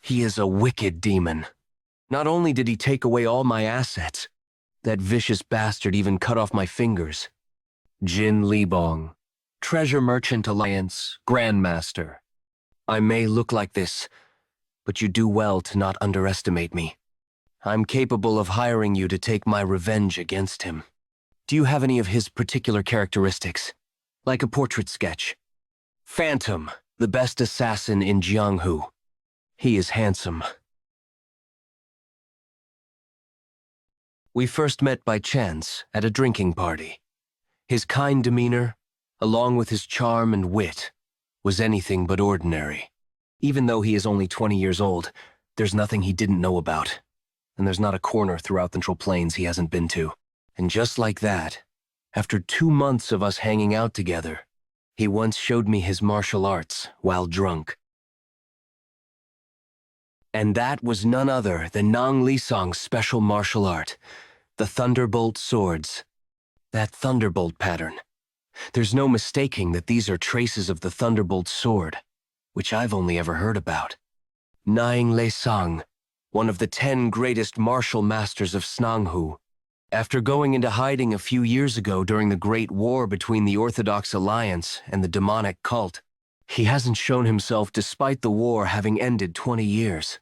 He is a wicked demon. Not only did he take away all my assets, that vicious bastard even cut off my fingers. Jeok Leegeon, Treasure Merchant Alliance, Grandmaster. I may look like this, but you do well to not underestimate me. I'm capable of hiring you to take my revenge against him. Do you have any of his particular characteristics? Like a portrait sketch? Phantom, the best assassin in Jianghu. He is handsome. We first met by chance at a drinking party. His kind demeanor, along with his charm and wit, was anything but ordinary. Even though he is only 20 years old, there's nothing he didn't know about. And there's not a corner throughout the Central Plains he hasn't been to. And just like that, after 2 months of us hanging out together, he once showed me his martial arts while drunk. And that was none other than Nang Lisang's special martial art, the Thunderbolt swords. That Thunderbolt pattern. There's no mistaking that these are traces of the Thunderbolt sword, which I've only ever heard about. Nang Lisang, one of the 10 greatest martial masters of Jianghu. After going into hiding a few years ago during the Great War between the Orthodox Alliance and the demonic cult, he hasn't shown himself despite the war having ended 20 years.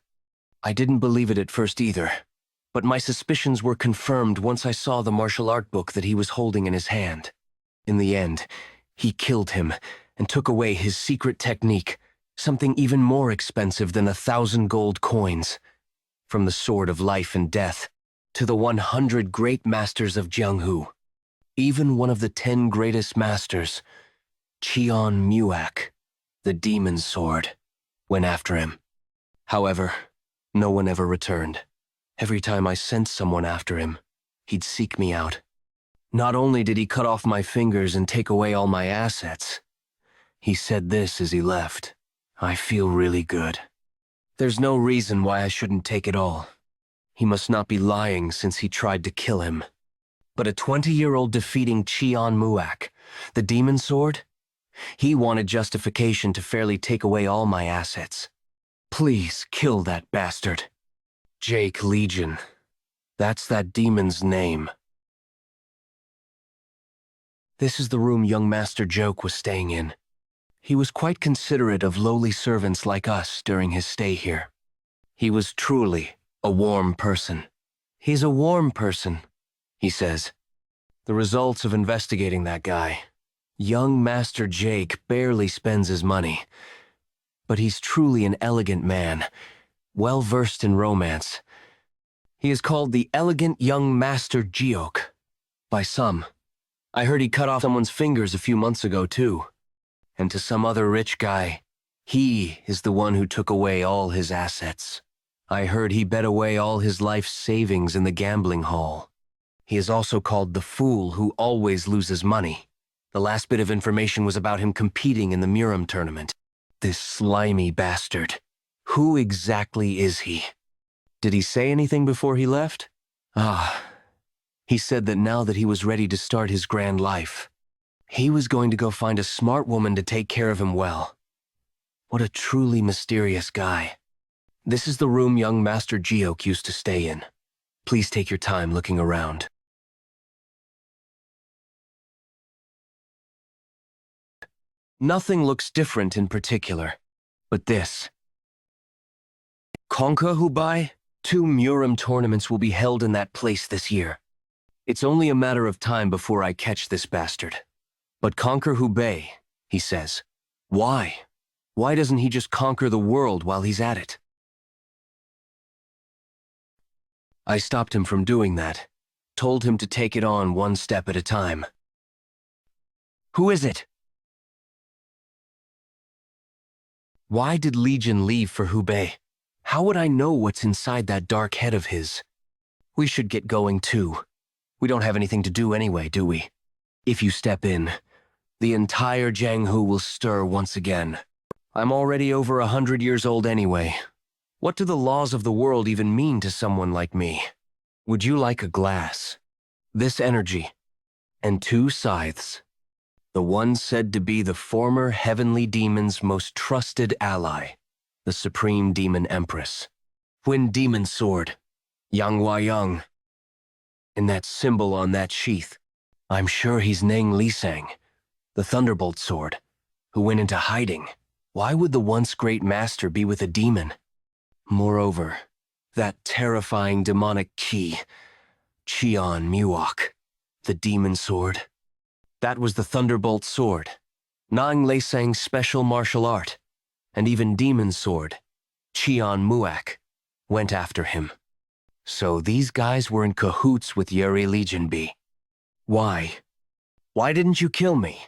I didn't believe it at first either, but my suspicions were confirmed once I saw the martial art book that he was holding in his hand. In the end, he killed him and took away his secret technique, something even more expensive than 1,000 gold coins. From the sword of life and death to the 100 great masters of Jianghu. Even one of the 10 greatest masters, Hwa Mucheol, the demon sword, went after him. However, no one ever returned. Every time I sent someone after him, he'd seek me out. Not only did he cut off my fingers and take away all my assets, he said this as he left: "I feel really good. There's no reason why I shouldn't take it all." He must not be lying since he tried to kill him. But a 20-year-old defeating Hwa Mucheol, the demon sword? He wanted justification to fairly take away all my assets. Please kill that bastard. Jeok Leegeon. That's that demon's name. This is the room young Master Jeok was staying in. He was quite considerate of lowly servants like us during his stay here. He was truly a warm person. He's a warm person, he says. The results of investigating that guy. Young Master Jeok barely spends his money, but he's truly an elegant man, well-versed in romance. He is called the Elegant Young Master Jeok by some. I heard he cut off someone's fingers a few months ago, too. And to some other rich guy, he is the one who took away all his assets. I heard he bet away all his life's savings in the gambling hall. He is also called the Fool who always loses money. The last bit of information was about him competing in the Murim tournament. This slimy bastard. Who exactly is he? Did he say anything before he left? He said that now that he was ready to start his grand life, he was going to go find a smart woman to take care of him well. What a truly mysterious guy. This is the room young Master Jeok used to stay in. Please take your time looking around. Nothing looks different in particular, but this. Conquer Hubei? 2 Murim tournaments will be held in that place this year. It's only a matter of time before I catch this bastard. But conquer Hubei, he says. Why? Why doesn't he just conquer the world while he's at it? I stopped him from doing that, told him to take it on one step at a time. Who is it? Why did Legion leave for Hubei? How would I know what's inside that dark head of his? We should get going too. We don't have anything to do anyway, do we? If you step in, the entire Jianghu will stir once again. I'm already over 100 years old anyway. What do the laws of the world even mean to someone like me? Would you like a glass? This energy, and 2 scythes. The one said to be the former heavenly demon's most trusted ally, the Supreme Demon Empress. Twin Demon Sword, Yang Hwa Yang, and that symbol on that sheath. I'm sure he's Nang Lisang, the Thunderbolt Sword, who went into hiding. Why would the once great master be with a demon? Moreover, that terrifying demonic key, Cheon Muok, the demon sword. That was the Thunderbolt Sword, Nang Lisang's special martial art, and even demon sword, Cheon Muak, went after him. So these guys were in cahoots with Jeok Leegeon. Why? Why didn't you kill me?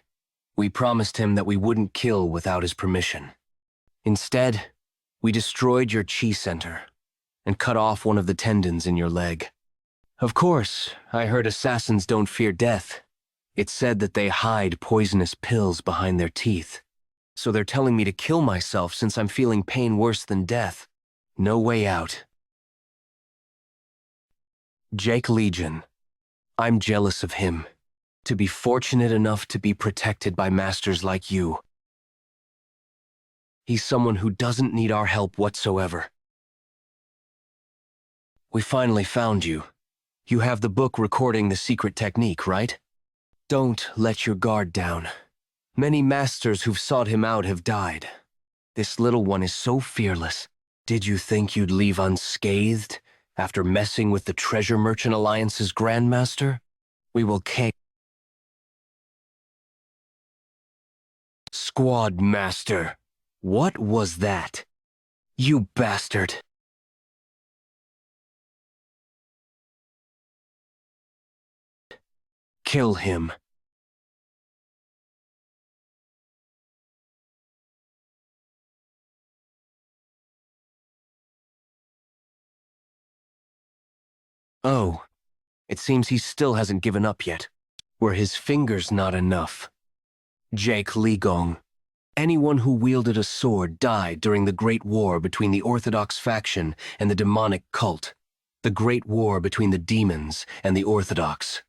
We promised him that we wouldn't kill without his permission. Instead, we destroyed your chi center and cut off one of the tendons in your leg. Of course, I heard assassins don't fear death. It's said that they hide poisonous pills behind their teeth. So they're telling me to kill myself since I'm feeling pain worse than death. No way out. Jeok Leegeon. I'm jealous of him. To be fortunate enough to be protected by masters like you. He's someone who doesn't need our help whatsoever. We finally found you. You have the book recording the secret technique, right? Don't let your guard down. Many masters who've sought him out have died. This little one is so fearless. Did you think you'd leave unscathed after messing with the Treasure Merchant Alliance's Grandmaster? We will Squad Master. What was that? You bastard. Kill him. Oh, it seems he still hasn't given up yet. Were his fingers not enough? Jeok Leegeon. Anyone who wielded a sword died during the Great War between the Orthodox faction and the demonic cult. The Great War between the demons and the Orthodox.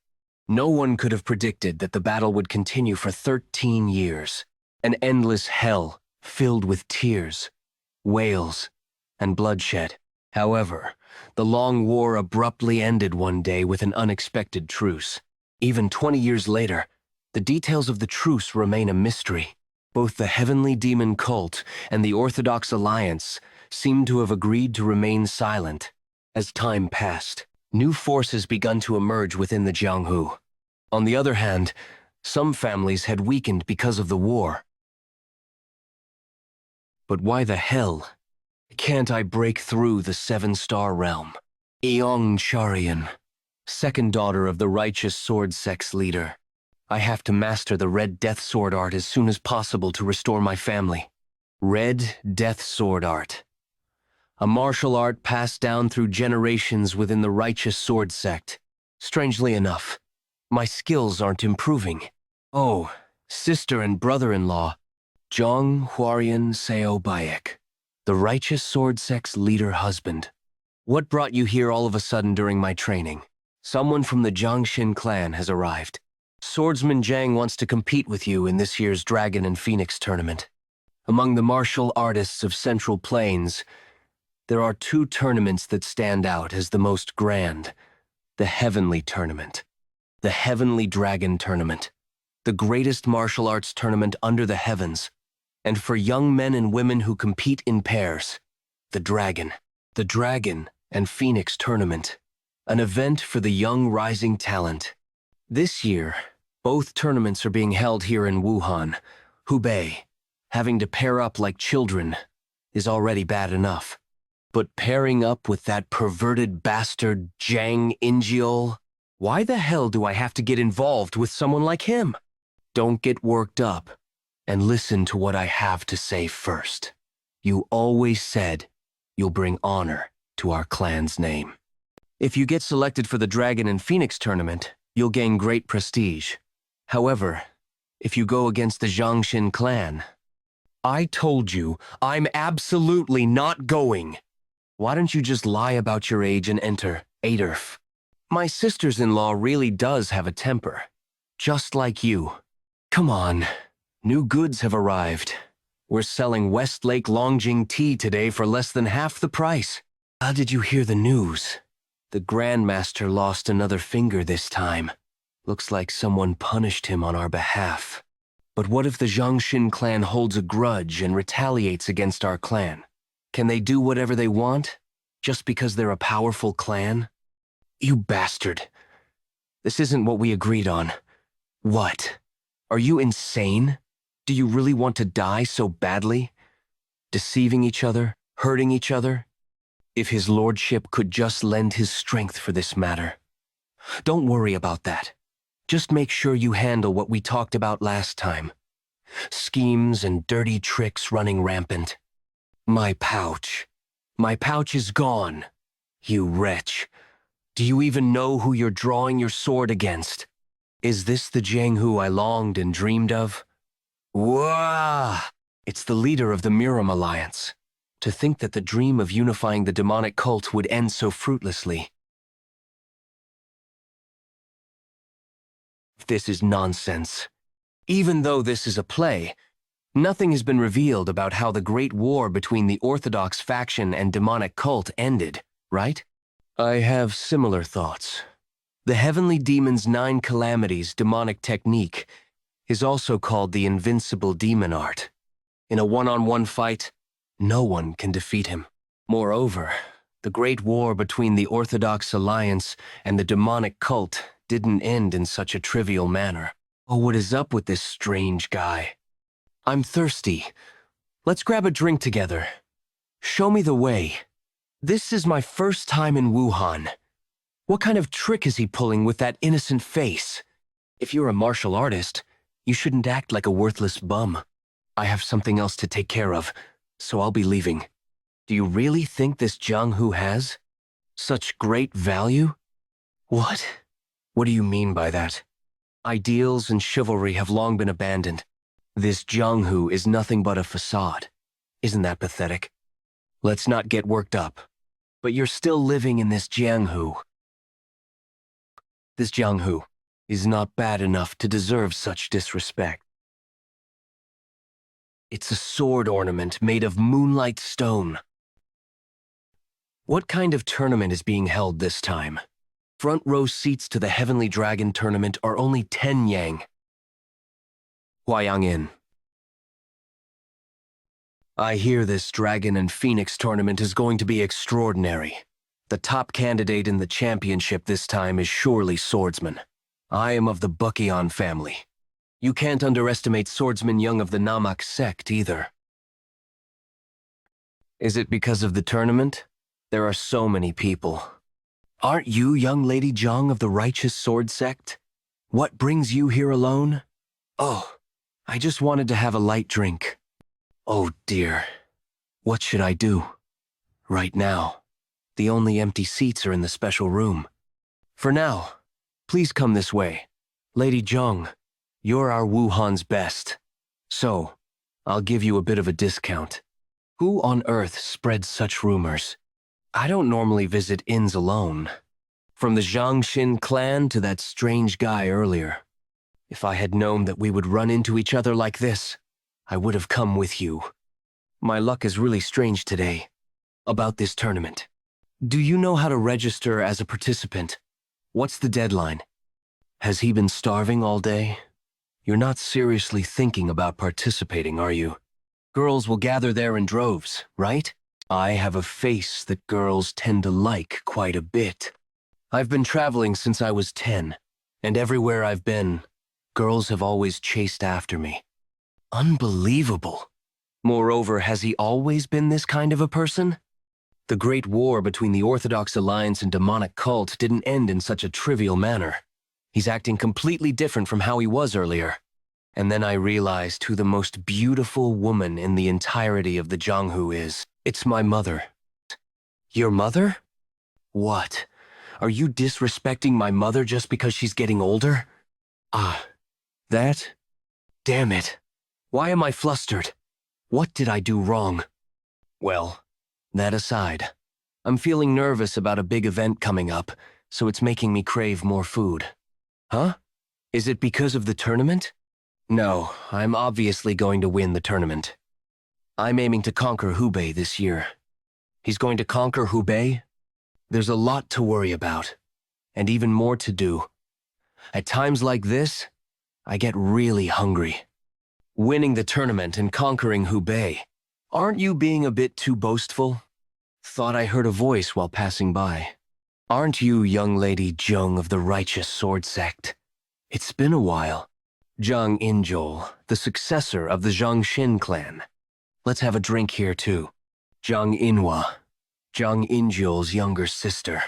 No one could have predicted that the battle would continue for 13 years. An endless hell filled with tears, wails, and bloodshed. However, the long war abruptly ended one day with an unexpected truce. Even 20 years later, the details of the truce remain a mystery. Both the Heavenly Demon Cult and the Orthodox Alliance seem to have agreed to remain silent. As time passed, new forces begun to emerge within the Jianghu. On the other hand, some families had weakened because of the war. But why the hell can't I break through the Seven-Star Realm? Eong Charian, second daughter of the Righteous Sword Sect's leader. I have to master the Red Death Sword art as soon as possible to restore my family. Red Death Sword art. A martial art passed down through generations within the Righteous Sword Sect. Strangely enough, my skills aren't improving. Oh, sister and brother-in-law, Jong Hwarian Seo Bayek, the Righteous Sword Sect's leader husband. What brought you here all of a sudden during my training? Someone from the Jiangxin clan has arrived. Swordsman Jiang wants to compete with you in this year's Dragon and Phoenix tournament. Among the martial artists of Central Plains, there are two tournaments that stand out as the most grand. The Heavenly Tournament. The Heavenly Dragon Tournament. The greatest martial arts tournament under the heavens. And for young men and women who compete in pairs, the Dragon. The Dragon and Phoenix Tournament. An event for the young rising talent. This year, both tournaments are being held here in Wuhan, Hubei. Having to pair up like children is already bad enough. But pairing up with that perverted bastard Jang Ingeol? Why the hell do I have to get involved with someone like him? Don't get worked up, and listen to what I have to say first. You always said you'll bring honor to our clan's name. If you get selected for the Dragon and Phoenix tournament, you'll gain great prestige. However, if you go against the Jiangxin clan, I told you I'm absolutely not going. Why don't you just lie about your age and enter Adolf? My sisters-in-law really does have a temper, just like you. Come on, new goods have arrived. We're selling Westlake Longjing tea today for less than half the price. How did you hear the news? The Grandmaster lost another finger this time. Looks like someone punished him on our behalf. But what if the Jiangxin clan holds a grudge and retaliates against our clan? Can they do whatever they want, just because they're a powerful clan? You bastard. This isn't what we agreed on. What? Are you insane? Do you really want to die so badly? Deceiving each other, hurting each other? If his lordship could just lend his strength for this matter. Don't worry about that. Just make sure you handle what we talked about last time. Schemes and dirty tricks running rampant. My pouch. My pouch is gone. You wretch. Do you even know who you're drawing your sword against? Is this the Jianghu I longed and dreamed of? Wah! It's the leader of the Murim alliance. To think that the dream of unifying the demonic cult would end so fruitlessly. This is nonsense. Even though this is a play, nothing has been revealed about how the great war between the Orthodox faction and demonic cult ended, right? I have similar thoughts. The Heavenly Demon's 9 Calamities demonic technique is also called the Invincible Demon Art. In a one-on-one fight, no one can defeat him. Moreover, the great war between the Orthodox Alliance and the demonic cult didn't end in such a trivial manner. Oh, what is up with this strange guy? I'm thirsty. Let's grab a drink together. Show me the way. This is my first time in Wuhan. What kind of trick is he pulling with that innocent face? If you're a martial artist, you shouldn't act like a worthless bum. I have something else to take care of, so I'll be leaving. Do you really think this Jianghu has such great value? What? What do you mean by that? Ideals and chivalry have long been abandoned. This Jianghu is nothing but a facade. Isn't that pathetic? Let's not get worked up. But you're still living in this Jianghu. This Jianghu is not bad enough to deserve such disrespect. It's a sword ornament made of moonlight stone. What kind of tournament is being held this time? Front row seats to the Heavenly Dragon tournament are only 10 yang. Huayang. I hear this Dragon and Phoenix tournament is going to be extraordinary. The top candidate in the championship this time is surely swordsman. I am of the Buckion family. You can't underestimate Swordsman Young of the Namak sect either. Is it because of the tournament? There are so many people. Aren't you young Lady Jiang of the Righteous Sword sect? What brings you here alone? Oh, I just wanted to have a light drink. Oh dear. What should I do? Right now. The only empty seats are in the special room. For now, please come this way. Lady Jiang, you're our Wuhan's best. So, I'll give you a bit of a discount. Who on earth spreads such rumors? I don't normally visit inns alone. From the Jiangxin clan to that strange guy earlier. If I had known that we would run into each other like this, I would have come with you. My luck is really strange today. About this tournament. Do you know how to register as a participant? What's the deadline? Has he been starving all day? You're not seriously thinking about participating, are you? Girls will gather there in droves, right? I have a face that girls tend to like quite a bit. I've been traveling since I was 10, and everywhere I've been, girls have always chased after me. Unbelievable. Moreover, has he always been this kind of a person? The great war between the Orthodox Alliance and demonic cult didn't end in such a trivial manner. He's acting completely different from how he was earlier. And then I realized who the most beautiful woman in the entirety of the Jianghu is. It's my mother. Your mother? What? Are you disrespecting my mother just because she's getting older? Ah, that? Damn it. Why am I flustered? What did I do wrong? Well, that aside, I'm feeling nervous about a big event coming up, so it's making me crave more food. Huh? Is it because of the tournament? No, I'm obviously going to win the tournament. I'm aiming to conquer Hubei this year. He's going to conquer Hubei? There's a lot to worry about, and even more to do. At times like this, I get really hungry. Winning the tournament and conquering Hubei. Aren't you being a bit too boastful? Thought I heard a voice while passing by. Aren't you young lady Jeong of the righteous sword sect? It's been a while. Hwa Mucheol, the successor of the Jianghu clan. Let's have a drink here too. Hwa Mucheol's younger sister.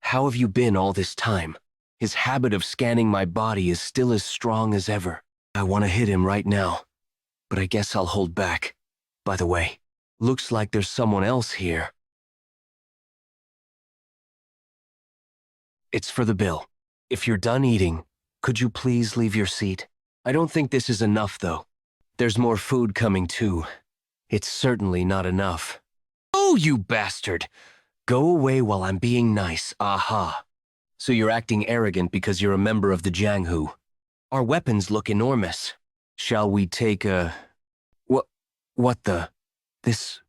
How have you been all this time? His habit of scanning my body is still as strong as ever. I want to hit him right now, but I guess I'll hold back. By the way, looks like there's someone else here. It's for the bill. If you're done eating, could you please leave your seat? I don't think this is enough, though. There's more food coming, too. It's certainly not enough. Oh, you bastard! Go away while I'm being nice, aha. So you're acting arrogant because you're a member of the Jianghu. Our weapons look enormous. Shall we take a... What the... This...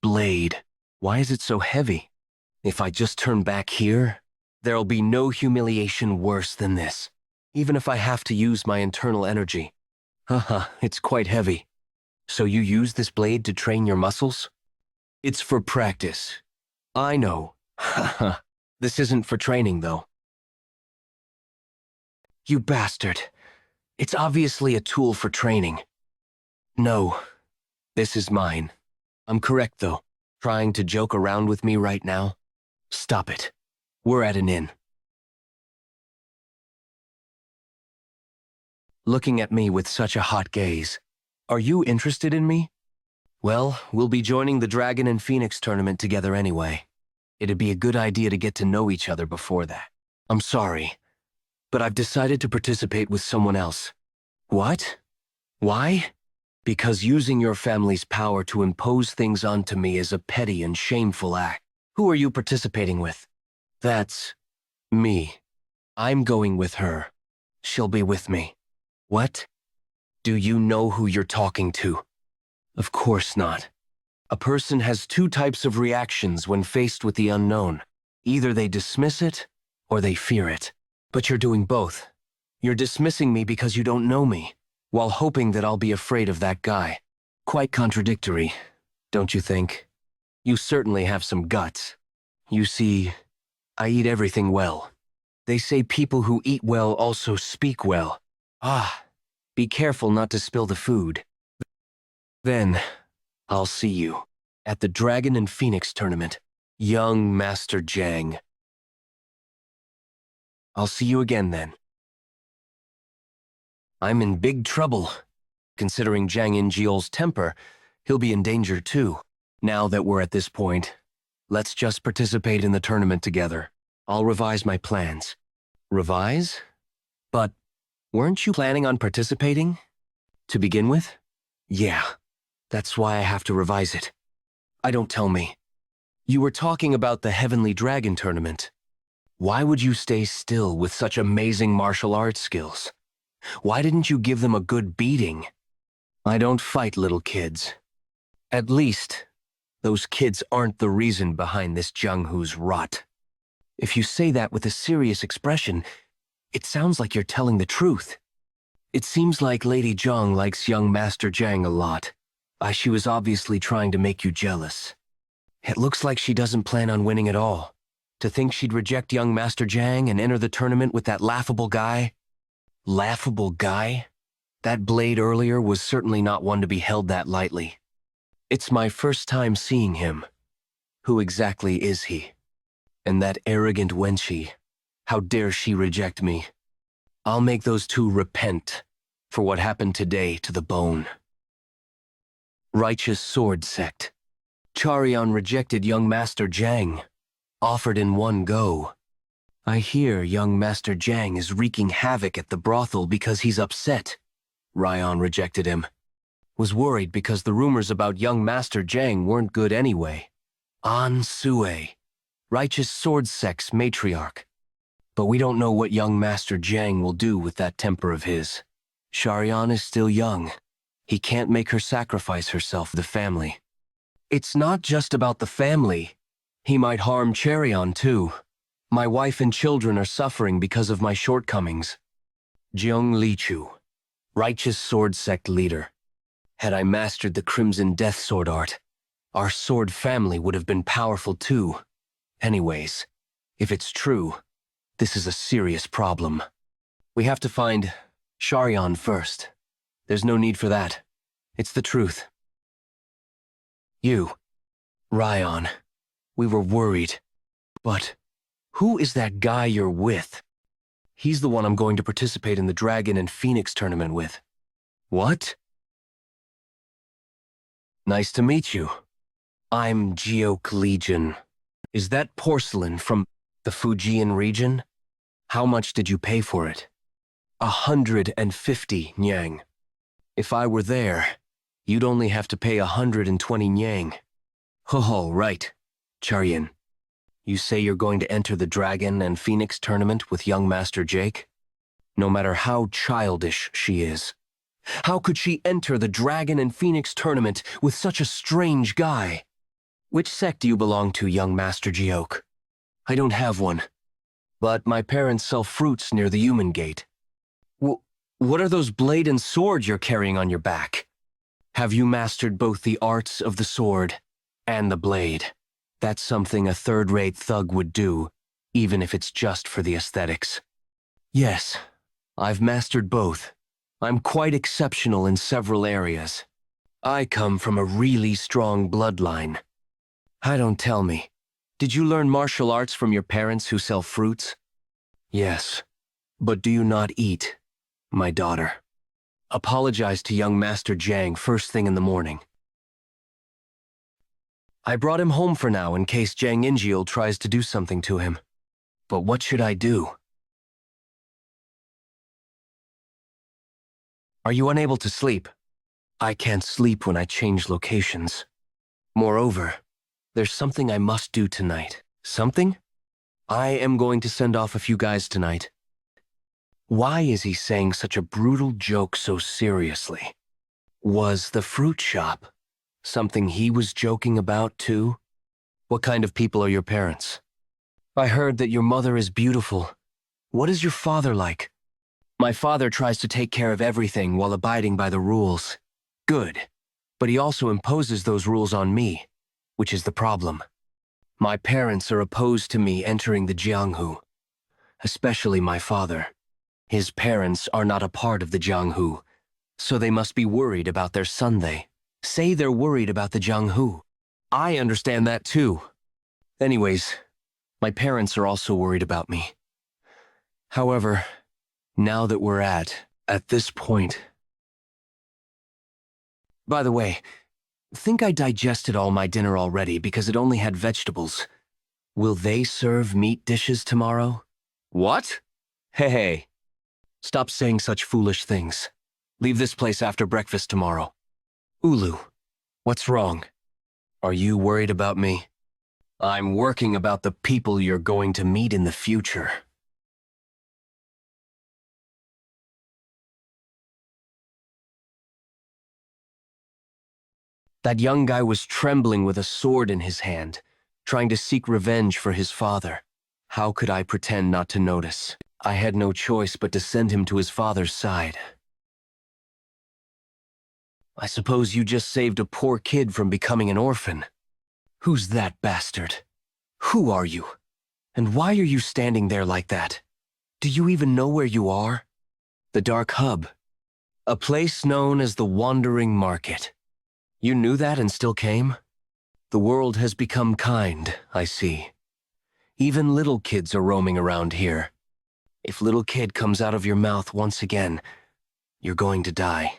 blade. Why is it so heavy? If I just turn back here, there'll be no humiliation worse than this. Even if I have to use my internal energy. Haha, it's quite heavy. So you use this blade to train your muscles? It's for practice. I know. Haha. This isn't for training, though. You bastard. It's obviously a tool for training. No. This is mine. I'm correct, though. Trying to joke around with me right now? Stop it. We're at an inn. Looking at me with such a hot gaze. Are you interested in me? Well, we'll be joining the Dragon and Phoenix tournament together anyway. It'd be a good idea to get to know each other before that. I'm sorry, but I've decided to participate with someone else. What? Why? Because using your family's power to impose things onto me is a petty and shameful act. Who are you participating with? That's... me. I'm going with her. She'll be with me. What? Do you know who you're talking to? Of course not. A person has two types of reactions when faced with the unknown. Either they dismiss it, or they fear it. But you're doing both. You're dismissing me because you don't know me, while hoping that I'll be afraid of that guy. Quite contradictory, don't you think? You certainly have some guts. You see, I eat everything well. They say people who eat well also speak well. Ah, be careful not to spill the food. Then, I'll see you at the Dragon and Phoenix tournament, young Master Jiang. I'll see you again then. I'm in big trouble. Considering Hwa Mucheol's temper, he'll be in danger too. Now that we're at this point, let's just participate in the tournament together. I'll revise my plans. Revise? But weren't you planning on participating? To begin with? Yeah, that's why I have to revise it. Don't tell me. You were talking about the Heavenly Dragon tournament. Why would you stay still with such amazing martial arts skills? Why didn't you give them a good beating? I don't fight little kids. At least, those kids aren't the reason behind this Jianghu's rot. If you say that with a serious expression, it sounds like you're telling the truth. It seems like Lady Jiang likes young Master Jiang a lot. She was obviously trying to make you jealous. It looks like she doesn't plan on winning at all. To think she'd reject young Master Jiang and enter the tournament with that laughable guy? Laughable guy? That blade earlier was certainly not one to be held that lightly. It's my first time seeing him. Who exactly is he? And that arrogant wenchie, how dare she reject me? I'll make those two repent for what happened today to the bone. Righteous sword sect. Charion rejected young Master Jiang, offered in one go. I hear young Master Jiang is wreaking havoc at the brothel because he's upset. Ryan rejected him. Was worried because the rumors about young Master Jiang weren't good anyway. An Sue, righteous sword sect's matriarch. But we don't know what young Master Jiang will do with that temper of his. Charion is still young. He can't make her sacrifice herself for the family. It's not just about the family. He might harm Cheon too. My wife and children are suffering because of my shortcomings. Jeok Leegeon, righteous sword sect leader. Had I mastered the Crimson Death Sword art, our sword family would have been powerful too. Anyways, if it's true, this is a serious problem. We have to find Cheon first. There's no need for that. It's the truth. You, Ryan, we were worried. But who is that guy you're with? He's the one I'm going to participate in the Dragon and Phoenix tournament with. What? Nice to meet you. I'm Jeok Leegeon. Is that porcelain from the Fujian region? How much did you pay for it? 150 nyang. If I were there, you'd only have to pay 120 nyang. Ho, right, Charyin. You say you're going to enter the Dragon and Phoenix tournament with young Master Jake? No matter how childish she is. How could she enter the Dragon and Phoenix tournament with such a strange guy? Which sect do you belong to, young Master Jeok? I don't have one, but my parents sell fruits near the human gate. What are those blade and sword you're carrying on your back? Have you mastered both the arts of the sword and the blade? That's something a third-rate thug would do, even if it's just for the aesthetics. Yes, I've mastered both. I'm quite exceptional in several areas. I come from a really strong bloodline. Don't tell me. Did you learn martial arts from your parents who sell fruits? Yes, but do you not eat, my daughter? Apologize to young Master Jiang first thing in the morning. I brought him home for now in case Jianghu tries to do something to him. But what should I do? Are you unable to sleep? I can't sleep when I change locations. Moreover, there's something I must do tonight. Something? I am going to send off a few guys tonight. Why is he saying such a brutal joke so seriously? Was the fruit shop something he was joking about too? What kind of people are your parents? I heard that your mother is beautiful. What is your father like? My father tries to take care of everything while abiding by the rules. Good. But he also imposes those rules on me, which is the problem. My parents are opposed to me entering the Jianghu, especially my father. His parents are not a part of the Jianghu, so they must be worried about their son. They say they're worried about the Jianghu. I understand that too. Anyways, my parents are also worried about me. However, now that we're at this point... By the way, think I digested all my dinner already because it only had vegetables. Will they serve meat dishes tomorrow? What? Hey. Stop saying such foolish things. Leave this place after breakfast tomorrow. Ulu, what's wrong? Are you worried about me? I'm working about the people you're going to meet in the future. That young guy was trembling with a sword in his hand, trying to seek revenge for his father. How could I pretend not to notice? I had no choice but to send him to his father's side. I suppose you just saved a poor kid from becoming an orphan. Who's that bastard? Who are you? And why are you standing there like that? Do you even know where you are? The Dark Hub. A place known as the Wandering Market. You knew that and still came? The world has become kind, I see. Even little kids are roaming around here. If little kid comes out of your mouth once again, you're going to die.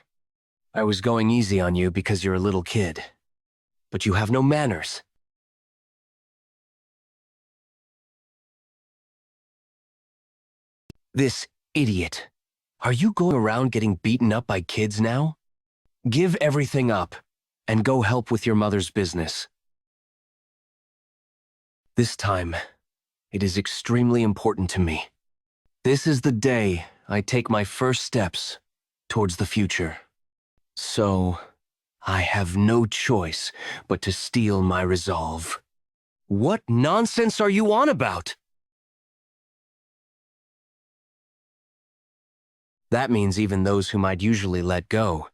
I was going easy on you because you're a little kid. But you have no manners. This idiot. Are you going around getting beaten up by kids now? Give everything up and go help with your mother's business. This time, it is extremely important to me. This is the day I take my first steps towards the future. So, I have no choice but to steel my resolve. What nonsense are you on about? That means even those whom I'd usually let go,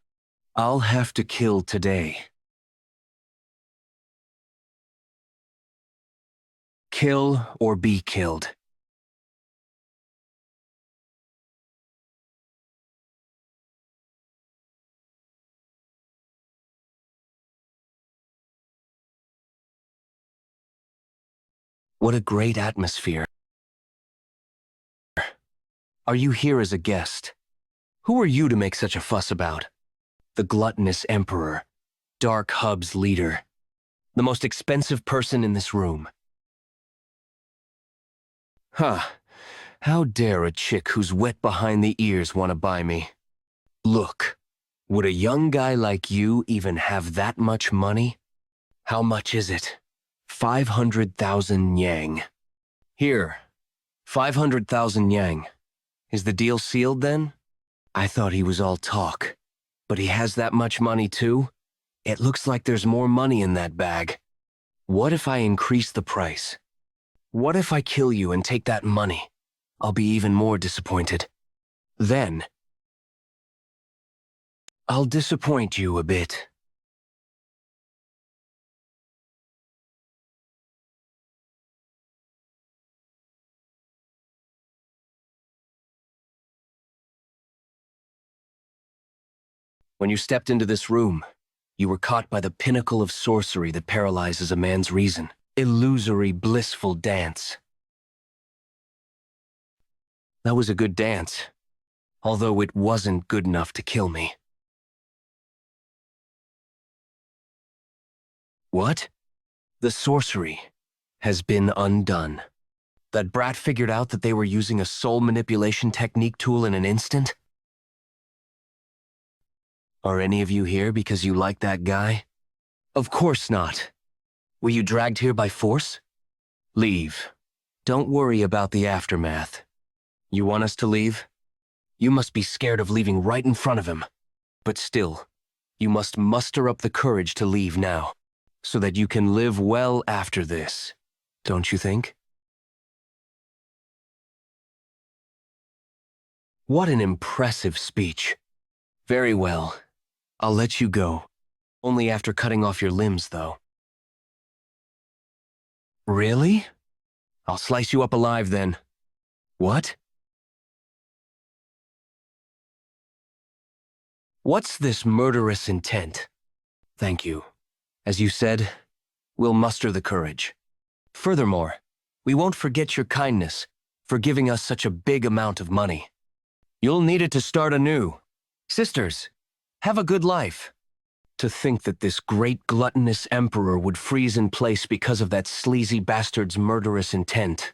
I'll have to kill today. Kill or be killed. What a great atmosphere. Are you here as a guest? Who are you to make such a fuss about? The gluttonous emperor, Dark Hub's leader, the most expensive person in this room. Huh. How dare a chick who's wet behind the ears want to buy me? Look, would a young guy like you even have that much money? How much is it? 500,000 yang. Here, 500,000 yang. Is the deal sealed then? I thought he was all talk. But he has that much money too? It looks like there's more money in that bag. What if I increase the price? What if I kill you and take that money? I'll be even more disappointed. Then, I'll disappoint you a bit. When you stepped into this room, you were caught by the pinnacle of sorcery that paralyzes a man's reason. Illusory, blissful dance. That was a good dance, although it wasn't good enough to kill me. What? The sorcery has been undone. That brat figured out that they were using a soul manipulation technique tool in an instant? Are any of you here because you like that guy? Of course not. Were you dragged here by force? Leave. Don't worry about the aftermath. You want us to leave? You must be scared of leaving right in front of him. But still, you must muster up the courage to leave now, so that you can live well after this, don't you think? What an impressive speech. Very well. I'll let you go. Only after cutting off your limbs, though. Really? I'll slice you up alive, then. What? What's this murderous intent? Thank you. As you said, we'll muster the courage. Furthermore, we won't forget your kindness for giving us such a big amount of money. You'll need it to start anew. Sisters, have a good life. To think that this great gluttonous emperor would freeze in place because of that sleazy bastard's murderous intent.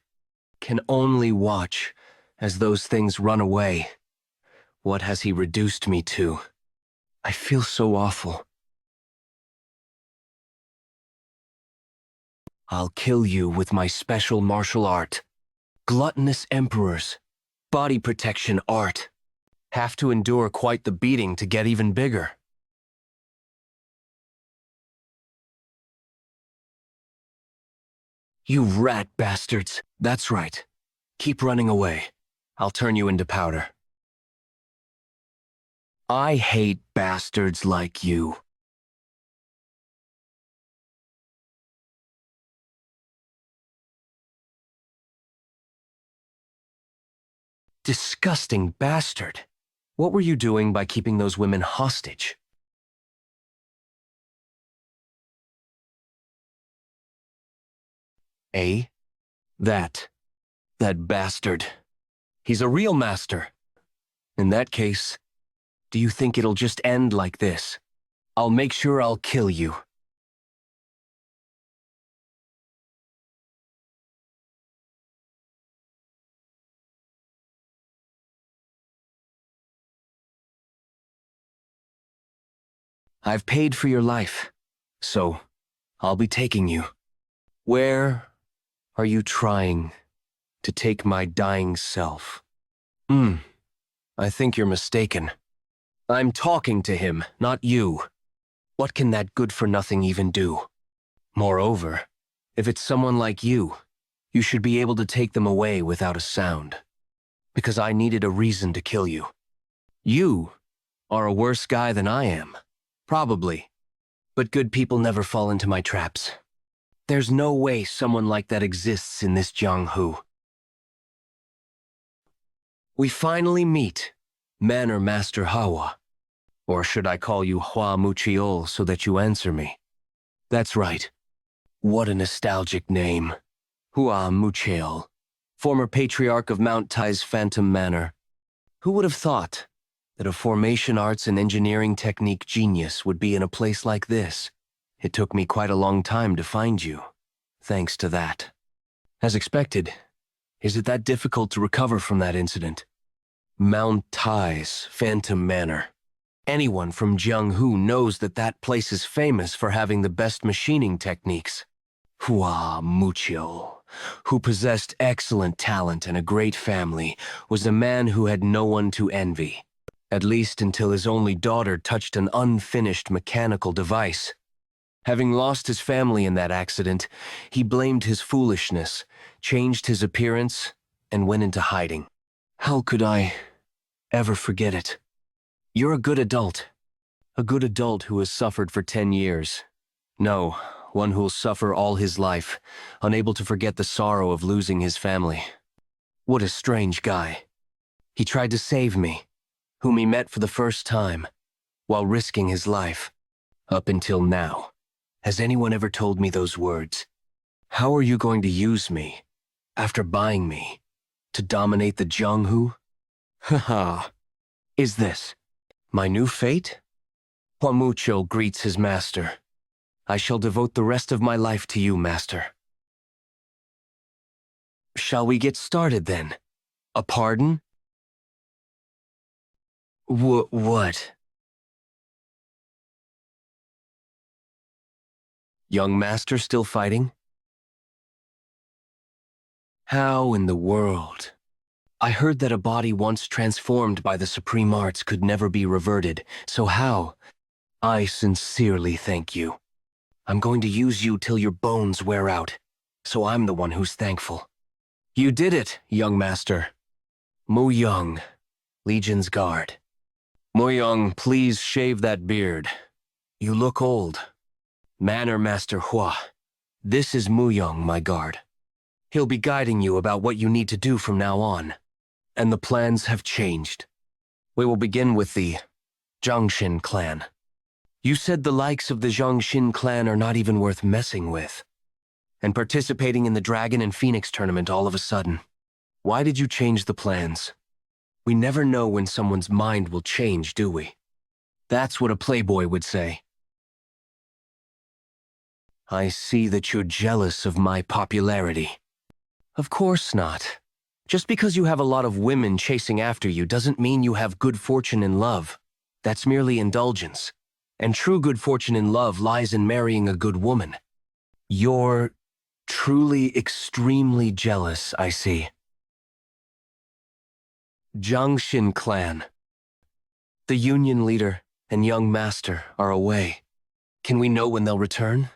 Can only watch as those things run away. What has he reduced me to? I feel so awful. I'll kill you with my special martial art. Gluttonous emperors. Body protection art. Have to endure quite the beating to get even bigger. You rat bastards. That's right. Keep running away. I'll turn you into powder. I hate bastards like you. Disgusting bastard. What were you doing by keeping those women hostage? Eh? That bastard. He's a real master. In that case, do you think it'll just end like this? I'll make sure I'll kill you. I've paid for your life, so I'll be taking you. Where are you trying to take my dying self? I think you're mistaken. I'm talking to him, not you. What can that good-for-nothing even do? Moreover, if it's someone like you, you should be able to take them away without a sound. Because I needed a reason to kill you. You are a worse guy than I am. Probably. But good people never fall into my traps. There's no way someone like that exists in this Jianghu. We finally meet, Manor Master Hwa. Or should I call you Hwa Mucheol so that you answer me? That's right. What a nostalgic name. Hwa Mucheol, former patriarch of Mount Tai's Phantom Manor. Who would have thought that a formation arts and engineering technique genius would be in a place like this? It took me quite a long time to find you, thanks to that. As expected, is it that difficult to recover from that incident? Mount Tai's Phantom Manor. Anyone from Jianghu knows that that place is famous for having the best machining techniques. Hwa Mucheol, who possessed excellent talent and a great family, was a man who had no one to envy. At least until his only daughter touched an unfinished mechanical device. Having lost his family in that accident, he blamed his foolishness, changed his appearance, and went into hiding. How could I ever forget it? You're a good adult who has suffered for 10 years. No, one who'll suffer all his life, unable to forget the sorrow of losing his family. What a strange guy. He tried to save me, whom he met for the first time, while risking his life. Up until now, has anyone ever told me those words? How are you going to use me, after buying me, to dominate the Jianghu? Haha. Is this my new fate? Hwa Mucheol greets his master. I shall devote the rest of my life to you, master. Shall we get started then? A pardon? What? Young master still fighting? How in the world? I heard that a body once transformed by the supreme arts could never be reverted, so how? I sincerely thank you. I'm going to use you till your bones wear out, so I'm the one who's thankful. You did it, young master. Mu-young, Legion's guard. Mu-young, please shave that beard. You look old. Manor Master Hwa, this is Mu-young, my guard. He'll be guiding you about what you need to do from now on. And the plans have changed. We will begin with the Jiangxin clan. You said the likes of the Jiangxin clan are not even worth messing with. And participating in the Dragon and Phoenix tournament all of a sudden. Why did you change the plans? We never know when someone's mind will change, do we? That's what a playboy would say. I see that you're jealous of my popularity. Of course not. Just because you have a lot of women chasing after you doesn't mean you have good fortune in love. That's merely indulgence. And true good fortune in love lies in marrying a good woman. You're truly extremely jealous, I see. Jiangxin clan. The union leader and young master are away. Can we know when they'll return?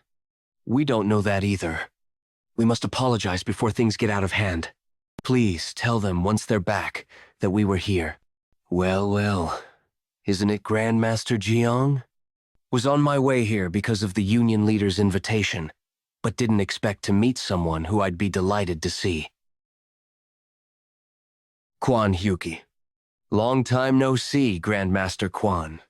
We don't know that either. We must apologize before things get out of hand. Please tell them once they're back that we were here. Well, isn't it Grandmaster Jiang? Was on my way here because of the union leader's invitation, but didn't expect to meet someone who I'd be delighted to see. Quan Hyuki. Long time no see, Grandmaster Quan.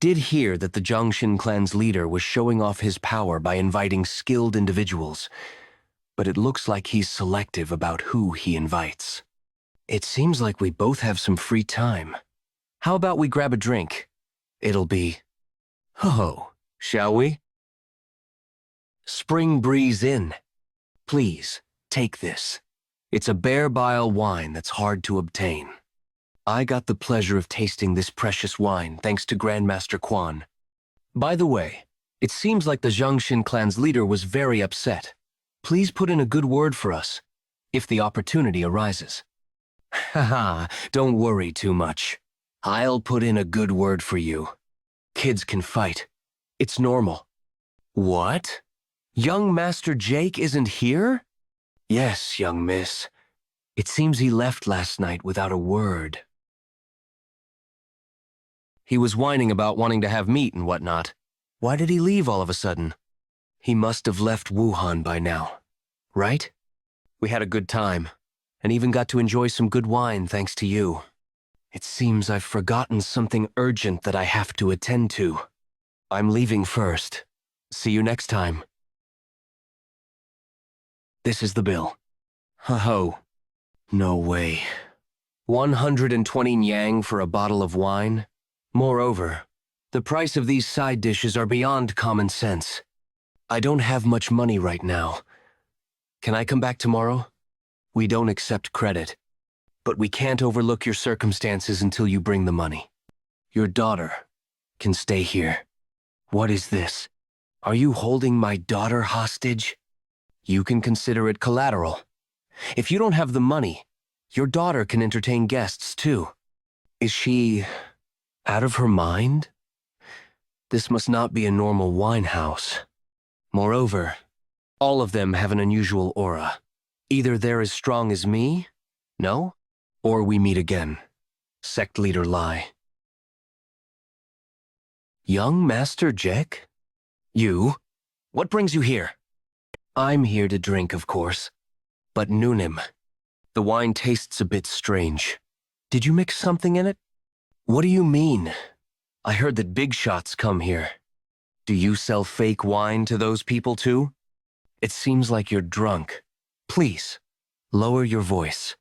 Did hear that the Jiangxin clan's leader was showing off his power by inviting skilled individuals, but it looks like he's selective about who he invites. It seems like we both have some free time. How about we grab a drink? It'll be... ho-ho, shall we? Spring Breeze Inn. Please, take this. It's a bare bile wine that's hard to obtain. I got the pleasure of tasting this precious wine thanks to Grandmaster Quan. By the way, it seems like the Jiangxin clan's leader was very upset. Please put in a good word for us, if the opportunity arises. Haha, don't worry too much. I'll put in a good word for you. Kids can fight. It's normal. What? Young Master Jake isn't here? Yes, young miss. It seems he left last night without a word. He was whining about wanting to have meat and whatnot. Why did he leave all of a sudden? He must have left Wuhan by now, right? We had a good time, and even got to enjoy some good wine thanks to you. It seems I've forgotten something urgent that I have to attend to. I'm leaving first. See you next time. This is the bill. Ho-ho. No way. 120 yang for a bottle of wine? Moreover, the price of these side dishes are beyond common sense. I don't have much money right now. Can I come back tomorrow? We don't accept credit, but we can't overlook your circumstances until you bring the money. Your daughter can stay here. What is this? Are you holding my daughter hostage? You can consider it collateral. If you don't have the money, your daughter can entertain guests too. Is she out of her mind? This must not be a normal wine house. Moreover, all of them have an unusual aura. Either they're as strong as me, no? Or we meet again. Sect leader lie. Young Master Jeok? You? What brings you here? I'm here to drink, of course. But Nunim. The wine tastes a bit strange. Did you mix something in it? What do you mean? I heard that big shots come here. Do you sell fake wine to those people too? It seems like you're drunk. Please, lower your voice.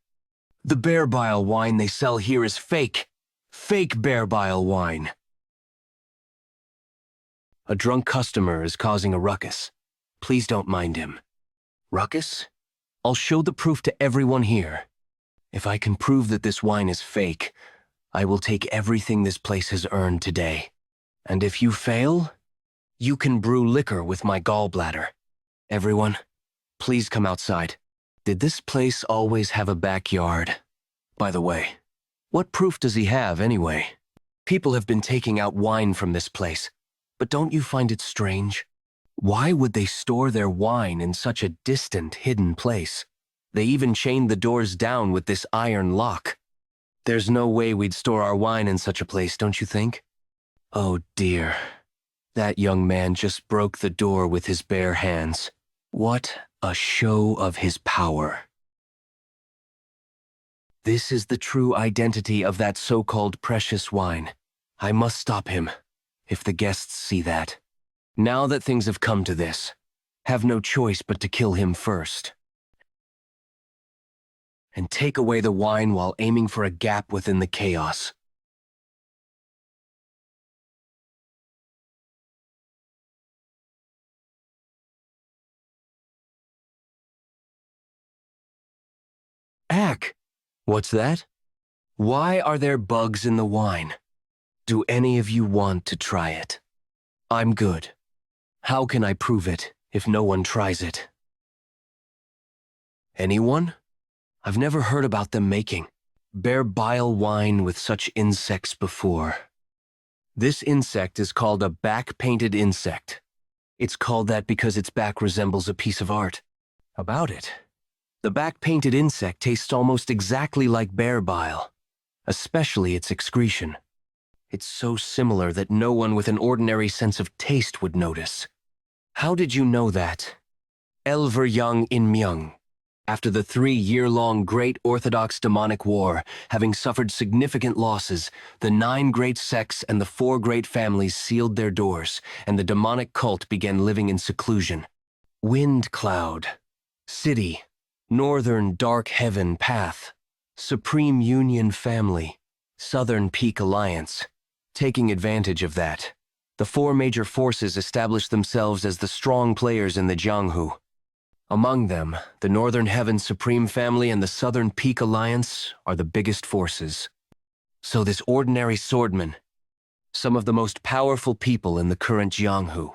The bear bile wine they sell here is fake. Fake bear bile wine. A drunk customer is causing a ruckus. Please don't mind him. Ruckus? I'll show the proof to everyone here. If I can prove that this wine is fake, I will take everything this place has earned today. And if you fail, you can brew liquor with my gallbladder. Everyone, please come outside. Did this place always have a backyard? By the way, what proof does he have anyway? People have been taking out wine from this place, but don't you find it strange? Why would they store their wine in such a distant, hidden place? They even chained the doors down with this iron lock. There's no way we'd store our wine in such a place, don't you think? Oh dear. That young man just broke the door with his bare hands. What a show of his power. This is the true identity of that so-called precious wine. I must stop him, if the guests see that. Now that things have come to this, have no choice but to kill him first. And take away the wine while aiming for a gap within the chaos. Ack! What's that? Why are there bugs in the wine? Do any of you want to try it? I'm good. How can I prove it if no one tries it? Anyone? I've never heard about them making bear bile wine with such insects before. This insect is called a back-painted insect. It's called that because its back resembles a piece of art. About it. The back-painted insect tastes almost exactly like bear bile, especially its excretion. It's so similar that no one with an ordinary sense of taste would notice. How did you know that? Elver Young In Myung. After the 3-year-long Great Orthodox Demonic War, having suffered significant losses, the 9 great sects and the 4 great families sealed their doors, and the demonic cult began living in seclusion. Wind Cloud, City, Northern Dark Heaven Path, Supreme Union Family, Southern Peak Alliance. Taking advantage of that, the 4 major forces established themselves as the strong players in the Jianghu. Among them, the Northern Heaven Supreme Family and the Southern Peak Alliance are the biggest forces. So this ordinary swordman, some of the most powerful people in the current Jianghu.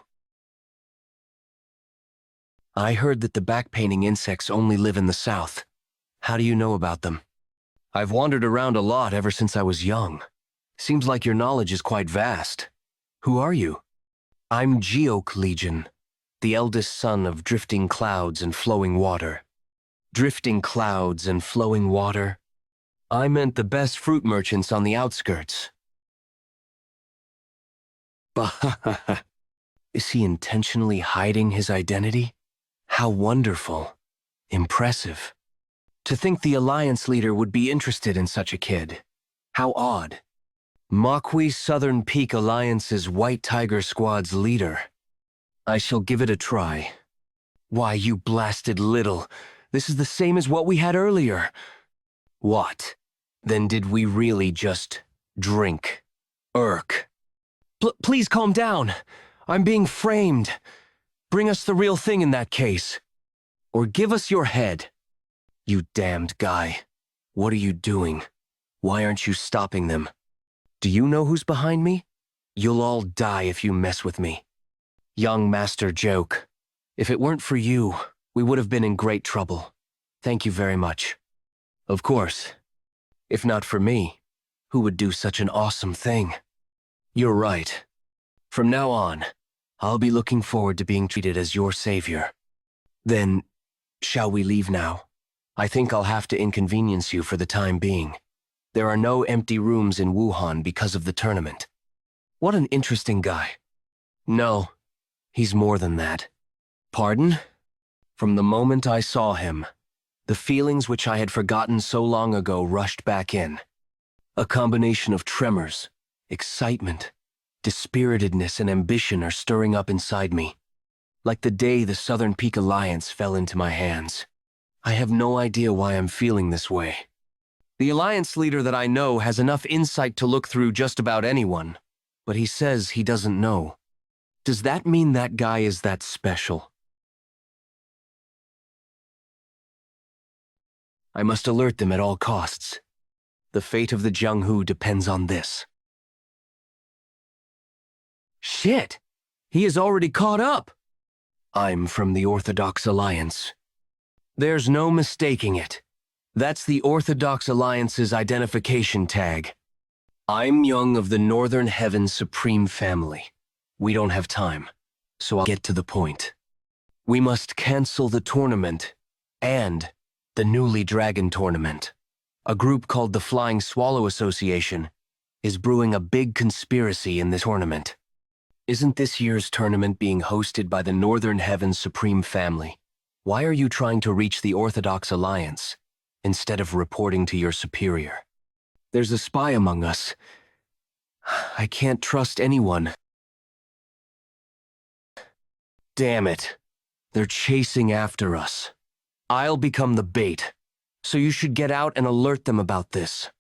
I heard that the back-painting insects only live in the south. How do you know about them? I've wandered around a lot ever since I was young. Seems like your knowledge is quite vast. Who are you? I'm Jeok Leegeon, the eldest son of drifting clouds and flowing water. Drifting clouds and flowing water? I meant the best fruit merchants on the outskirts. Bah, is he intentionally hiding his identity? How wonderful. Impressive. To think the Alliance leader would be interested in such a kid. How odd. Makwi Southern Peak Alliance's White Tiger Squad's leader. I shall give it a try. Why, you blasted little. This is the same as what we had earlier. What? Then did we really just drink? Irk. Please calm down. I'm being framed. Bring us the real thing in that case. Or give us your head. You damned guy. What are you doing? Why aren't you stopping them? Do you know who's behind me? You'll all die if you mess with me. Young Master Jeok, if it weren't for you, we would have been in great trouble. Thank you very much. Of course. If not for me, who would do such an awesome thing? You're right. From now on, I'll be looking forward to being treated as your savior. Then, shall we leave now? I think I'll have to inconvenience you for the time being. There are no empty rooms in Wuhan because of the tournament. What an interesting guy. No, he's more than that. Pardon? From the moment I saw him, the feelings which I had forgotten so long ago rushed back in. A combination of tremors, excitement, dispiritedness, and ambition are stirring up inside me. Like the day the Southern Peak Alliance fell into my hands. I have no idea why I'm feeling this way. The Alliance leader that I know has enough insight to look through just about anyone, but he says he doesn't know. Does that mean that guy is that special? I must alert them at all costs. The fate of the Jianghu depends on this. Shit! He is already caught up! I'm from the Orthodox Alliance. There's no mistaking it. That's the Orthodox Alliance's identification tag. I'm Young of the Northern Heaven Supreme Family. We don't have time, so I'll get to the point. We must cancel the tournament and the newly Dragon Tournament. A group called the Flying Swallow Association is brewing a big conspiracy in this tournament. Isn't this year's tournament being hosted by the Northern Heaven Supreme Family? Why are you trying to reach the Orthodox Alliance instead of reporting to your superior? There's a spy among us. I can't trust anyone. Damn it. They're chasing after us. I'll become the bait, so you should get out and alert them about this.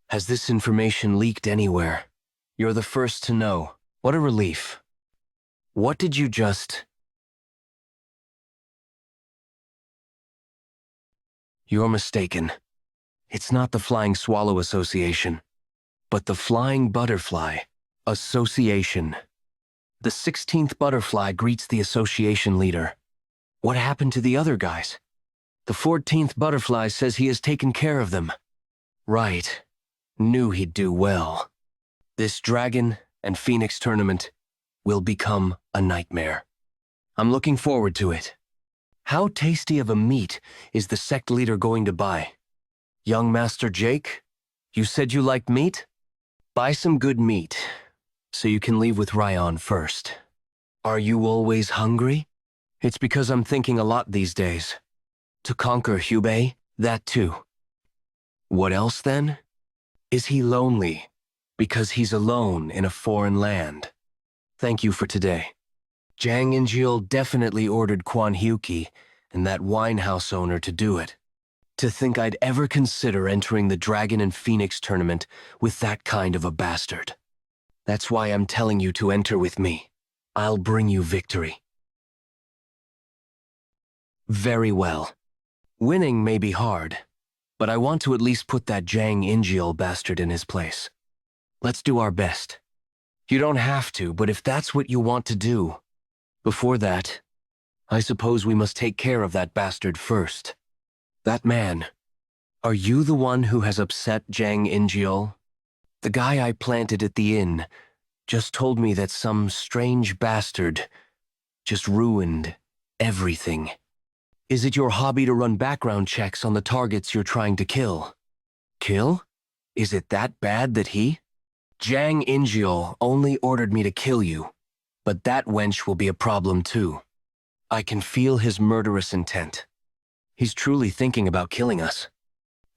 Has this information leaked anywhere? You're the first to know. What a relief. What did you just... You're mistaken. It's not the Flying Swallow Association, but the Flying Butterfly Association. The 16th butterfly greets the association leader. What happened to the other guys? The 14th butterfly says he has taken care of them. Right. Knew he'd do well. This Dragon and Phoenix tournament will become a nightmare. I'm looking forward to it. How tasty of a meat is the sect leader going to buy? Young Master Jake, you said you liked meat? Buy some good meat, so you can leave with Ryan first. Are you always hungry? It's because I'm thinking a lot these days. To conquer Hubei, that too. What else then? Is he lonely? Because he's alone in a foreign land. Thank you for today. Jianghu definitely ordered Quan Hyuki and that winehouse owner to do it. To think I'd ever consider entering the Dragon and Phoenix tournament with that kind of a bastard. That's why I'm telling you to enter with me. I'll bring you victory. Very well. Winning may be hard, but I want to at least put that Jianghu bastard in his place. Let's do our best. You don't have to, but if that's what you want to do. Before that, I suppose we must take care of that bastard first. That man. Are you the one who has upset Jianghu? The guy I planted at the inn just told me that some strange bastard just ruined everything. Is it your hobby to run background checks on the targets you're trying to kill? Kill? Is it that bad that he? Jianghu only ordered me to kill you, but that wench will be a problem too. I can feel his murderous intent. He's truly thinking about killing us.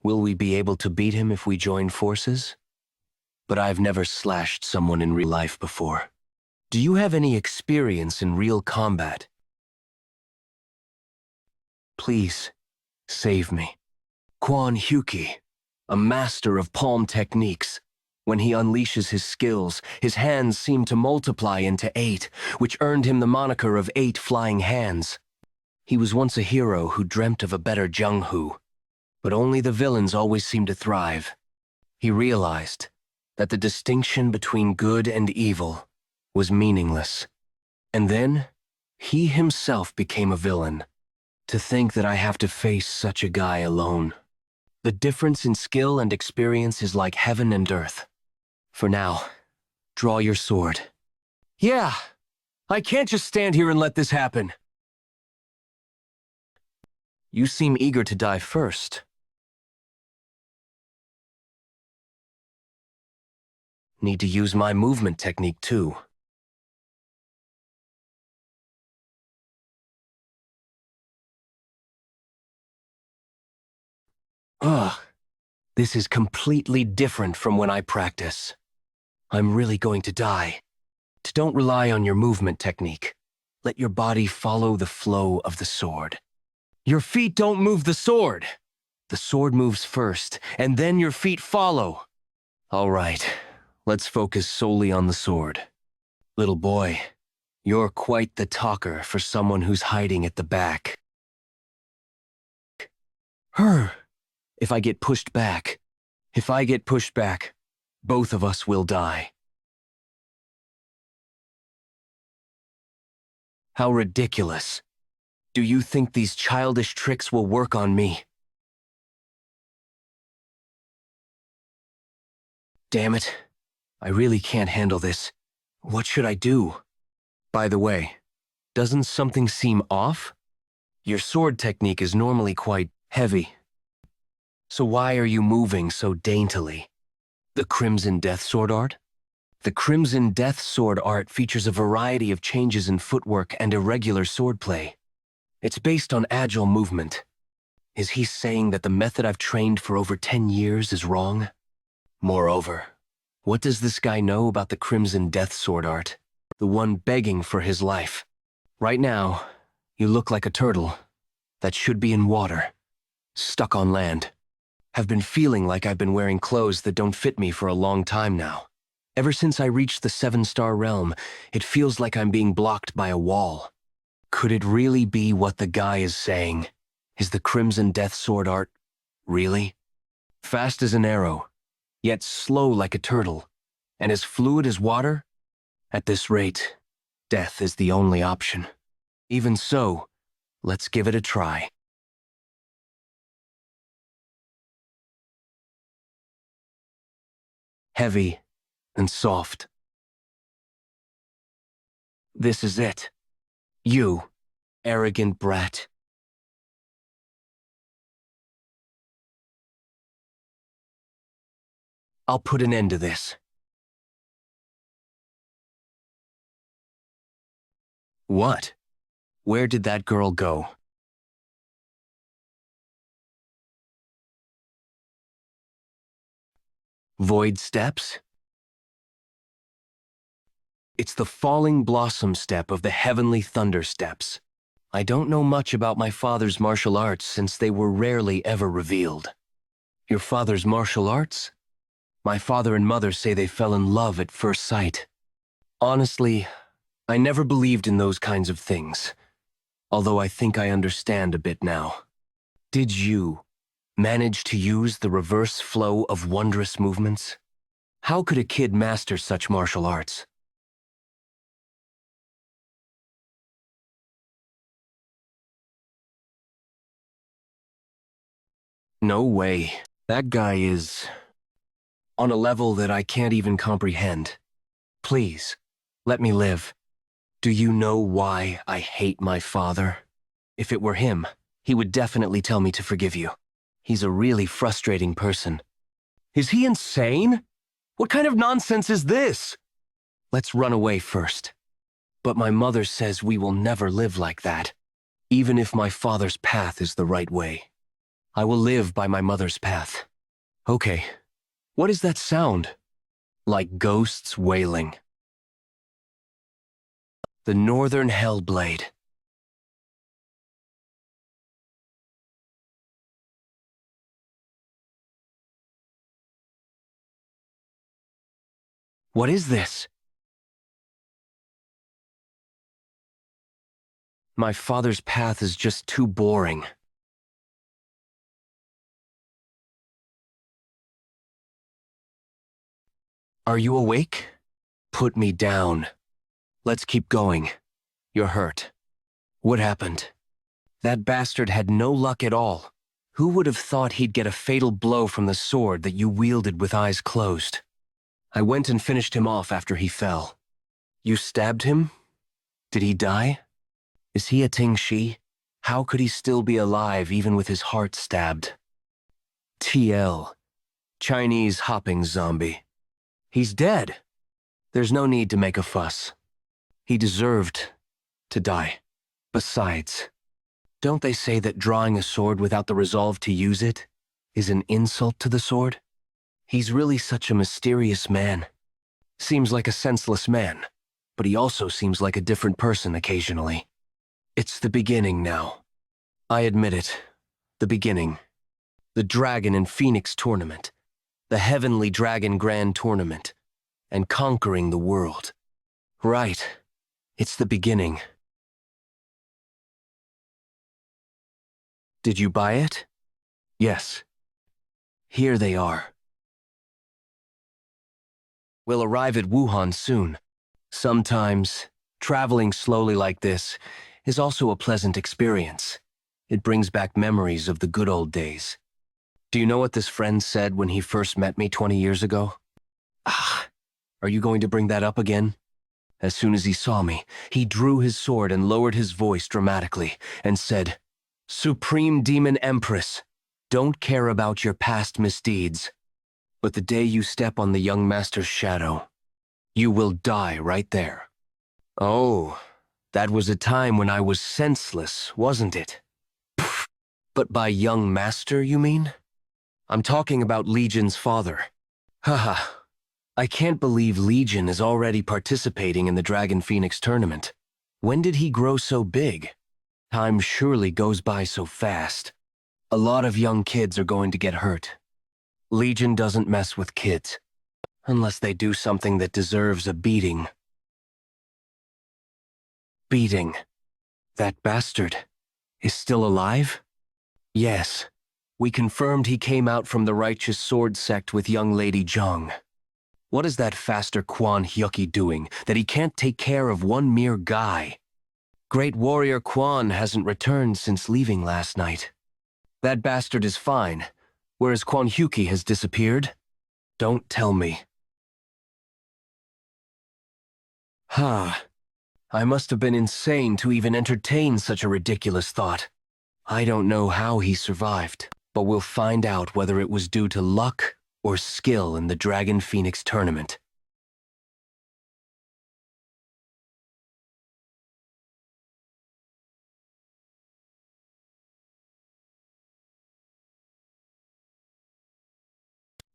Will we be able to beat him if we join forces? But I've never slashed someone in real life before. Do you have any experience in real combat? Please, save me. Hwa Mucheol, a master of palm techniques. When he unleashes his skills, his hands seem to multiply into 8, which earned him the moniker of 8 Flying Hands. He was once a hero who dreamt of a better Jianghu, but only the villains always seem to thrive. He realized that the distinction between good and evil was meaningless. And then, he himself became a villain. To think that I have to face such a guy alone. The difference in skill and experience is like heaven and earth. For now, draw your sword. Yeah, I can't just stand here and let this happen. You seem eager to die first. Need to use my movement technique too. Ugh, this is completely different from when I practice. I'm really going to die. Don't rely on your movement technique. Let your body follow the flow of the sword. Your feet don't move the sword. The sword moves first, and then your feet follow. All right, let's focus solely on the sword. Little boy, you're quite the talker for someone who's hiding at the back. If I get pushed back, both of us will die. How ridiculous. Do you think these childish tricks will work on me? Damn it. I really can't handle this. What should I do? By the way, doesn't something seem off? Your sword technique is normally quite heavy. So why are you moving so daintily? The Crimson Death Sword art? The Crimson Death Sword art features a variety of changes in footwork and irregular swordplay. It's based on agile movement. Is he saying that the method I've trained for over 10 years is wrong? Moreover, what does this guy know about the Crimson Death Sword art? The one begging for his life. Right now, you look like a turtle that should be in water, stuck on land. Have been feeling like I've been wearing clothes that don't fit me for a long time now. Ever since I reached the 7-star realm, it feels like I'm being blocked by a wall. Could it really be what the guy is saying? Is the Crimson Death Sword art really? Fast as an arrow, yet slow like a turtle, and as fluid as water? At this rate, death is the only option. Even so, let's give it a try. Heavy and soft. This is it. You, arrogant brat. I'll put an end to this. What? Where did that girl go? Void steps? It's the falling blossom step of the heavenly thunder steps. I don't know much about my father's martial arts since they were rarely ever revealed. Your father's martial arts? My father and mother say they fell in love at first sight. Honestly, I never believed in those kinds of things, although I think I understand a bit now. Did you manage to use the reverse flow of wondrous movements? How could a kid master such martial arts? No way. That guy is on a level that I can't even comprehend. Please, let me live. Do you know why I hate my father? If it were him, he would definitely tell me to forgive you. He's a really frustrating person. Is he insane? What kind of nonsense is this? Let's run away first. But my mother says we will never live like that, even if my father's path is the right way. I will live by my mother's path. Okay, what is that sound? Like ghosts wailing. The Northern Hellblade. What is this? My father's path is just too boring. Are you awake? Put me down. Let's keep going. You're hurt. What happened? That bastard had no luck at all. Who would have thought he'd get a fatal blow from the sword that you wielded with eyes closed? I went and finished him off after he fell. You stabbed him? Did he die? Is he a Tingshi? How could he still be alive even with his heart stabbed? TL. Chinese hopping zombie. He's dead. There's no need to make a fuss. He deserved to die. Besides, don't they say that drawing a sword without the resolve to use it is an insult to the sword? He's really such a mysterious man. Seems like a senseless man, but he also seems like a different person occasionally. It's the beginning now. I admit it. The beginning. The Dragon and Phoenix tournament. The Heavenly Dragon Grand Tournament. And conquering the world. Right. It's the beginning. Did you buy it? Yes. Here they are. We'll arrive at Wuhan soon. Sometimes, traveling slowly like this is also a pleasant experience. It brings back memories of the good old days. Do you know what this friend said when he first met me 20 years ago? Ah, are you going to bring that up again? As soon as he saw me, he drew his sword and lowered his voice dramatically and said, "Supreme Demon Empress, don't care about your past misdeeds. But the day you step on the young master's shadow, you will die right there." Oh, that was a time when I was senseless, wasn't it? Pfft. But by young master, you mean? I'm talking about Legion's father. Haha, I can't believe Legion is already participating in the Dragon Phoenix tournament. When did he grow so big? Time surely goes by so fast. A lot of young kids are going to get hurt. Legion doesn't mess with kids, unless they do something that deserves a beating. Beating. That bastard is still alive? Yes. We confirmed he came out from the Righteous Sword sect with young Lady Jianghu. What is that faster Quan Hyuki doing that he can't take care of one mere guy? Great warrior Quan hasn't returned since leaving last night. That bastard is fine, whereas Quan Hyuki has disappeared? Don't tell me. I must have been insane to even entertain such a ridiculous thought. I don't know how he survived, but we'll find out whether it was due to luck or skill in the Dragon Phoenix tournament.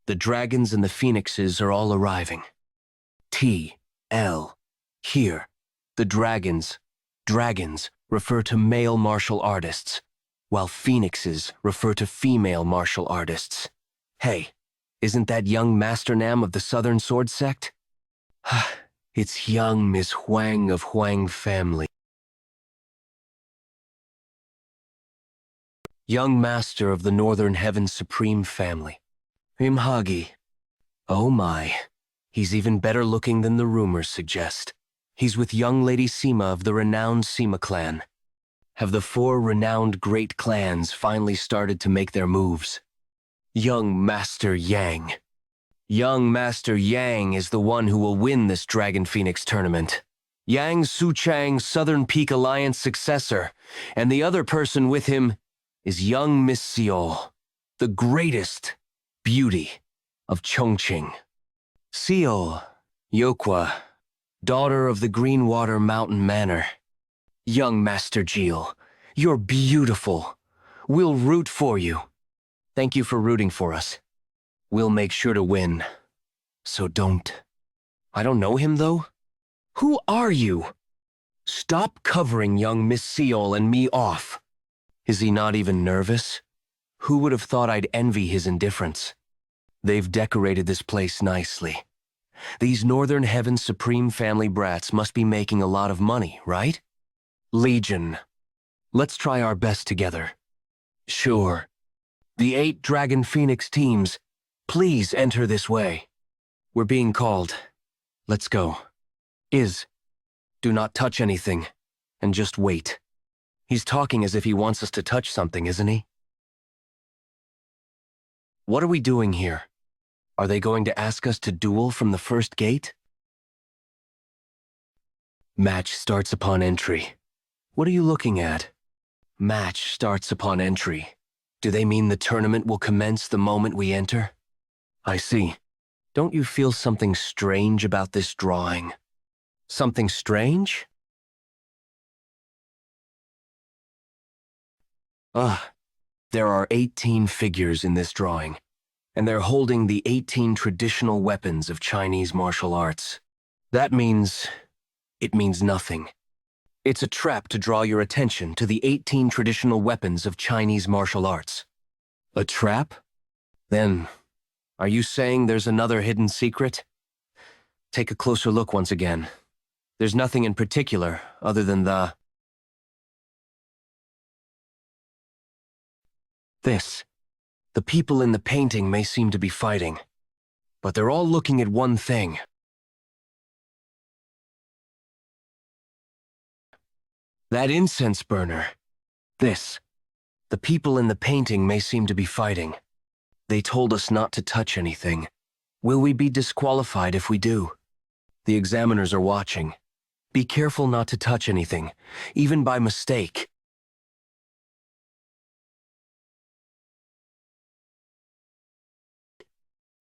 The dragons and the phoenixes are all arriving. T.L. Here, the dragons refer to male martial artists, while phoenixes refer to female martial artists. Hey, isn't that young Master Nam of the Southern Sword sect? It's young Miss Huang of Huang family. Young Master of the Northern Heaven Supreme family. Imhagi. Oh my, he's even better looking than the rumors suggest. He's with young Lady Sima of the renowned Sima clan. Have the 4 renowned great clans finally started to make their moves? Young Master Yang. Young Master Yang is the one who will win this Dragon Phoenix tournament. Yang Suchang's Southern Peak Alliance successor, and the other person with him is young Miss Seol, the greatest beauty of Chongqing. Seol, Yokwa, daughter of the Greenwater Mountain Manor. Young Master Jeol, you're beautiful. We'll root for you. Thank you for rooting for us. We'll make sure to win. So don't. I don't know him, though. Who are you? Stop covering young Miss Seol and me off. Is he not even nervous? Who would have thought I'd envy his indifference? They've decorated this place nicely. These Northern Heaven's Supreme Family brats must be making a lot of money, right? Legion. Let's try our best together. Sure. The 8 Dragon Phoenix teams, please enter this way. We're being called. Let's go. Do not touch anything, and just wait. He's talking as if he wants us to touch something, isn't he? What are we doing here? Are they going to ask us to duel from the first gate? Match starts upon entry. What are you looking at? Match starts upon entry. Do they mean the tournament will commence the moment we enter? I see. Don't you feel something strange about this drawing? Something strange? There are 18 figures in this drawing, and they're holding the 18 traditional weapons of Chinese martial arts. That means... it means nothing. It's a trap to draw your attention to the 18 traditional weapons of Chinese martial arts. A trap? Then, are you saying there's another hidden secret? Take a closer look once again. There's nothing in particular other than this. The people in the painting may seem to be fighting, but they're all looking at one thing. That incense burner. This. The people in the painting may seem to be fighting. They told us not to touch anything. Will we be disqualified if we do? The examiners are watching. Be careful not to touch anything, even by mistake.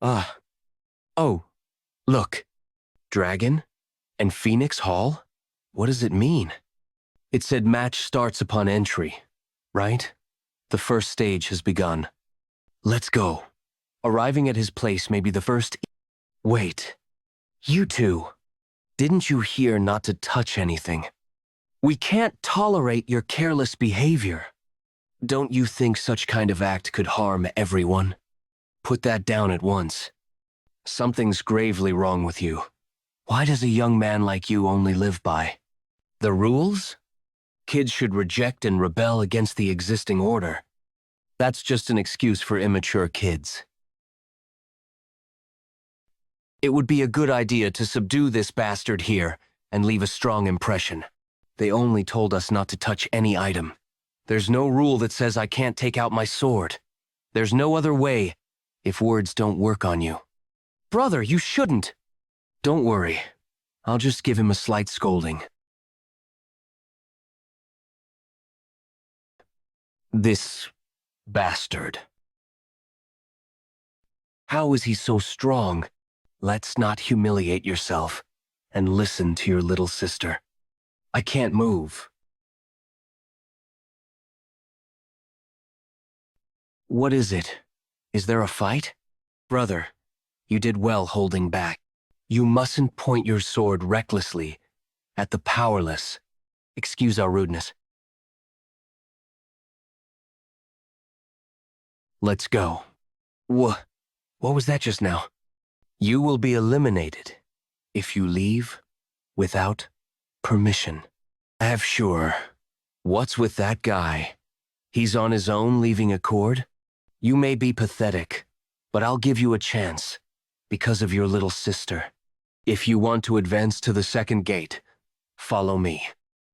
Oh, look. Dragon? And Phoenix Hall? What does it mean? It said match starts upon entry, right? The first stage has begun. Let's go. Arriving at his place may be the first... Wait. You two. Didn't you hear not to touch anything? We can't tolerate your careless behavior. Don't you think such kind of act could harm everyone? Put that down at once. Something's gravely wrong with you. Why does a young man like you only live by the rules? Kids should reject and rebel against the existing order. That's just an excuse for immature kids. It would be a good idea to subdue this bastard here and leave a strong impression. They only told us not to touch any item. There's no rule that says I can't take out my sword. There's no other way if words don't work on you. Brother, you shouldn't. Don't worry. I'll just give him a slight scolding. This bastard. How is he so strong? Let's not humiliate yourself and listen to your little sister. I can't move. What is it? Is there a fight? Brother, you did well holding back. You mustn't point your sword recklessly at the powerless. Excuse our rudeness. Let's go. What was that just now? You will be eliminated if you leave without permission. Have sure. What's with that guy? He's on his own leaving accord? You may be pathetic, but I'll give you a chance because of your little sister. If you want to advance to the second gate, follow me.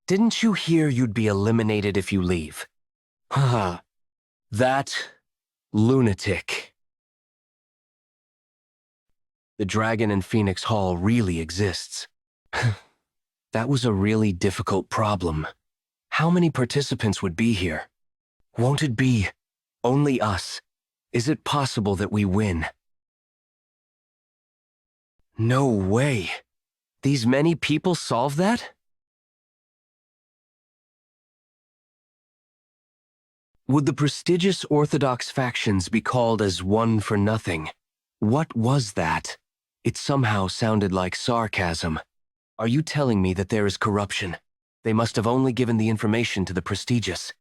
Didn't you hear you'd be eliminated if you leave? Haha. That lunatic. The Dragon and Phoenix Hall really exists. That was a really difficult problem. How many participants would be here? Won't it be only us? Is it possible that we win? No way. These many people solve that? Would the prestigious Orthodox factions be called as one for nothing? What was that? It somehow sounded like sarcasm. Are you telling me that there is corruption? They must have only given the information to the prestigious.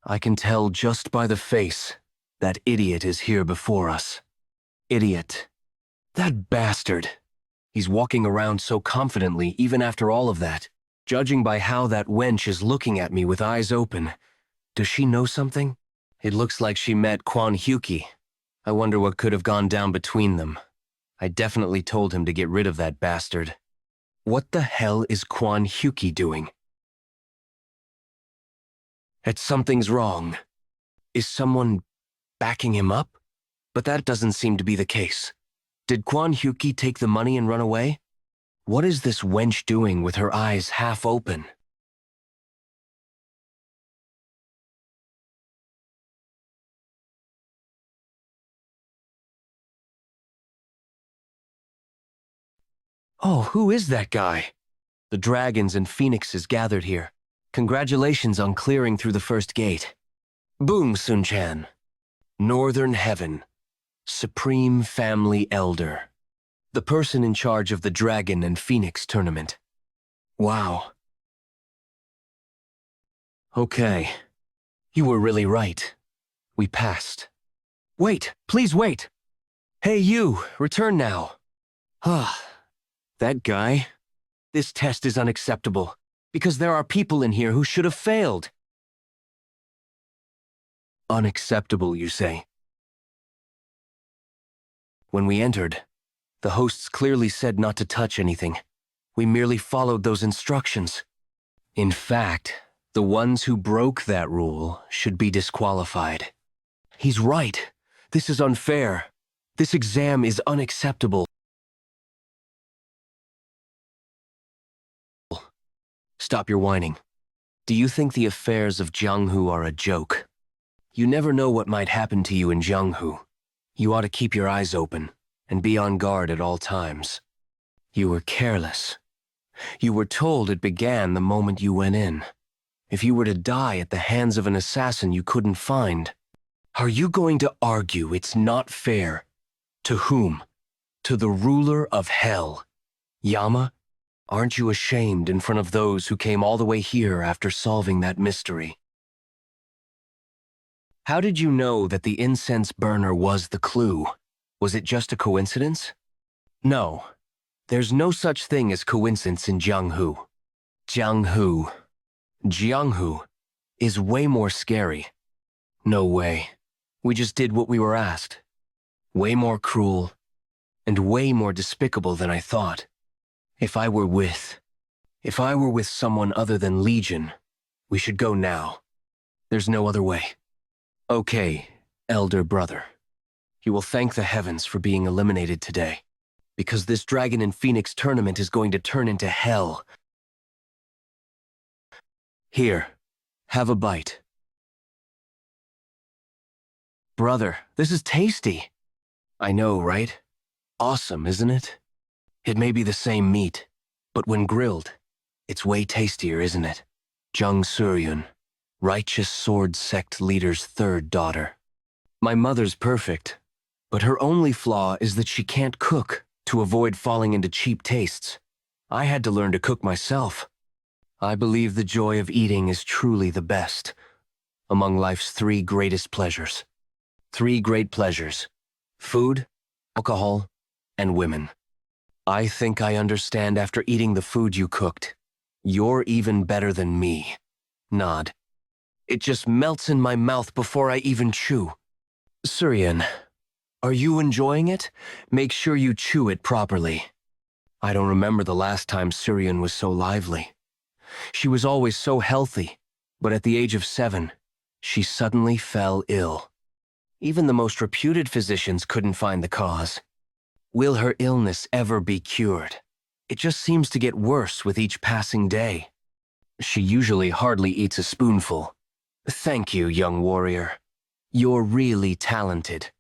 I can tell just by the face. That idiot is here before us. Idiot. That bastard. He's walking around so confidently even after all of that. Judging by how that wench is looking at me with eyes open. Does she know something? It looks like she met Quan Huki. I wonder what could have gone down between them. I definitely told him to get rid of that bastard. What the hell is Quan Huki doing? Something's wrong. Is someone backing him up? But that doesn't seem to be the case. Did Quan Huki take the money and run away? What is this wench doing with her eyes half open? Oh, who is that guy? The dragons and phoenixes gathered here. Congratulations on clearing through the first gate. Boom, Sun-chan. Northern Heaven. Supreme Family Elder. The person in charge of the Dragon and Phoenix tournament. Wow. Okay. You were really right. We passed. Wait, please wait. Hey you, return now. That guy? This test is unacceptable, because there are people in here who should have failed. Unacceptable, you say? When we entered, the hosts clearly said not to touch anything. We merely followed those instructions. In fact, the ones who broke that rule should be disqualified. He's right. This is unfair. This exam is unacceptable. Stop your whining. Do you think the affairs of Jianghu are a joke? You never know what might happen to you in Jianghu. You ought to keep your eyes open and be on guard at all times. You were careless. You were told it began the moment you went in. If you were to die at the hands of an assassin you couldn't find. Are you going to argue it's not fair? To whom? To the ruler of hell. Yama? Aren't you ashamed in front of those who came all the way here after solving that mystery? How did you know that the incense burner was the clue? Was it just a coincidence? No. There's no such thing as coincidence in Jianghu. Jianghu is way more scary. No way. We just did what we were asked. Way more cruel, and way more despicable than I thought. If I were with someone other than Legion, we should go now. There's no other way. Okay, elder brother. You will thank the heavens for being eliminated today, because this Dragon and Phoenix tournament is going to turn into hell. Here, have a bite. Brother, this is tasty. I know, right? Awesome, isn't it? It may be the same meat, but when grilled, it's way tastier, isn't it? Jung Suryun, righteous sword sect leader's third daughter. My mother's perfect, but her only flaw is that she can't cook to avoid falling into cheap tastes. I had to learn to cook myself. I believe the joy of eating is truly the best among life's three greatest pleasures. 3 great pleasures: food, alcohol, and women. I think I understand after eating the food you cooked. You're even better than me. Nod. It just melts in my mouth before I even chew. Suryun, are you enjoying it? Make sure you chew it properly. I don't remember the last time Suryun was so lively. She was always so healthy, but at the age of 7, she suddenly fell ill. Even the most reputed physicians couldn't find the cause. Will her illness ever be cured? It just seems to get worse with each passing day. She usually hardly eats a spoonful. Thank you, young warrior. You're really talented.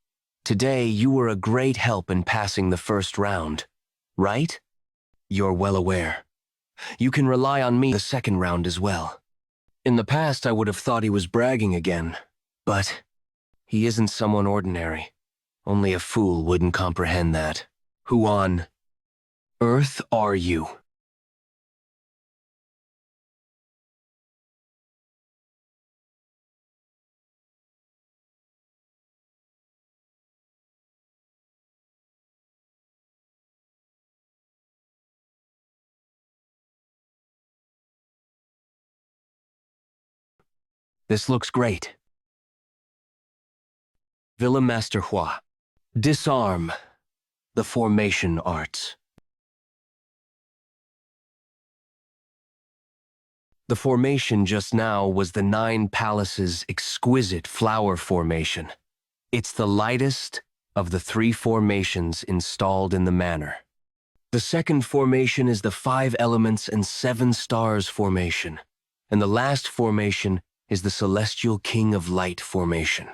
Today, you were a great help in passing the first round, right? You're well aware. You can rely on me the second round as well. In the past, I would have thought he was bragging again, but he isn't someone ordinary. Only a fool wouldn't comprehend that. Who on earth are you? This looks great. Villa Master Hwa. Disarm. The formation arts. The formation just now was the 9 Palaces' exquisite flower formation. It's the lightest of the 3 formations installed in the manor. The second formation is the 5 Elements and 7 Stars formation, and the last formation is the Celestial King of Light formation.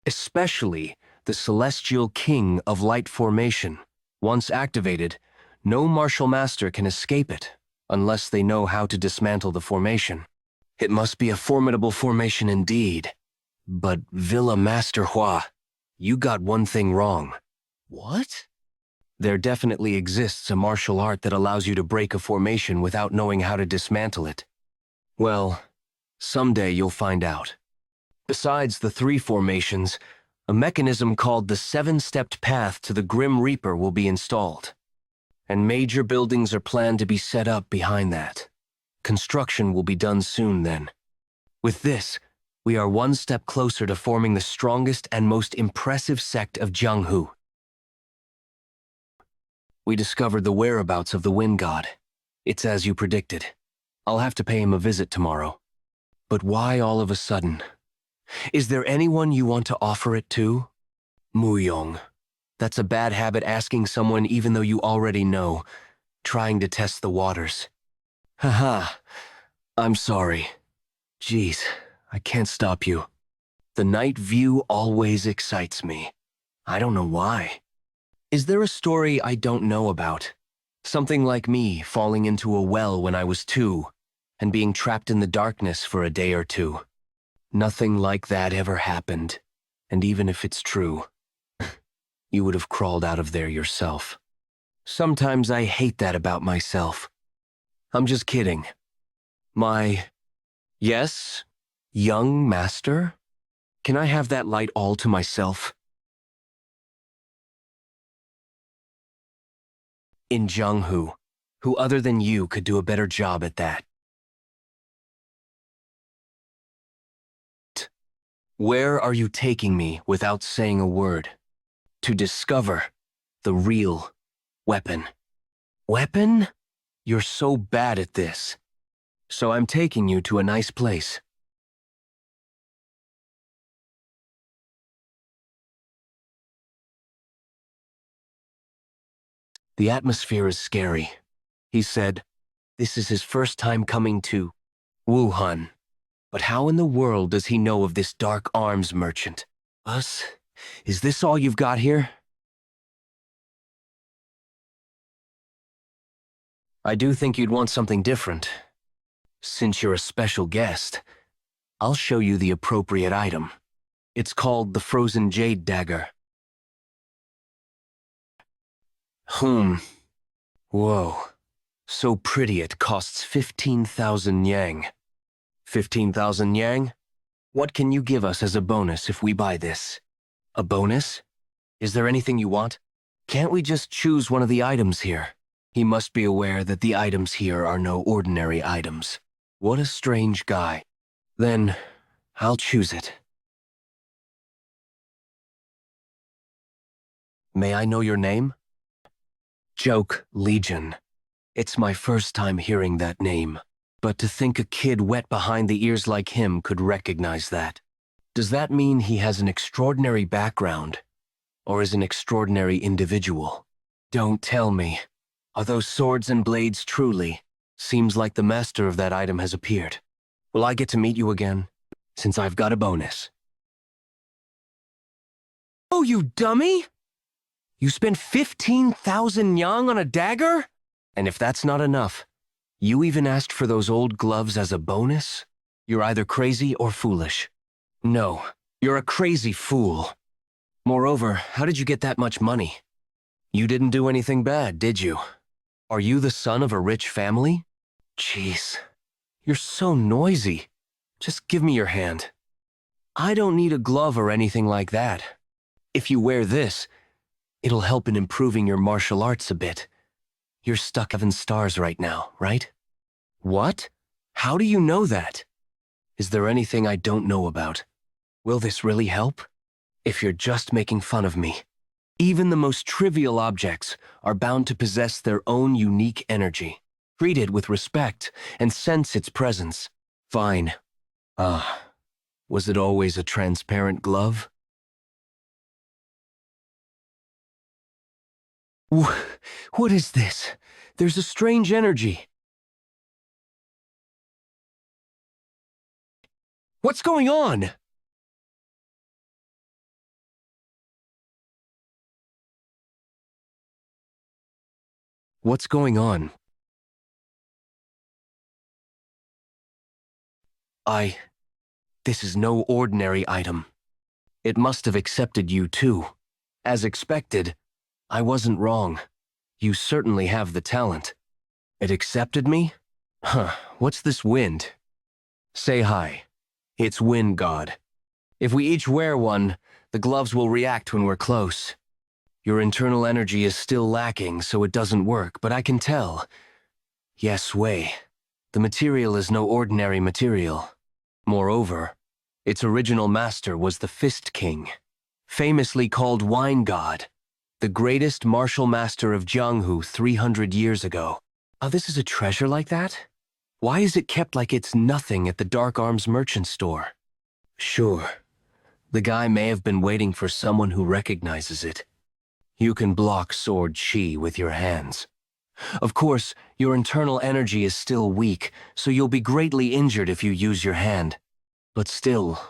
Especially the Celestial King of Light formation. Once activated, no martial master can escape it unless they know how to dismantle the formation. It must be a formidable formation indeed. But Villa Master Hwa, you got one thing wrong. What? There definitely exists a martial art that allows you to break a formation without knowing how to dismantle it. Well, someday you'll find out. Besides the 3 formations, a mechanism called the 7-stepped path to the Grim Reaper will be installed. And major buildings are planned to be set up behind that. Construction will be done soon then. With this, we are one step closer to forming the strongest and most impressive sect of Jianghu. We discovered the whereabouts of the Wind God. It's as you predicted. I'll have to pay him a visit tomorrow. But why all of a sudden? Is there anyone you want to offer it to? Muyong. That's a bad habit, asking someone even though you already know. Trying to test the waters. Haha. I'm sorry. Jeez, I can't stop you. The night view always excites me. I don't know why. Is there a story I don't know about? Something like me falling into a well when I was 2 and being trapped in the darkness for a day or 2. Nothing like that ever happened, and even if it's true, you would have crawled out of there yourself. Sometimes I hate that about myself. I'm just kidding. Yes, young master? Can I have that light all to myself? In Jianghu, who other than you could do a better job at that? Where are you taking me without saying a word? To discover the real weapon. Weapon? You're so bad at this. So I'm taking you to a nice place. The atmosphere is scary. He said, this is his first time coming to Wuhan. But how in the world does he know of this dark arms merchant? Us? Is this all you've got here? I do think you'd want something different. Since you're a special guest, I'll show you the appropriate item. It's called the Frozen Jade Dagger. Whoa. So pretty it costs 15,000 yang. 15,000 yang? What can you give us as a bonus if we buy this? A bonus? Is there anything you want? Can't we just choose one of the items here? He must be aware that the items here are no ordinary items. What a strange guy. Then, I'll choose it. May I know your name? Jeok Leegeon. It's my first time hearing that name. But to think a kid wet behind the ears like him could recognize that. Does that mean he has an extraordinary background, or is an extraordinary individual? Don't tell me. Are those swords and blades truly? Seems like the master of that item has appeared. Will I get to meet you again? Since I've got a bonus. Oh, you dummy! You spent 15,000 yang on a dagger? And if that's not enough, you even asked for those old gloves as a bonus? You're either crazy or foolish. No, you're a crazy fool. Moreover, how did you get that much money? You didn't do anything bad, did you? Are you the son of a rich family? Jeez, you're so noisy. Just give me your hand. I don't need a glove or anything like that. If you wear this, it'll help in improving your martial arts a bit. You're stuck 7 stars right now, right? What? How do you know that? Is there anything I don't know about? Will this really help? If you're just making fun of me. Even the most trivial objects are bound to possess their own unique energy. Treat it with respect and sense its presence. Fine. Was it always a transparent glove? What is this? There's a strange energy. What's going on? What's going on? This is no ordinary item. It must have accepted you too. As expected, I wasn't wrong. You certainly have the talent. It accepted me? Huh, what's this wind? Say hi. It's Wind God. If we each wear one, the gloves will react when we're close. Your internal energy is still lacking, so it doesn't work, but I can tell. Yes, Wei. The material is no ordinary material. Moreover, its original master was the Fist King, famously called Wine God, the greatest martial master of Jianghu 300 years ago. This is a treasure like that? Why is it kept like it's nothing at the Dark Arms merchant store? Sure, the guy may have been waiting for someone who recognizes it. You can block sword chi with your hands. Of course, your internal energy is still weak, so you'll be greatly injured if you use your hand. But still,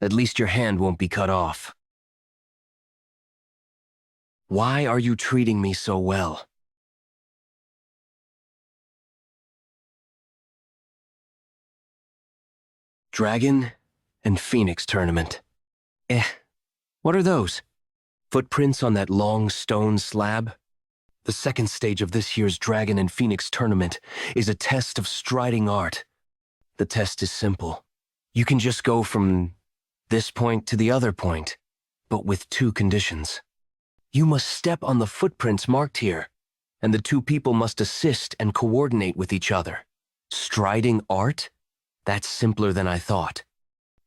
at least your hand won't be cut off. Why are you treating me so well? Dragon and Phoenix tournament. What are those? Footprints on that long stone slab? The second stage of this year's Dragon and Phoenix tournament is a test of striding art. The test is simple. You can just go from this point to the other point, but with 2 conditions. You must step on the footprints marked here, and the 2 people must assist and coordinate with each other. Striding art? That's simpler than I thought.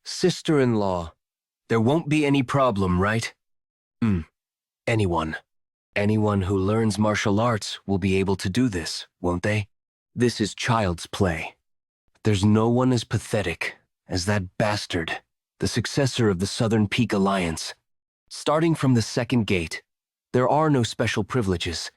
Sister-in-law, there won't be any problem, right? Anyone. Anyone who learns martial arts will be able to do this, won't they? This is child's play. There's no one as pathetic as that bastard, the successor of the Southern Peak Alliance. Starting from the second gate, there are no special privileges,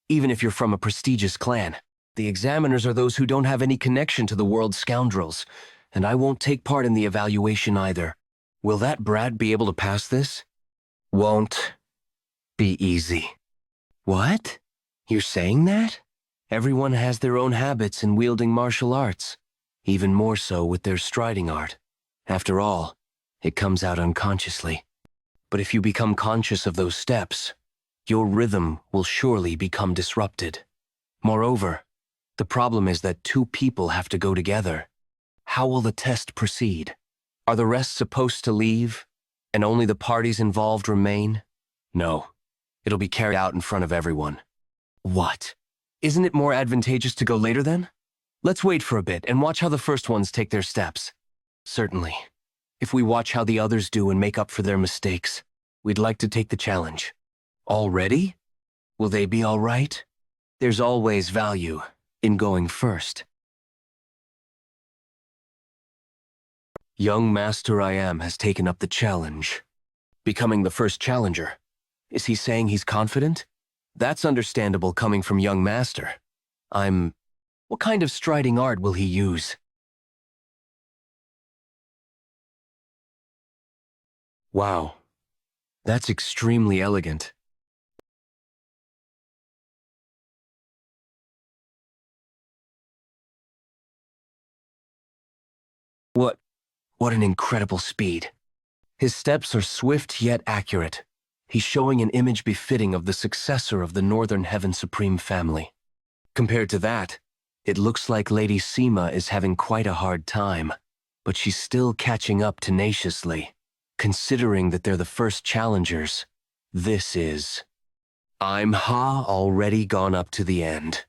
even if you're from a prestigious clan. The examiners are those who don't have any connection to the world's scoundrels, and I won't take part in the evaluation either. Will that brat be able to pass this? Won't be easy. What? You're saying that? Everyone has their own habits in wielding martial arts, even more so with their striding art. After all, it comes out unconsciously. But if you become conscious of those steps, your rhythm will surely become disrupted. Moreover, the problem is that 2 people have to go together. How will the test proceed? Are the rest supposed to leave, and only the parties involved remain? No. It'll be carried out in front of everyone. What? Isn't it more advantageous to go later then? Let's wait for a bit and watch how the first ones take their steps. Certainly. If we watch how the others do and make up for their mistakes, we'd like to take the challenge. Already? Will they be all right? There's always value in going first. Young Master I Am has taken up the challenge. Becoming the first challenger. Is he saying he's confident? That's understandable coming from young master. What kind of striding art will he use? Wow, that's extremely elegant. What an incredible speed. His steps are swift yet accurate. He's showing an image befitting of the successor of the Northern Heaven Supreme family. Compared to that, it looks like Lady Sima is having quite a hard time, but she's still catching up tenaciously. Considering that they're the first challengers, this is... I'm Ha already gone up to the end.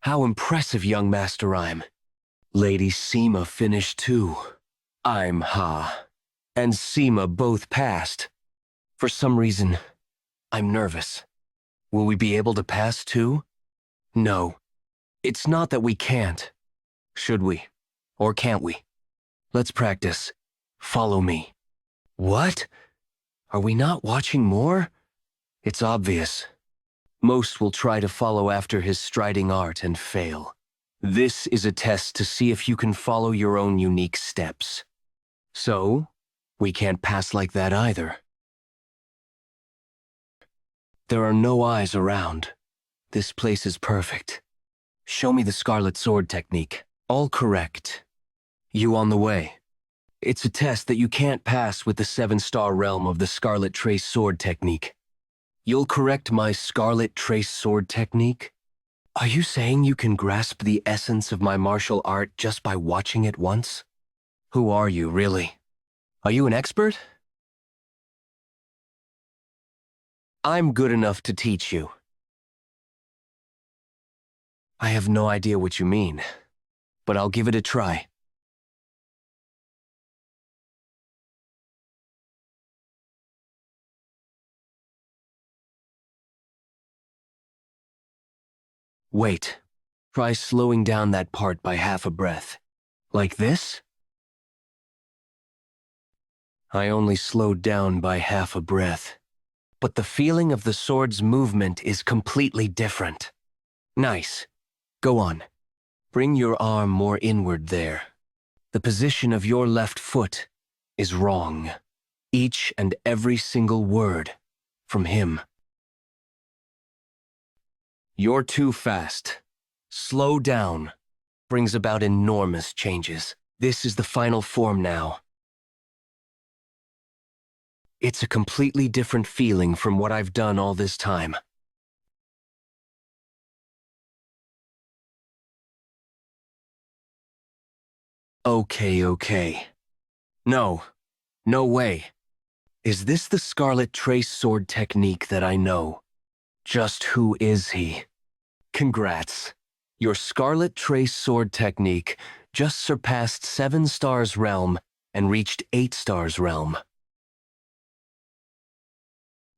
How impressive, young Master I'm. Lady Sima finished too. I'm Ha and Sima both passed. For some reason, I'm nervous. Will we be able to pass too? No. It's not that we can't. Should we? Or can't we? Let's practice. Follow me. What? Are we not watching more? It's obvious. Most will try to follow after his striding art and fail. This is a test to see if you can follow your own unique steps. So, we can't pass like that either. There are no eyes around. This place is perfect. Show me the Scarlet Sword technique. All correct. You on the way. It's a test that you can't pass with the 7-star realm of the Scarlet Trace Sword technique. You'll correct my Scarlet Trace Sword technique? Are you saying you can grasp the essence of my martial art just by watching it once? Who are you, really? Are you an expert? I'm good enough to teach you. I have no idea what you mean, but I'll give it a try. Wait. Try slowing down that part by half a breath. Like this? I only slowed down by half a breath. But the feeling of the sword's movement is completely different. Nice. Go on. Bring your arm more inward there. The position of your left foot is wrong. Each and every single word from him. You're too fast. Slow down. Brings about enormous changes. This is the final form now. It's a completely different feeling from what I've done all this time. Okay. No way. Is this the Scarlet Trace Sword technique that I know? Just who is he? Congrats. Your Scarlet Trace Sword technique just surpassed 7 stars realm and reached 8 stars realm.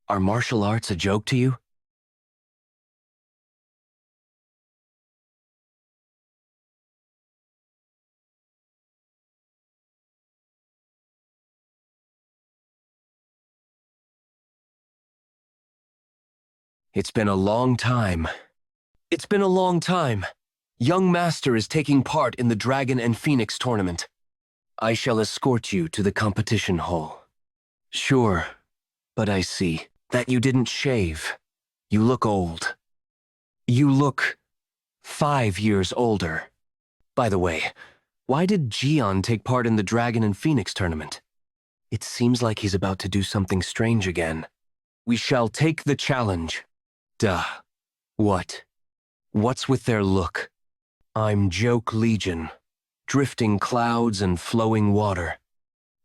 Are martial arts a joke to you? It's been a long time. It's been a long time. Young Master is taking part in the Dragon and Phoenix tournament. I shall escort you to the competition hall. Sure, but I see that you didn't shave. You look old. You look 5 years older. By the way, why did Jeon take part in the Dragon and Phoenix tournament? It seems like he's about to do something strange again. We shall take the challenge. Duh. What? What's with their look? I'm Jeok Leegeon, drifting clouds and flowing water.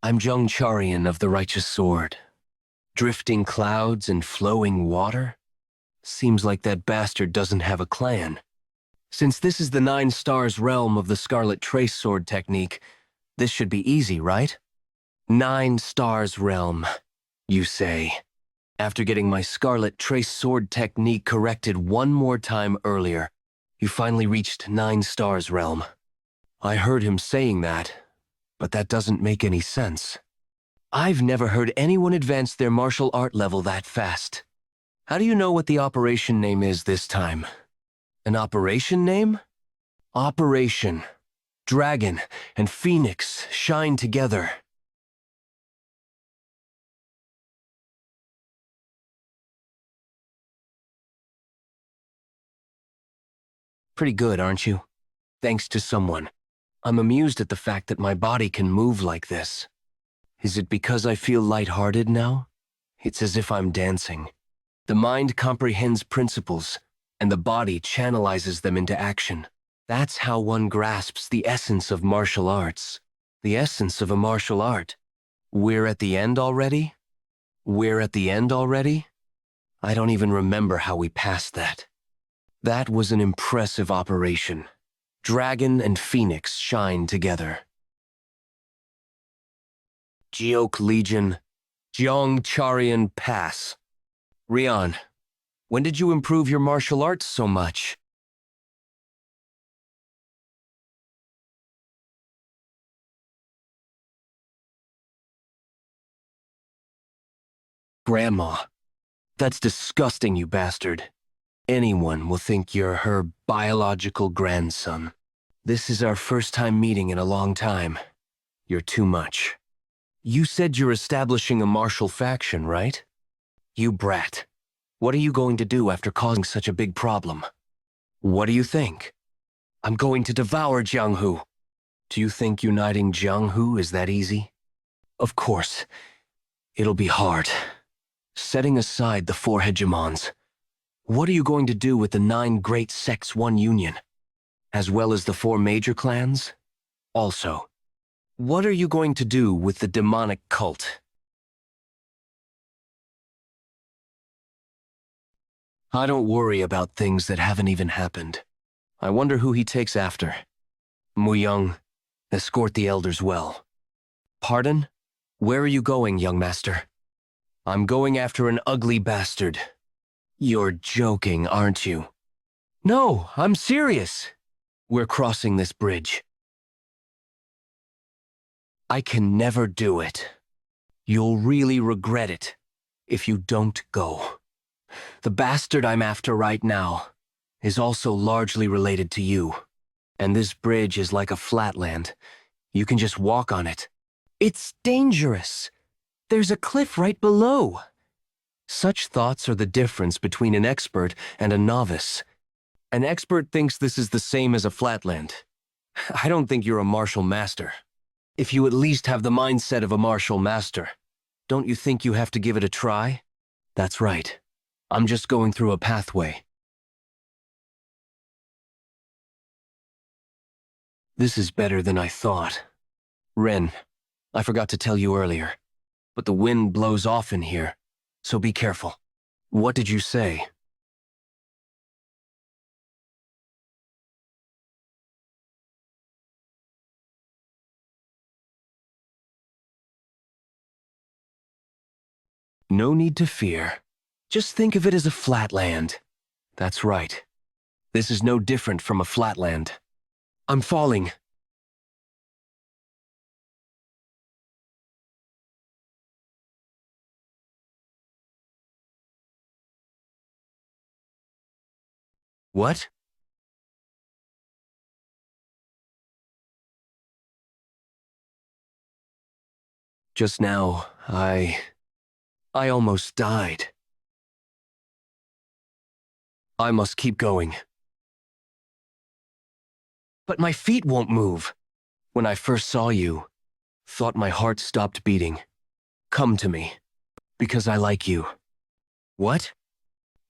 I'm Jungcharian of the Righteous Sword. Drifting clouds and flowing water? Seems like that bastard doesn't have a clan. Since this is the 9 stars realm of the Scarlet Trace Sword technique, this should be easy, right? 9 stars realm, you say. After getting my Scarlet Trace Sword technique corrected one more time earlier, you finally reached 9 stars realm. I heard him saying that, but that doesn't make any sense. I've never heard anyone advance their martial art level that fast. How do you know what the operation name is this time? An operation name? Operation. Dragon and Phoenix shine together. Pretty good, aren't you? Thanks to someone. I'm amused at the fact that my body can move like this. Is it because I feel lighthearted now? It's as if I'm dancing. The mind comprehends principles, and the body channelizes them into action. That's how one grasps the essence of martial arts. The essence of a martial art. We're at the end already? We're at the end already? I don't even remember how we passed that. That was an impressive operation. Dragon and Phoenix shine together. Jeok Leegeon, Jeongcharian Pass. Rian, when did you improve your martial arts so much? Grandma. That's disgusting, you bastard. Anyone will think you're her biological grandson. This is our first time meeting in a long time. You're too much. You said you're establishing a martial faction, right? You brat. What are you going to do after causing such a big problem? What do you think? I'm going to devour Jianghu. Do you think uniting Jianghu is that easy? Of course. It'll be hard. Setting aside the 4 hegemons, what are you going to do with the 9 great sects one union? As well as the 4 major clans? Also, what are you going to do with the demonic cult? I don't worry about things that haven't even happened. I wonder who he takes after. Murim, escort the elders well. Pardon? Where are you going, young master? I'm going after an ugly bastard. You're joking, aren't you? No, I'm serious. We're crossing this bridge. I can never do it. You'll really regret it if you don't go. The bastard I'm after right now is also largely related to you. And this bridge is like a flatland. You can just walk on it. It's dangerous. There's a cliff right below. Such thoughts are the difference between an expert and a novice. An expert thinks this is the same as a flatland. I don't think you're a martial master. If you at least have the mindset of a martial master, don't you think you have to give it a try? That's right. I'm just going through a pathway. This is better than I thought. Ren, I forgot to tell you earlier, but the wind blows off in here, so be careful. What did you say? No need to fear. Just think of it as a flatland. That's right. This is no different from a flatland. I'm falling. What? Just now, I almost died. I must keep going. But my feet won't move. When I first saw you, thought my heart stopped beating. Come to me, because I like you. What?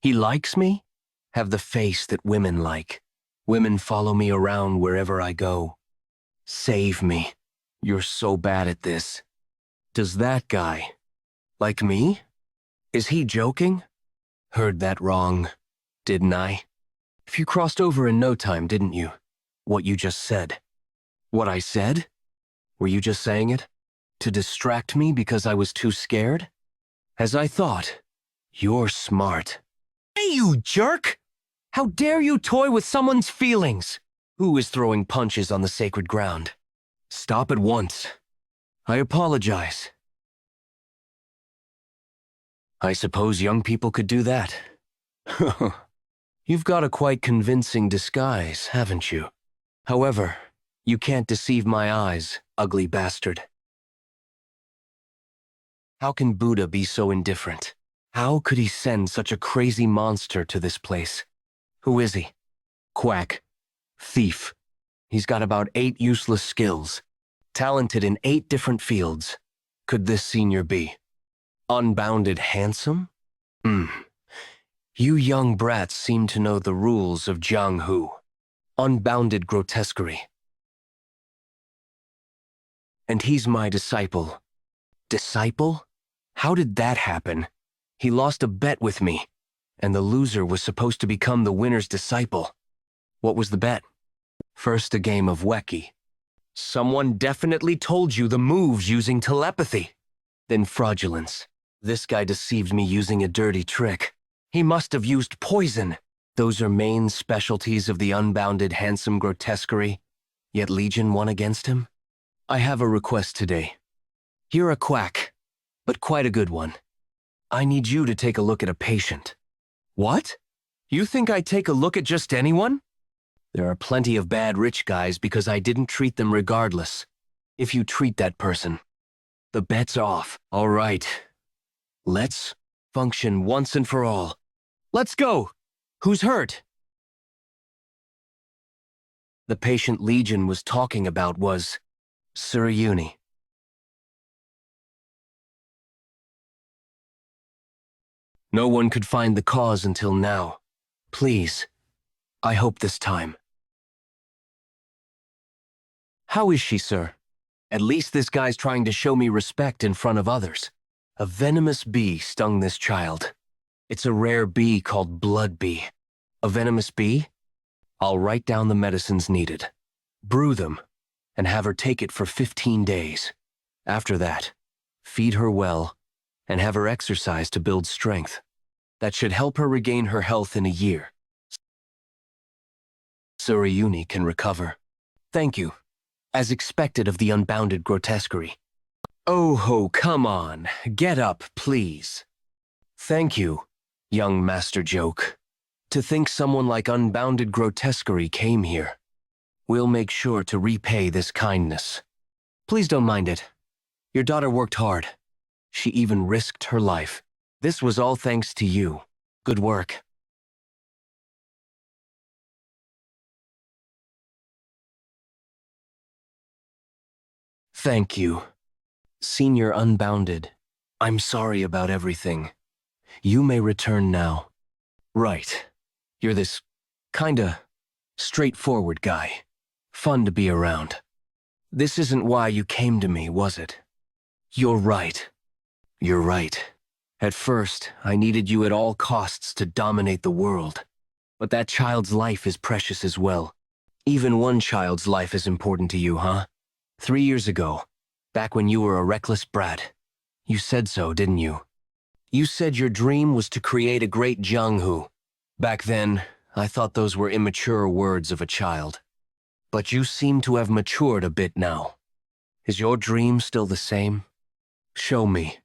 He likes me? Have the face that women like. Women follow me around wherever I go. Save me. You're so bad at this. Does that guy like me? Is he joking? Heard that wrong, didn't I? If you crossed over in no time, didn't you? What you just said. What I said? Were you just saying it? To distract me because I was too scared? As I thought, you're smart. Hey, you jerk! How dare you toy with someone's feelings? Who is throwing punches on the sacred ground? Stop at once. I apologize. I suppose young people could do that. You've got a quite convincing disguise, haven't you? However, you can't deceive my eyes, ugly bastard. How can Buddha be so indifferent? How could he send such a crazy monster to this place? Who is he? Quack. Thief. He's got about 8 useless skills. Talented in 8 different fields. Could this senior be? Unbounded handsome? You young brats seem to know the rules of Jianghu. Unbounded grotesquerie. And he's my disciple. Disciple? How did that happen? He lost a bet with me, and the loser was supposed to become the winner's disciple. What was the bet? First, a game of Weki. Someone definitely told you the moves using telepathy. Then fraudulence. This guy deceived me using a dirty trick. He must have used poison. Those are main specialties of the unbounded handsome grotesquerie. Yet Legion won against him? I have a request today. You're a quack, but quite a good one. I need you to take a look at a patient. What? You think I'd take a look at just anyone? There are plenty of bad rich guys because I didn't treat them regardless. If you treat that person, the bet's off. All right. Let's function once and for all. Let's go! Who's hurt? The patient Legion was talking about was Surayuni. No one could find the cause until now. Please, I hope this time. How is she, sir? At least this guy's trying to show me respect in front of others. A venomous bee stung this child. It's a rare bee called blood bee. A venomous bee? I'll write down the medicines needed, brew them, and have her take it for 15 days. After that, feed her well, and have her exercise to build strength. That should help her regain her health in a year. Surayuni can recover. Thank you, as expected of the unbounded grotesquerie. Oh ho, come on, get up, please. Thank you, young Master Jeok. To think someone like unbounded grotesquerie came here. We'll make sure to repay this kindness. Please don't mind it. Your daughter worked hard. She even risked her life. This was all thanks to you. Good work. Thank you. Senior Unbounded, I'm sorry about everything. You may return now. Right. You're this kinda straightforward guy. Fun to be around. This isn't why you came to me, was it? You're right. You're right. At first, I needed you at all costs to dominate the world. But that child's life is precious as well. Even one child's life is important to you, huh? 3 years ago, back when you were a reckless brat, you said so, didn't you? You said your dream was to create a great Jianghu. Back then, I thought those were immature words of a child. But you seem to have matured a bit now. Is your dream still the same? Show me.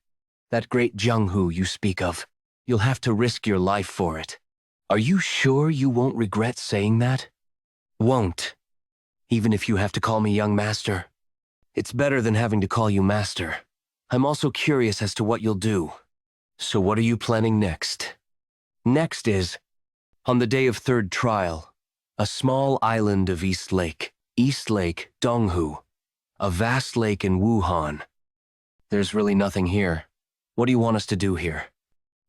That great Jianghu you speak of. You'll have to risk your life for it. Are you sure you won't regret saying that? Won't. Even if you have to call me young master. It's better than having to call you master. I'm also curious as to what you'll do. So what are you planning next? Next is, on the day of third trial, a small island of East Lake, Donghu, a vast lake in Wuhan. There's really nothing here. What do you want us to do here?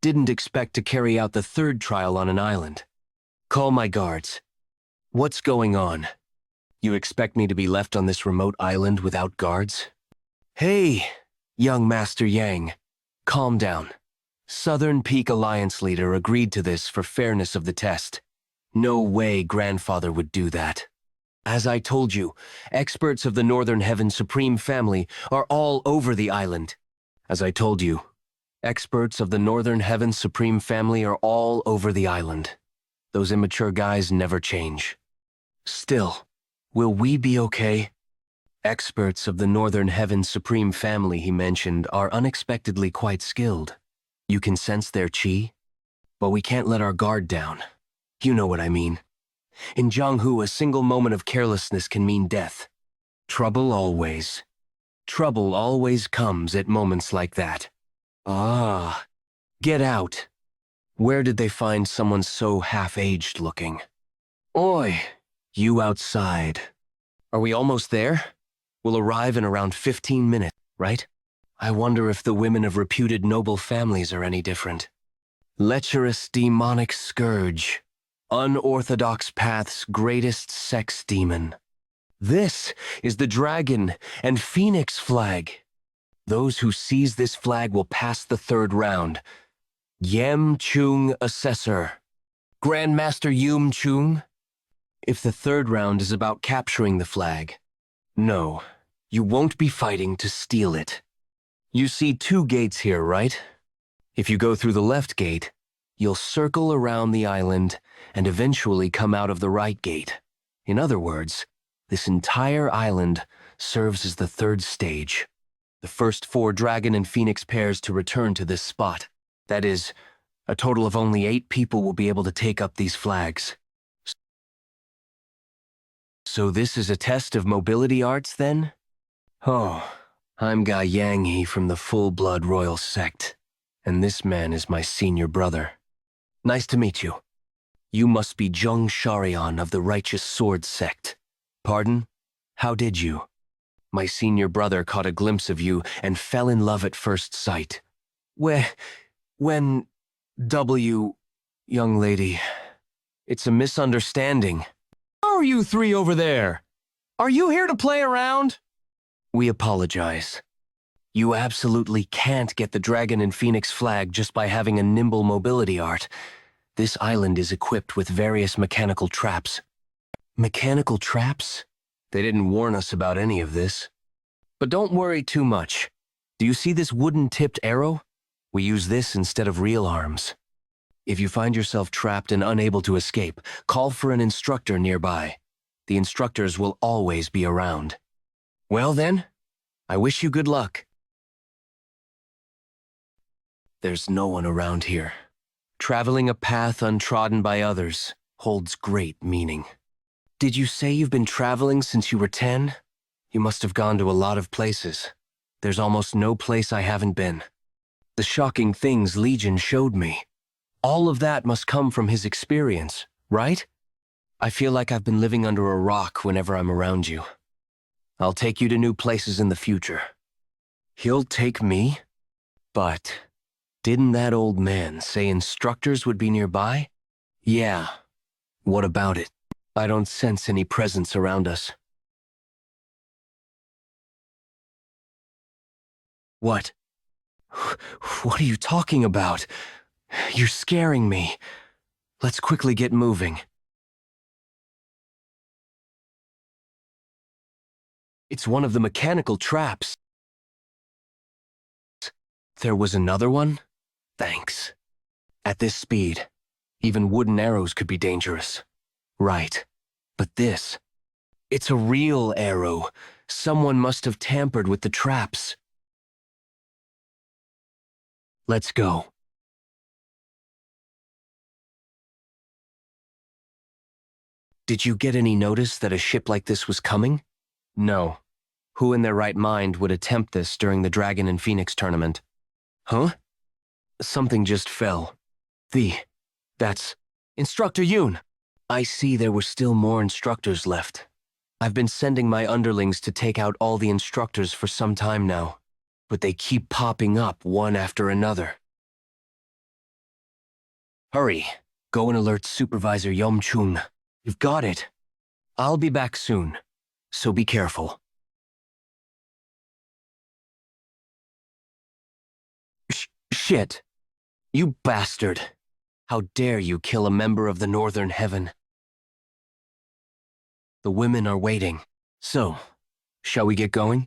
Didn't expect to carry out the third trial on an island. Call my guards. What's going on? You expect me to be left on this remote island without guards? Hey, young Master Yang, calm down. Southern Peak Alliance leader agreed to this for fairness of the test. No way grandfather would do that. As I told you, experts of the Northern Heaven Supreme family are all over the island. As I told you, experts of the Northern Heaven Supreme family are all over the island. Those immature guys never change. Still, will we be okay? Experts of the Northern Heaven Supreme family he mentioned are unexpectedly quite skilled. You can sense their chi? But we can't let our guard down. You know what I mean. In Jianghu, a single moment of carelessness can mean death. Trouble always. Trouble always comes at moments like that. Ah, get out. Where did they find someone so half-aged looking? Oi, you outside. Are we almost there? We'll arrive in around 15 minutes, right? I wonder if the women of reputed noble families are any different. Lecherous demonic scourge. Unorthodox path's greatest sex demon. This is the dragon and phoenix flag. Those who seize this flag will pass the third round. Yam Chung Assessor. Grandmaster Yum Chung? If the third round is about capturing the flag, no, you won't be fighting to steal it. You see 2 gates here, right? If you go through the left gate, you'll circle around the island and eventually come out of the right gate. In other words, this entire island serves as the third stage. The first 4 dragon and phoenix pairs to return to this spot. That is, a total of only 8 people will be able to take up these flags. So this is a test of mobility arts, then? Oh, I'm Jianghu from the full-blood royal sect, and this man is my senior brother. Nice to meet you. You must be Zheng Sharian of the Righteous Sword sect. Pardon? How did you? My senior brother caught a glimpse of you and fell in love at first sight. When... young lady, it's a misunderstanding. How are you 3 over there? Are you here to play around? We apologize. You absolutely can't get the dragon and phoenix flag just by having a nimble mobility art. This island is equipped with various mechanical traps. Mechanical traps? They didn't warn us about any of this. But don't worry too much. Do you see this wooden-tipped arrow? We use this instead of real arms. If you find yourself trapped and unable to escape, call for an instructor nearby. The instructors will always be around. Well then, I wish you good luck. There's no one around here. Traveling a path untrodden by others holds great meaning. Did you say you've been traveling since you were 10? You must have gone to a lot of places. There's almost no place I haven't been. The shocking things Legion showed me. All of that must come from his experience, right? I feel like I've been living under a rock whenever I'm around you. I'll take you to new places in the future. He'll take me? But didn't that old man say instructors would be nearby? Yeah. What about it? I don't sense any presence around us. What? What are you talking about? You're scaring me. Let's quickly get moving. It's one of the mechanical traps. There was another one? Thanks. At this speed, even wooden arrows could be dangerous. Right. But this... it's a real arrow. Someone must have tampered with the traps. Let's go. Did you get any notice that a ship like this was coming? No. Who in their right mind would attempt this during the Dragon and Phoenix tournament? Huh? Something just fell. That's... Instructor Yoon! I see there were still more instructors left. I've been sending my underlings to take out all the instructors for some time now, but they keep popping up one after another. Hurry, go and alert Supervisor Yom Chung. You've got it. I'll be back soon, so be careful. Shit! You bastard! How dare you kill a member of the Northern Heaven? The women are waiting. So, shall we get going?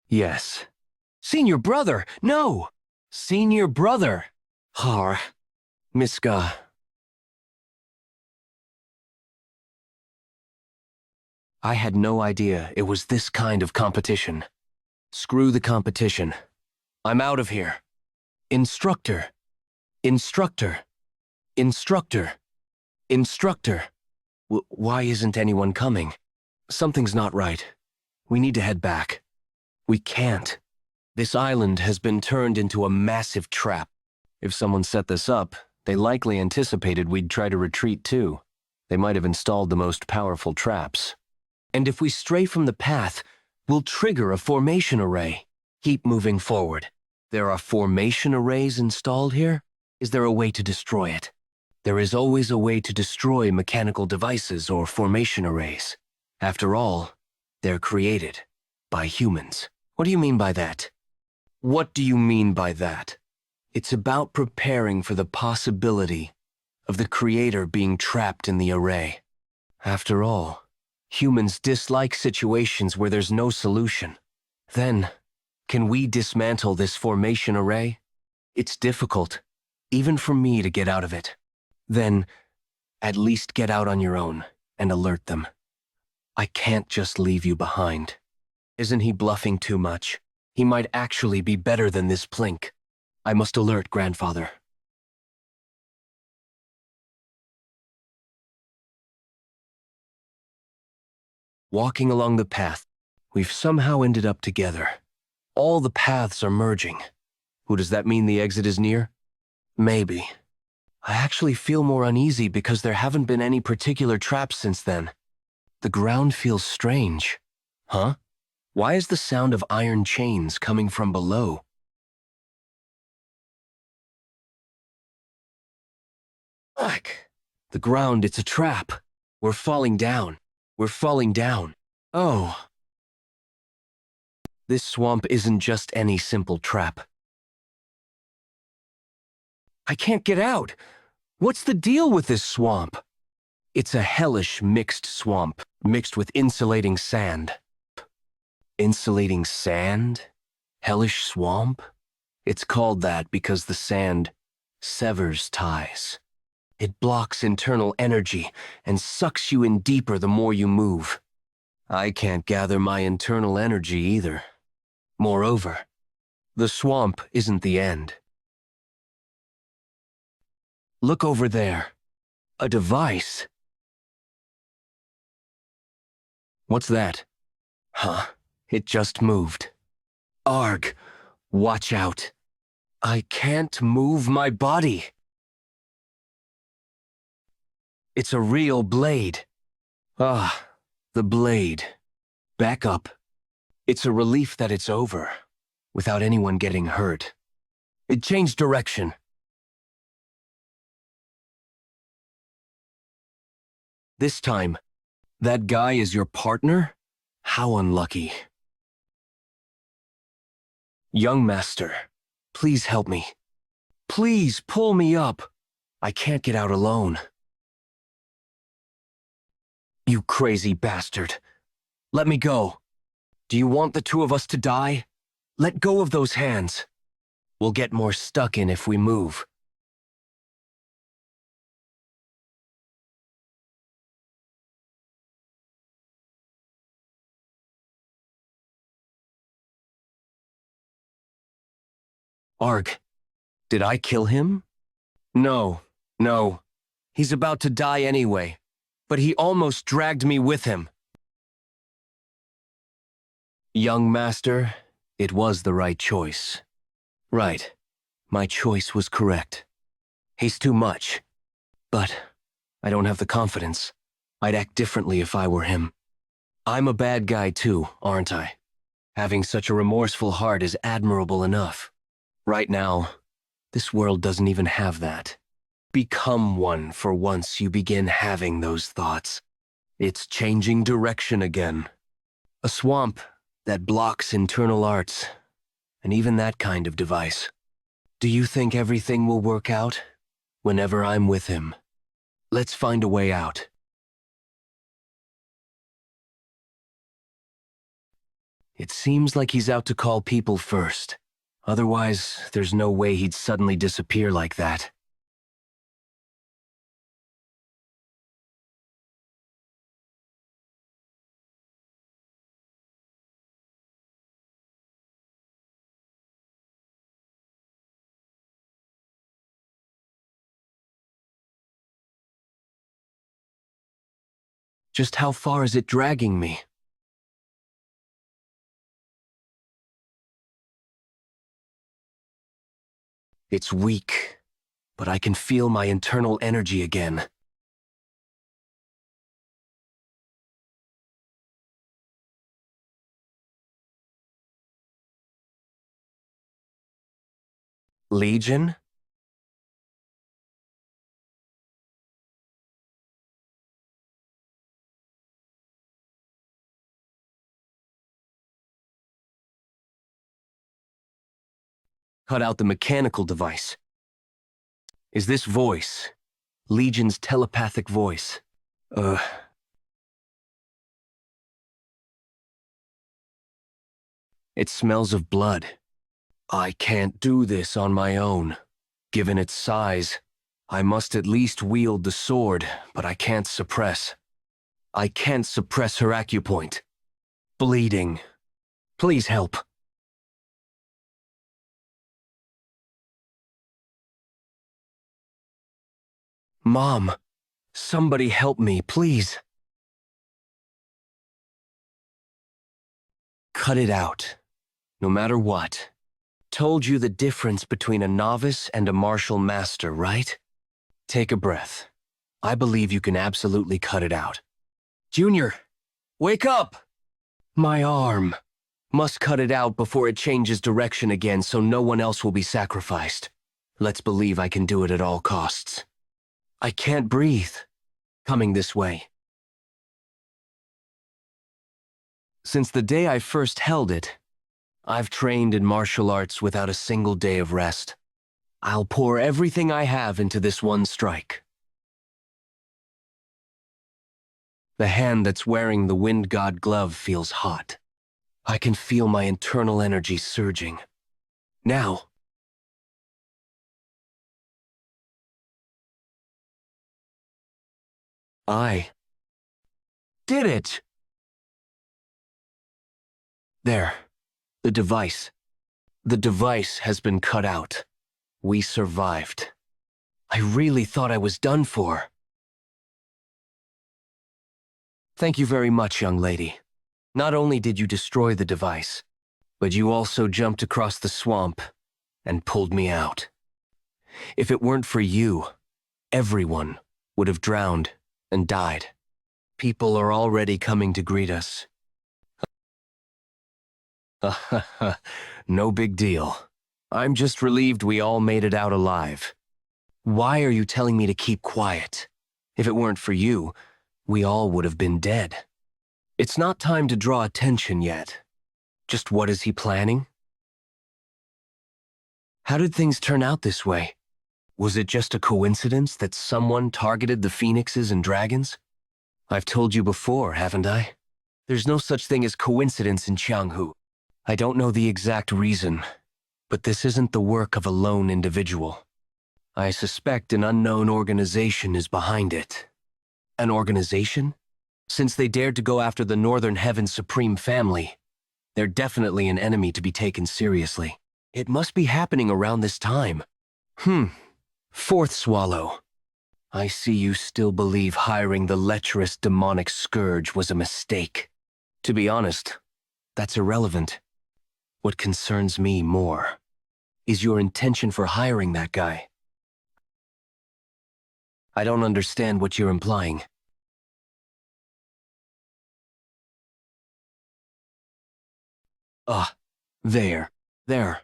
Yes. Senior brother! No! Senior brother! Har. Miska. I had no idea it was this kind of competition. Screw the competition. I'm out of here. Instructor. Instructor. Instructor. Instructor. Why isn't anyone coming? Something's not right. We need to head back. We can't. This island has been turned into a massive trap. If someone set this up, they likely anticipated we'd try to retreat too. They might have installed the most powerful traps. And if we stray from the path, we'll trigger a formation array. Keep moving forward. There are formation arrays installed here? Is there a way to destroy it? There is always a way to destroy mechanical devices or formation arrays. After all, they're created by humans. What do you mean by that? What do you mean by that? It's about preparing for the possibility of the creator being trapped in the array. After all, humans dislike situations where there's no solution. Then, can we dismantle this formation array? It's difficult, even for me to get out of it. Then, at least get out on your own and alert them. I can't just leave you behind. Isn't he bluffing too much? He might actually be better than this plink. I must alert grandfather. Walking along the path, we've somehow ended up together. All the paths are merging. Does that mean the exit is near? Maybe. I actually feel more uneasy because there haven't been any particular traps since then. The ground feels strange. Huh? Why is the sound of iron chains coming from below? Fuck! The ground, it's a trap. We're falling down. We're falling down. Oh. This swamp isn't just any simple trap. I can't get out. What's the deal with this swamp? It's a hellish mixed swamp, mixed with insulating sand. Insulating sand? Hellish swamp? It's called that because the sand severs ties. It blocks internal energy and sucks you in deeper the more you move. I can't gather my internal energy either. Moreover, the swamp isn't the end. Look over there. A device. What's that? Huh? It just moved. Arg! Watch out. I can't move my body. It's a real blade. Ah, the blade. Back up. It's a relief that it's over, without anyone getting hurt. It changed direction. This time, that guy is your partner? How unlucky. Young master, please help me. Please pull me up. I can't get out alone. You crazy bastard. Let me go. Do you want the two of us to die? Let go of those hands. We'll get more stuck in if we move. Arg, did I kill him? No. He's about to die anyway, but he almost dragged me with him. Young master, it was the right choice. Right, my choice was correct. He's too much, but I don't have the confidence. I'd act differently if I were him. I'm a bad guy too, aren't I? Having such a remorseful heart is admirable enough. Right now, this world doesn't even have that. Become one for once you begin having those thoughts. It's changing direction again. A swamp that blocks internal arts, and even that kind of device. Do you think everything will work out? Whenever I'm with him. Let's find a way out. It seems like he's out to call people first. Otherwise, there's no way he'd suddenly disappear like that. Just how far is it dragging me? It's weak, but I can feel my internal energy again. Legion? Cut out the mechanical device. Is this voice Legion's telepathic voice? It smells of blood. I can't do this on my own. Given its size, I must at least wield the sword, but I can't suppress. I can't suppress her acupoint. Bleeding. Please help. Mom, somebody help me, please. Cut it out. No matter what. Told you the difference between a novice and a martial master, right? Take a breath. I believe you can absolutely cut it out. Junior, wake up! My arm. Must cut it out before it changes direction again so no one else will be sacrificed. Let's believe I can do it at all costs. I can't breathe. Coming this way. Since the day I first held it, I've trained in martial arts without a single day of rest. I'll pour everything I have into this one strike. The hand that's wearing the wind god glove feels hot. I can feel my internal energy surging. Now. I did it! There. The device. The device has been cut out. We survived. I really thought I was done for. Thank you very much, young lady. Not only did you destroy the device, but you also jumped across the swamp and pulled me out. If it weren't for you, everyone would have drowned and died. People are already coming to greet us. No big deal. I'm just relieved we all made it out alive. Why are you telling me to keep quiet? If it weren't for you, we all would have been dead. It's not time to draw attention yet. Just what is he planning? How did things turn out this way? Was it just a coincidence that someone targeted the phoenixes and dragons? I've told you before, haven't I? There's no such thing as coincidence in Jianghu. I don't know the exact reason, but this isn't the work of a lone individual. I suspect an unknown organization is behind it. An organization? Since they dared to go after the Northern Heaven's Supreme Family, they're definitely an enemy to be taken seriously. It must be happening around this time. Fourth Swallow. I see you still believe hiring the lecherous demonic scourge was a mistake. To be honest, that's irrelevant. What concerns me more is your intention for hiring that guy. I don't understand what you're implying. There.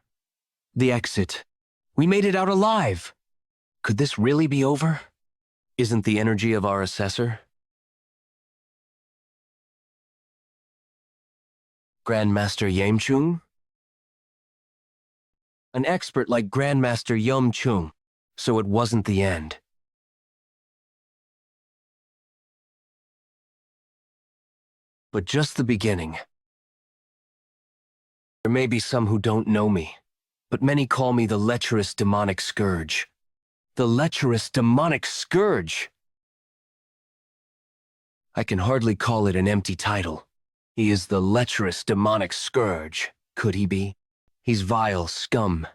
The exit. We made it out alive. Could this really be over? Isn't the energy of our assessor? Grandmaster Yamchung? An expert like Grandmaster Yamchung, so it wasn't the end. But just the beginning. There may be some who don't know me, but many call me the lecherous demonic scourge. The lecherous demonic scourge! I can hardly call it an empty title. He is the lecherous demonic scourge, could he be? He's vile scum,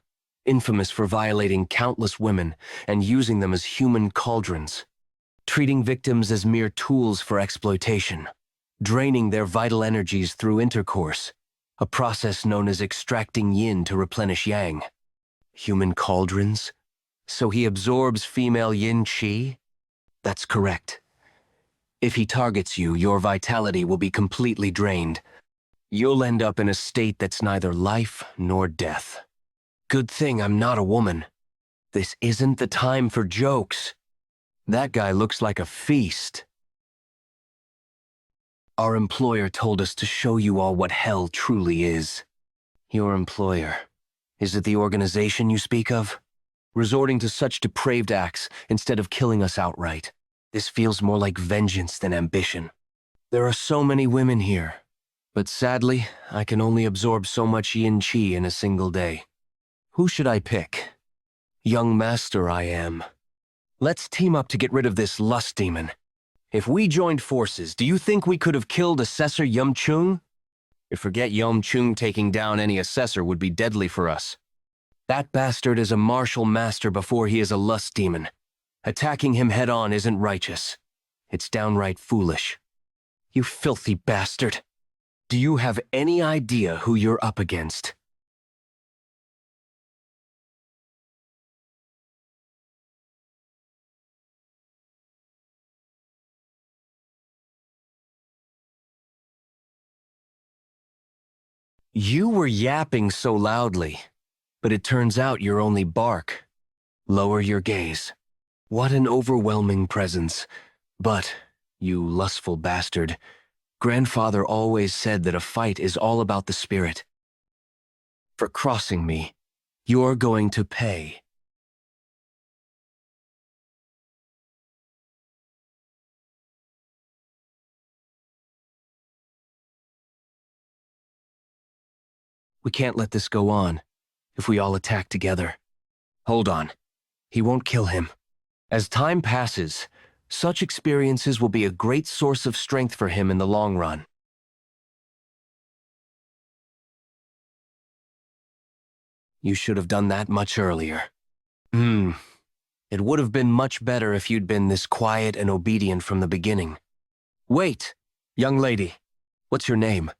infamous for violating countless women and using them as human cauldrons. treating victims as mere tools for exploitation, draining their vital energies through intercourse, a process known as extracting yin to replenish yang. Human cauldrons? So he absorbs female yin qi? That's correct. If he targets you, your vitality will be completely drained. You'll end up in a state that's neither life nor death. Good thing I'm not a woman. This isn't the time for jokes. That guy looks like a feast. Our employer told us to show you all what hell truly is. Your employer? Is it the organization you speak of? Resorting to such depraved acts instead of killing us outright. This feels more like vengeance than ambition. There are so many women here, but sadly, I can only absorb so much yin qi in a single day. Who should I pick? Young master I am. Let's team up to get rid of this lust demon. If we joined forces, do you think we could have killed Assessor Yum Chung? You forget Yum Chung taking down any assessor would be deadly for us. That bastard is a martial master before he is a lust demon. Attacking him head-on isn't righteous. It's downright foolish. You filthy bastard. Do you have any idea who you're up against? You were yapping so loudly, but it turns out you're only bark. Lower your gaze. What an overwhelming presence. But, you lustful bastard, Grandfather always said that a fight is all about the spirit. For crossing me, you're going to pay. We can't let this go on, if we all attack together. Hold on. He won't kill him. As time passes, such experiences will be a great source of strength for him in the long run. You should have done that much earlier. It would have been much better if you'd been this quiet and obedient from the beginning. Wait, young lady, what's your name?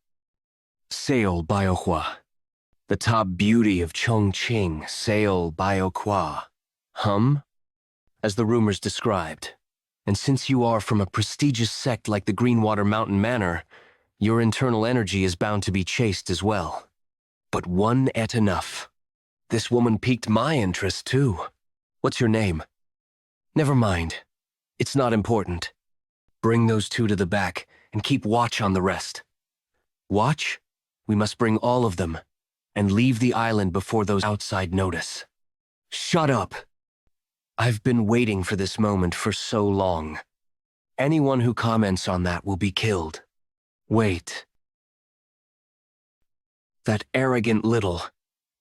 Seol Biohua. The top beauty of Chongqing, Seol Biohua. As the rumors described. And since you are from a prestigious sect like the Greenwater Mountain Manor, your internal energy is bound to be chaste as well. But one at enough. This woman piqued my interest too. What's your name? Never mind. It's not important. Bring those two to the back and keep watch on the rest. Watch? We must bring all of them and leave the island before those outside notice. Shut up! I've been waiting for this moment for so long. Anyone who comments on that will be killed. Wait. That arrogant little...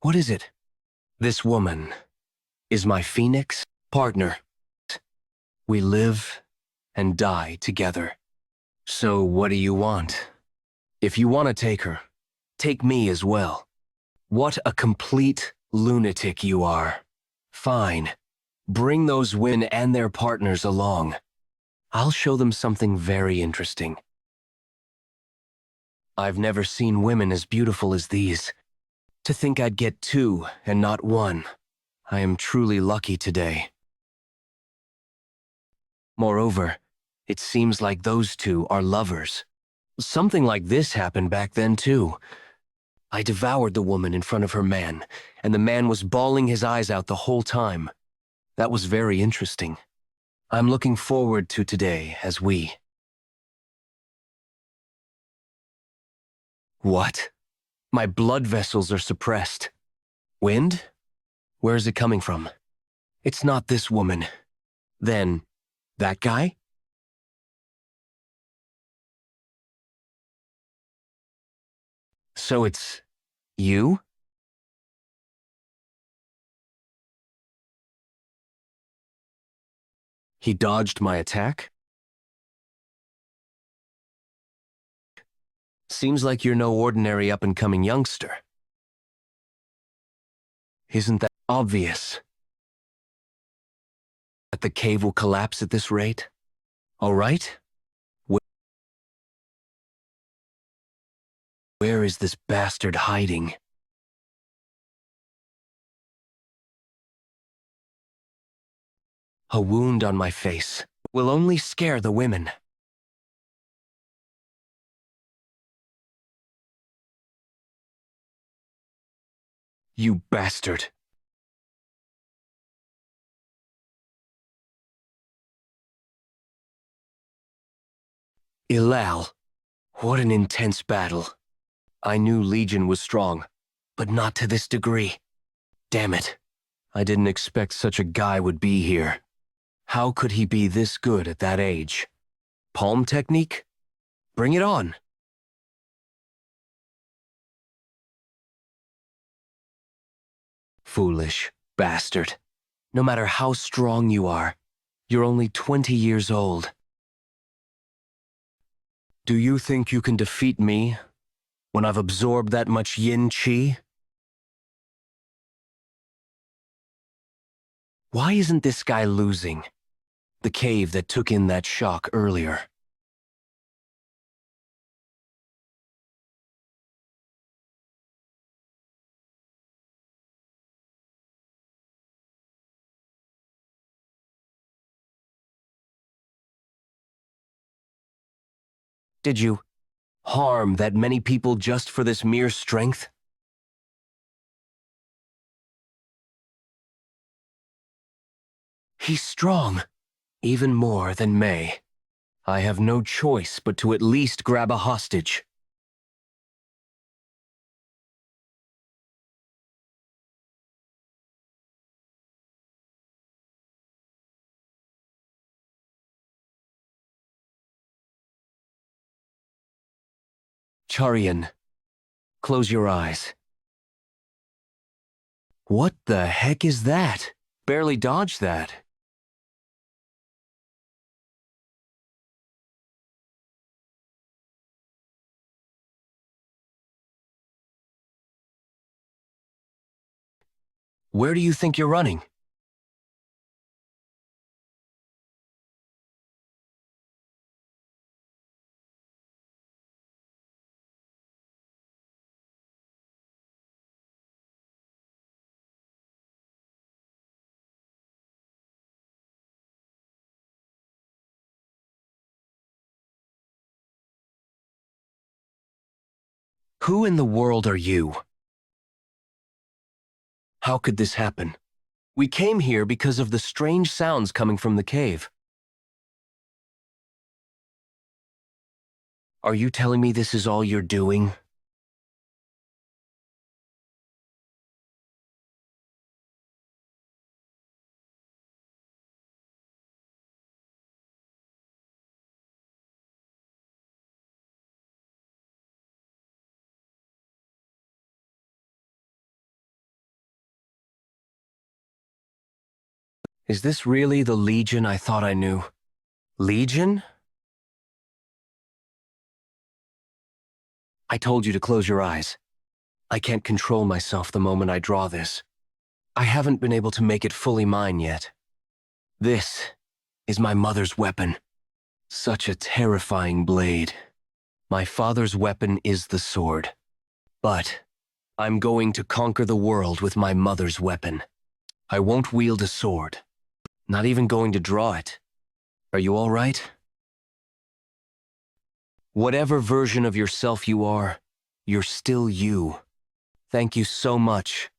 What is it? This woman is my phoenix partner. We live and die together. So what do you want? If you want to take her, take me as well. What a complete lunatic you are. Fine. Bring those women and their partners along. I'll show them something very interesting. I've never seen women as beautiful as these. To think I'd get two and not one. I am truly lucky today. Moreover, it seems like those two are lovers. Something like this happened back then too. I devoured the woman in front of her man, and the man was bawling his eyes out the whole time. That was very interesting. I'm looking forward to today as we... What? My blood vessels are suppressed. Wind? Where is it coming from? It's not this woman. Then, that guy? So it's... you? He dodged my attack? Seems like you're no ordinary up-and-coming youngster. Isn't that obvious? That the cave will collapse at this rate? All right? Wh- Where is this bastard hiding? A wound on my face will only scare the women. You bastard. Ilal. What an intense battle. I knew Legion was strong, but not to this degree. Damn it. I didn't expect such a guy would be here. How could he be this good at that age? Palm technique? Bring it on. Foolish bastard. No matter how strong you are, you're only 20 years old. Do you think you can defeat me when I've absorbed that much yin qi? Why isn't this guy losing? The cave that took in that shock earlier. Did you harm that many people just for this mere strength? He's strong, even more than May. I have no choice but to at least grab a hostage. Charian, close your eyes. What the heck is that? Barely dodged that. Where do you think you're running? Who in the world are you? How could this happen? We came here because of the strange sounds coming from the cave. Are you telling me this is all you're doing? Is this really the Legion I thought I knew? Legion? I told you to close your eyes. I can't control myself the moment I draw this. I haven't been able to make it fully mine yet. This is my mother's weapon. Such a terrifying blade. My father's weapon is the sword. But I'm going to conquer the world with my mother's weapon. I won't wield a sword. Not even going to draw it. Are you all right? Whatever version of yourself you are, you're still you. Thank you so much.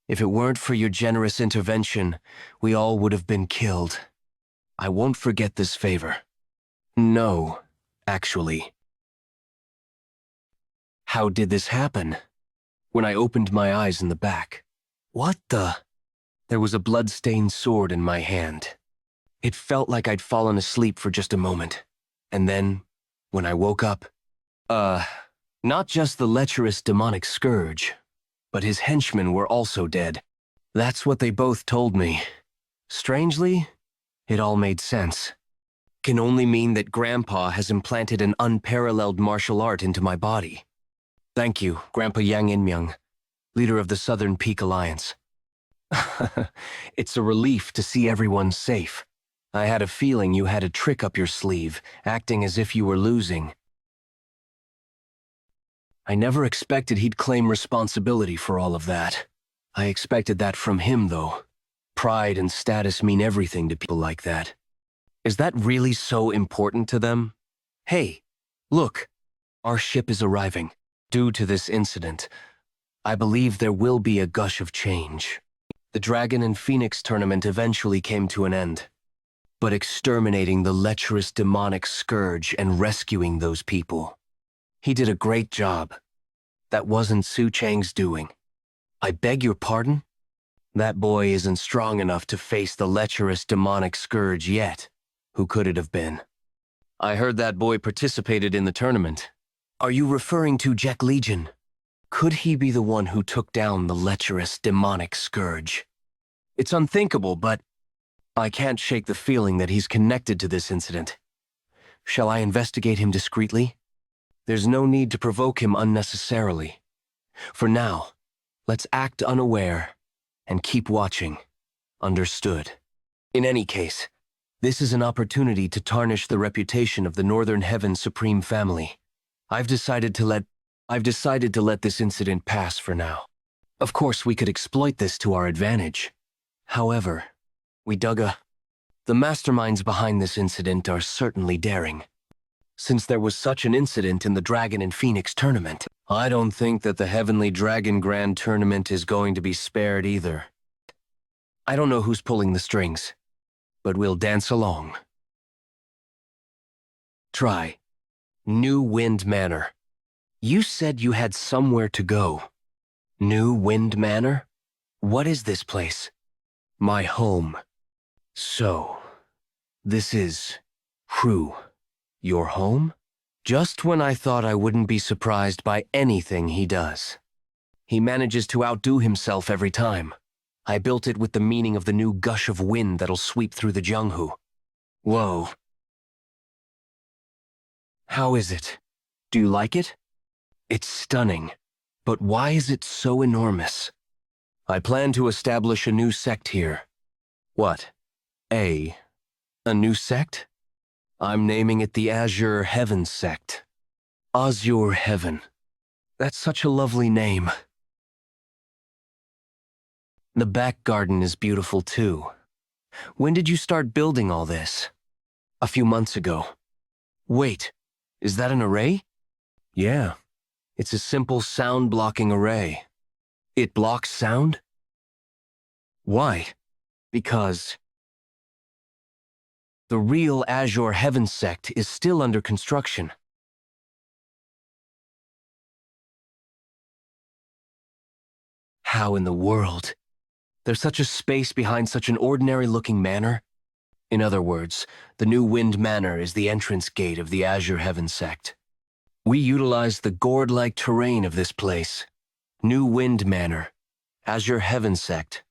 If it weren't for your generous intervention, we all would have been killed. I won't forget this favor. No, actually. How did this happen? When I opened my eyes in the back. What the? There was a blood-stained sword in my hand. It felt like I'd fallen asleep for just a moment. And then, when I woke up, not just the lecherous demonic scourge, but his henchmen were also dead. That's what they both told me. Strangely, it all made sense. Can only mean that Grandpa has implanted an unparalleled martial art into my body. Thank you, Grandpa Yang Inmyung, leader of the Southern Peak Alliance. It's a relief to see everyone safe. I had a feeling you had a trick up your sleeve, acting as if you were losing. I never expected he'd claim responsibility for all of that. I expected that from him, though. Pride and status mean everything to people like that. Is that really so important to them? Hey, look, our ship is arriving. Due to this incident, I believe there will be a gush of change. The Dragon and Phoenix tournament eventually came to an end. But exterminating the lecherous demonic scourge and rescuing those people, he did a great job. That wasn't Su Chang's doing. I beg your pardon? That boy isn't strong enough to face the lecherous demonic scourge yet. Who could it have been? I heard that boy participated in the tournament. Are you referring to Jeok Leegeon? Could he be the one who took down the lecherous demonic scourge? It's unthinkable, but I can't shake the feeling that he's connected to this incident. Shall I investigate him discreetly? There's no need to provoke him unnecessarily. For now, let's act unaware and keep watching. Understood. In any case, this is an opportunity to tarnish the reputation of the Northern Heaven Supreme family. I've decided to let this incident pass for now. Of course, we could exploit this to our advantage. However, the masterminds behind this incident are certainly daring. Since there was such an incident in the Dragon and Phoenix tournament, I don't think that the Heavenly Dragon Grand Tournament is going to be spared either. I don't know who's pulling the strings, but we'll dance along. Try. New Wind Manor. You said you had somewhere to go. New Wind Manor? What is this place? My home. So, this is your home? Just when I thought I wouldn't be surprised by anything he does. He manages to outdo himself every time. I built it with the meaning of the new gush of wind that'll sweep through the Jianghu. Whoa. How is it? Do you like it? It's stunning. But why is it so enormous? I plan to establish a new sect here. What? A new sect? I'm naming it the Azure Heaven sect. Azure Heaven. That's such a lovely name. The back garden is beautiful too. When did you start building all this? A few months ago. Wait, is that an array? Yeah, it's a simple sound-blocking array. It blocks sound? Why? Because the real Azure Heaven sect is still under construction. How in the world? There's such a space behind such an ordinary-looking manor? In other words, the New Wind Manor is the entrance gate of the Azure Heaven sect. We utilize the gourd-like terrain of this place. New Wind Manor, Azure Heaven sect.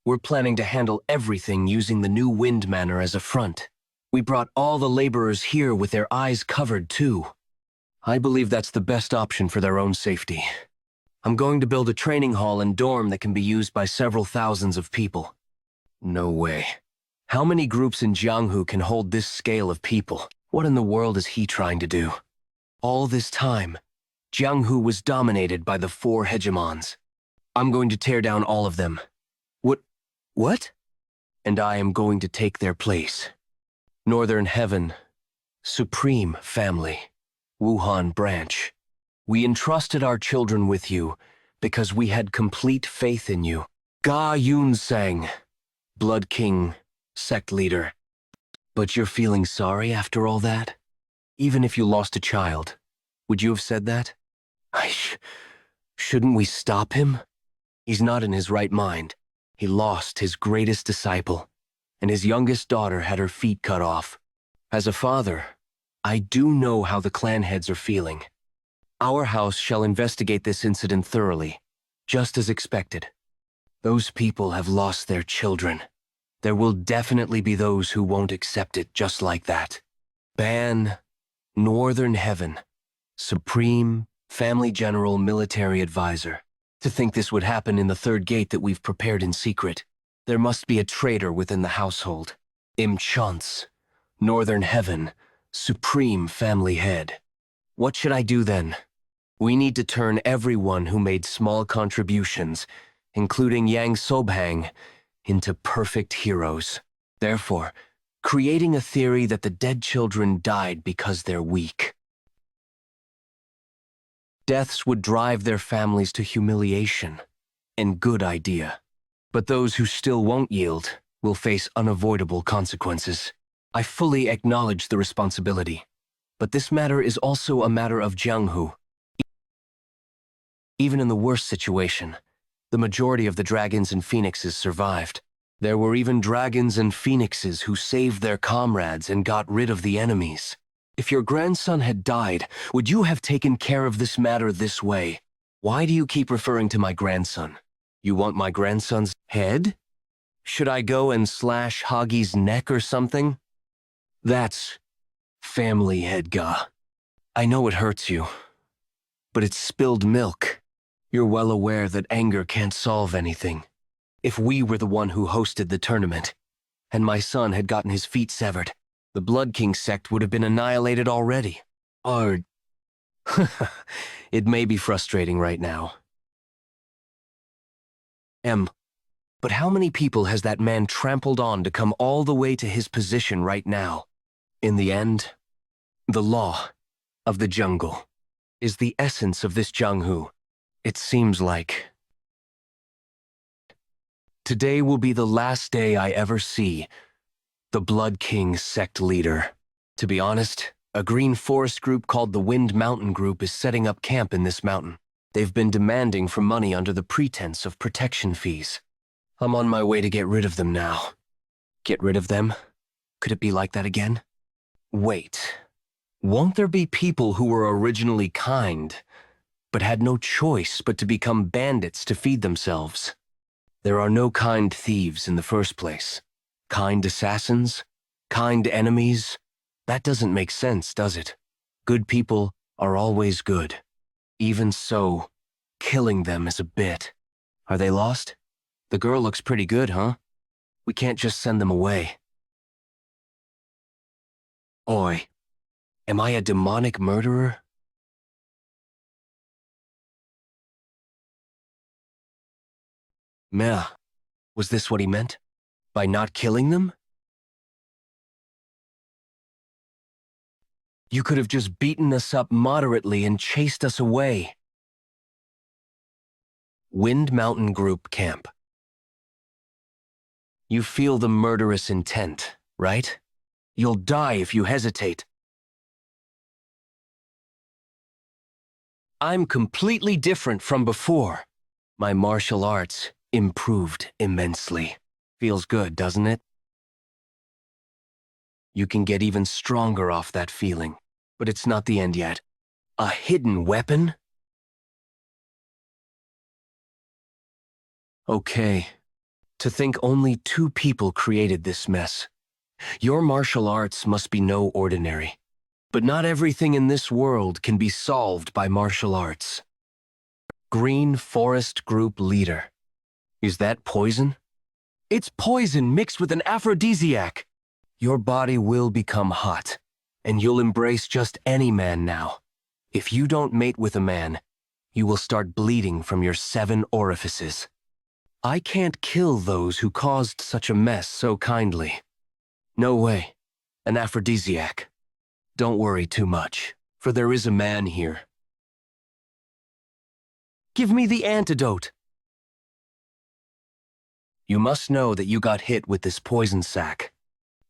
We're planning to handle everything using the New Wind Manor as a front. We brought all the laborers here with their eyes covered, too. I believe that's the best option for their own safety. I'm going to build a training hall and dorm that can be used by several thousands of people. No way. How many groups in Jianghu can hold this scale of people? What in the world is he trying to do? All this time, Jianghu was dominated by the 4 hegemons. I'm going to tear down all of them. What? And I am going to take their place. Northern Heaven, Supreme Family, Wuhan Branch. We entrusted our children with you because we had complete faith in you. Ga Yun Sang, Blood King, sect leader. But you're feeling sorry after all that? Even if you lost a child, would you have said that? Shouldn't we stop him? He's not in his right mind. He lost his greatest disciple, and his youngest daughter had her feet cut off. As a father, I do know how the clan heads are feeling. Our house shall investigate this incident thoroughly, just as expected. Those people have lost their children. There will definitely be those who won't accept it just like that. Ban, Northern Heaven, Supreme, Family General Military Advisor. To think this would happen in the third gate that we've prepared in secret. There must be a traitor within the household. Chance, Northern Heaven, Supreme Family Head. What should I do then? We need to turn everyone who made small contributions, including Yang Sobhang, into perfect heroes. Therefore, creating a theory that the dead children died because they're weak. Deaths would drive their families to humiliation. And good idea. But those who still won't yield will face unavoidable consequences. I fully acknowledge the responsibility. But this matter is also a matter of Jianghu. Even in the worst situation, the majority of the dragons and phoenixes survived. There were even dragons and phoenixes who saved their comrades and got rid of the enemies. If your grandson had died, would you have taken care of this matter this way? Why do you keep referring to my grandson? You want my grandson's head? Should I go and slash Hagi's neck or something? That's family, Hedga. I know it hurts you, but it's spilled milk. You're well aware that anger can't solve anything. If we were the one who hosted the tournament, and my son had gotten his feet severed, the Blood King sect would have been annihilated already. Or... It may be frustrating right now. But how many people has that man trampled on to come all the way to his position right now? In the end, the law of the jungle is the essence of this Jianghu. It seems like today will be the last day I ever see the Blood King sect leader. To be honest, a green forest group called the Wind Mountain Group is setting up camp in this mountain. They've been demanding for money under the pretense of protection fees. I'm on my way to get rid of them now. Get rid of them? Could it be like that again? Wait. Won't there be people who were originally kind, but had no choice but to become bandits to feed themselves? There are no kind thieves in the first place. Kind assassins? Kind enemies? That doesn't make sense, does it? Good people are always good. Even so, killing them is a bit. Are they lost? The girl looks pretty good, huh? We can't just send them away. Oi, am I a demonic murderer? Meh, was this what he meant? By not killing them? You could have just beaten us up moderately and chased us away. Wind Mountain Group Camp. You feel the murderous intent, right? You'll die if you hesitate. I'm completely different from before. My martial arts improved immensely. Feels good, doesn't it? You can get even stronger off that feeling, but it's not the end yet. A hidden weapon? Okay. To think only 2 people created this mess. Your martial arts must be no ordinary. But not everything in this world can be solved by martial arts. Green Forest Group Leader. Is that poison? It's poison mixed with an aphrodisiac. Your body will become hot, and you'll embrace just any man now. If you don't mate with a man, you will start bleeding from your 7 orifices. I can't kill those who caused such a mess so kindly. No way. An aphrodisiac. Don't worry too much, for there is a man here. Give me the antidote. You must know that you got hit with this poison sac.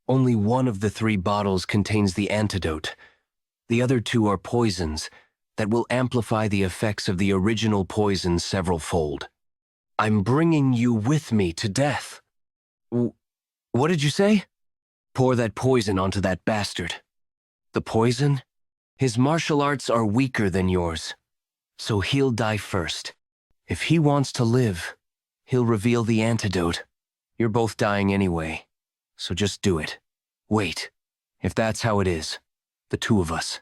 Only one of the 3 bottles contains the antidote. The other 2 are poisons that will amplify the effects of the original poison several-fold. I'm bringing you with me to death. What did you say? Pour that poison onto that bastard. The poison? His martial arts are weaker than yours, so he'll die first. If he wants to live, he'll reveal the antidote. You're both dying anyway, so just do it. Wait, if that's how it is, the 2 of us.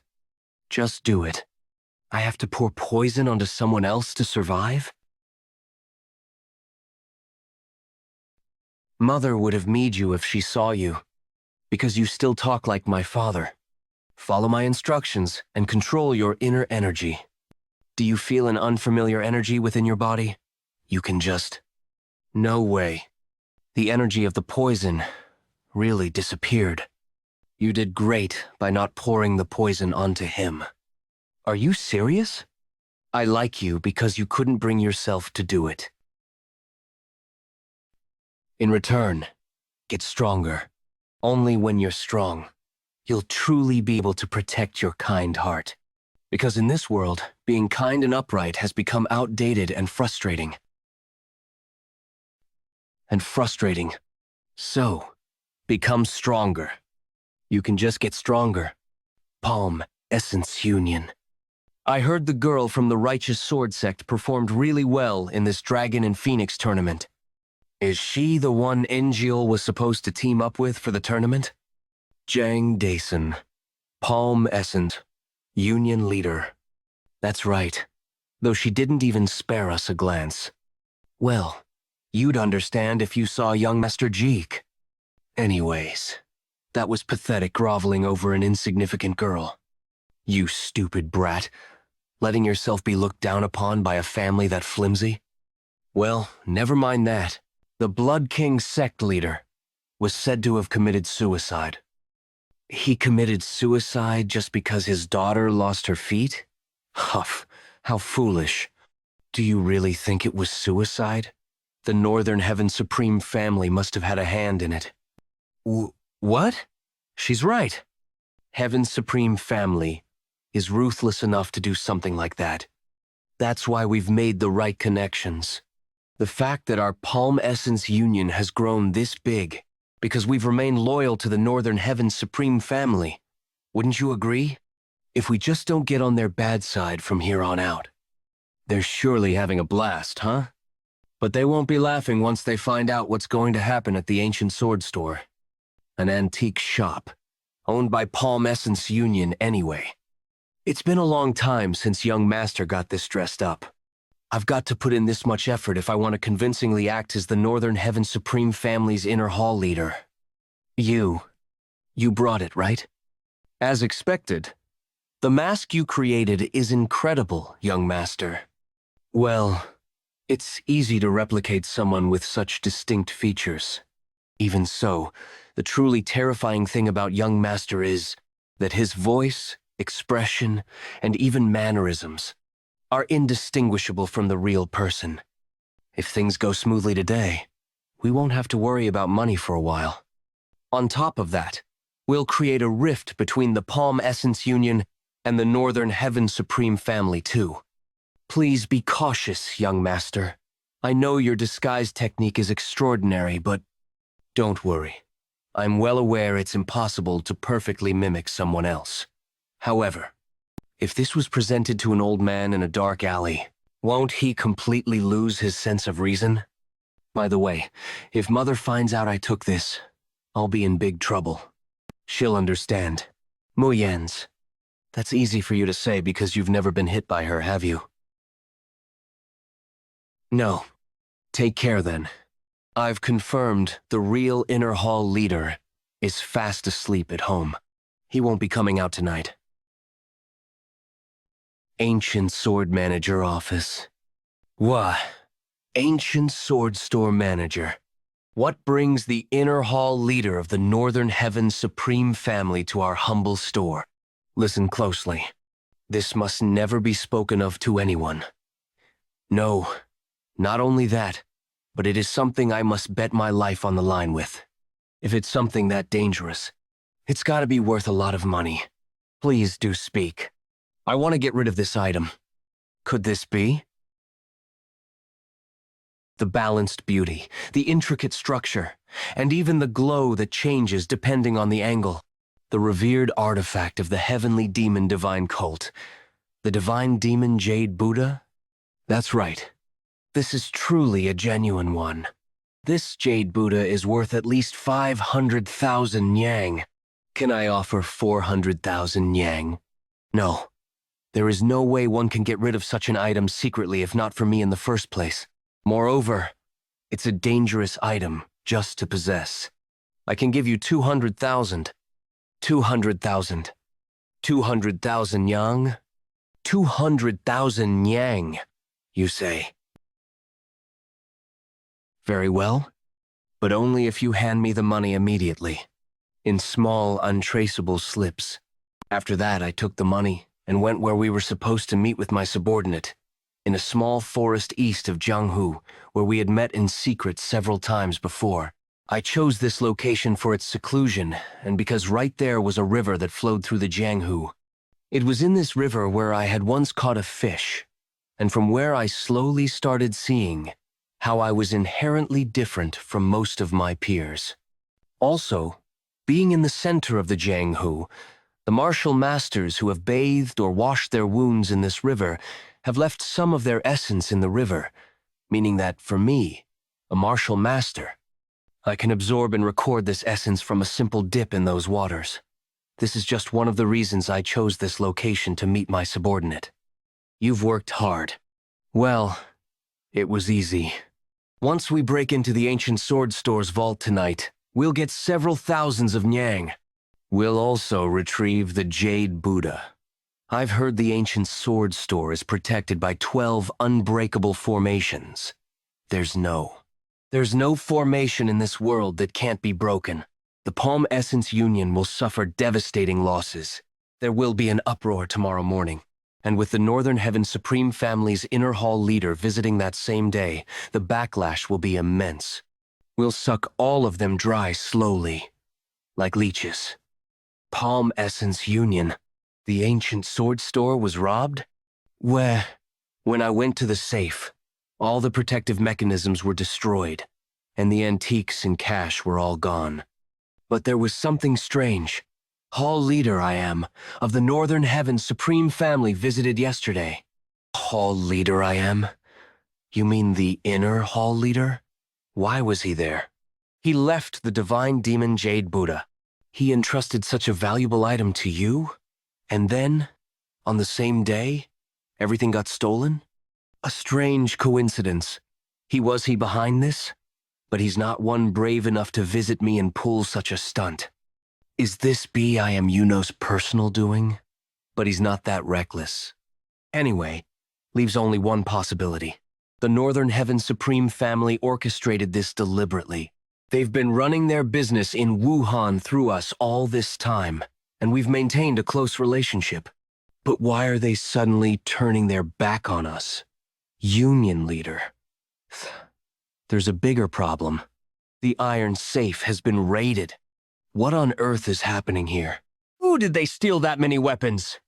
Just do it. I have to pour poison onto someone else to survive? Mother would have meed you if she saw you. because you still talk like my father. Follow my instructions and control your inner energy. Do you feel an unfamiliar energy within your body? You can just... No way. The energy of the poison really disappeared. You did great by not pouring the poison onto him. Are you serious? I like you because you couldn't bring yourself to do it. In return, get stronger. Only when you're strong, you'll truly be able to protect your kind heart. Because in this world, being kind and upright has become outdated and frustrating. So, become stronger. You can just get stronger. Palm Essence Union. I heard the girl from the Righteous Sword sect performed really well in this Dragon and Phoenix tournament. Is she the one Mucheol was supposed to team up with for the tournament? Jianghu, Palm Essence Union leader. That's right, though she didn't even spare us a glance. Well, you'd understand if you saw young Master Jeek. Anyways, that was pathetic groveling over an insignificant girl. You stupid brat, letting yourself be looked down upon by a family that flimsy? Well, never mind that. The Blood King sect leader was said to have committed suicide. He committed suicide just because his daughter lost her feet? Huff, how foolish. Do you really think it was suicide? The Northern Heaven Supreme family must have had a hand in it. What? She's right. Heaven's Supreme family is ruthless enough to do something like that. That's why we've made the right connections. The fact that our Palm Essence Union has grown this big because we've remained loyal to the Northern Heaven Supreme family. Wouldn't you agree? If we just don't get on their bad side from here on out. They're surely having a blast, huh? But they won't be laughing once they find out what's going to happen at the Ancient Sword Store. An antique shop, owned by Palm Essence Union anyway. It's been a long time since young Master got this dressed up. I've got to put in this much effort if I want to convincingly act as the Northern Heaven Supreme family's inner hall leader. You brought it, right? As expected. The mask you created is incredible, young Master. Well, it's easy to replicate someone with such distinct features. Even so, the truly terrifying thing about young Master is that his voice, expression, and even mannerisms are indistinguishable from the real person. If things go smoothly today, we won't have to worry about money for a while. On top of that, we'll create a rift between the Palm Essence Union and the Northern Heaven Supreme family too. Please be cautious, young Master. I know your disguise technique is extraordinary, but don't worry. I'm well aware it's impossible to perfectly mimic someone else. However, if this was presented to an old man in a dark alley, won't he completely lose his sense of reason? By the way, if Mother finds out I took this, I'll be in big trouble. She'll understand. Muyens. That's easy for you to say because you've never been hit by her, have you? No. Take care then. I've confirmed the real inner hall leader is fast asleep at home. He won't be coming out tonight. Ancient Sword Manager Office. Wha? Ancient Sword Store Manager. What brings the inner hall leader of the Northern Heaven Supreme family to our humble store? Listen closely. This must never be spoken of to anyone. No, not only that, but it is something I must bet my life on the line with. If it's something that dangerous, it's gotta be worth a lot of money. Please do speak. I want to get rid of this item. Could this be? The balanced beauty, the intricate structure, and even the glow that changes depending on the angle. The revered artifact of the heavenly demon divine cult. The divine demon Jade Buddha? That's right. This is truly a genuine one. This Jade Buddha is worth at least 500,000 yang. Can I offer 400,000 yang? No. There is no way one can get rid of such an item secretly if not for me in the first place. Moreover, it's a dangerous item just to possess. I can give you 200,000. 200,000. 200,000 yang? 200,000 yang, you say. Very well, but only if you hand me the money immediately, in small, untraceable slips. After that, I took the money and went where we were supposed to meet with my subordinate, in a small forest east of Jianghu, where we had met in secret several times before. I chose this location for its seclusion, and because right there was a river that flowed through the Jianghu. It was in this river where I had once caught a fish, and from where I slowly started seeing how I was inherently different from most of my peers. Also, being in the center of the Jianghu, the martial masters who have bathed or washed their wounds in this river have left some of their essence in the river, meaning that, for me, a martial master, I can absorb and record this essence from a simple dip in those waters. This is just one of the reasons I chose this location to meet my subordinate. You've worked hard. Well, it was easy. Once we break into the ancient sword store's vault tonight, we'll get several thousands of nyang. We'll also retrieve the Jade Buddha. I've heard the ancient sword store is protected by 12 unbreakable formations. There's no formation in this world that can't be broken. The Palm Essence Union will suffer devastating losses. There will be an uproar tomorrow morning, and with the Northern Heaven Supreme Family's inner hall leader visiting that same day, the backlash will be immense. We'll suck all of them dry slowly, like leeches. Palm Essence Union. The ancient sword store was robbed? When I went to the safe, all the protective mechanisms were destroyed, and the antiques and cash were all gone. But there was something strange. Hall leader I am, of the Northern Heaven Supreme Family visited yesterday. Hall leader I am? You mean the inner hall leader? Why was he there? He left the divine demon Jade Buddha. He entrusted such a valuable item to you? And then, on the same day, everything got stolen? A strange coincidence. Was he behind this? But he's not one brave enough to visit me and pull such a stunt. Is this I am Yuno's personal doing? But he's not that reckless. Anyway, leaves only one possibility. The Northern Heaven Supreme Family orchestrated this deliberately. They've been running their business in Wuhan through us all this time, and we've maintained a close relationship. But why are they suddenly turning their back on us? Union leader. There's a bigger problem. The iron safe has been raided. What on earth is happening here? Who did they steal that many weapons?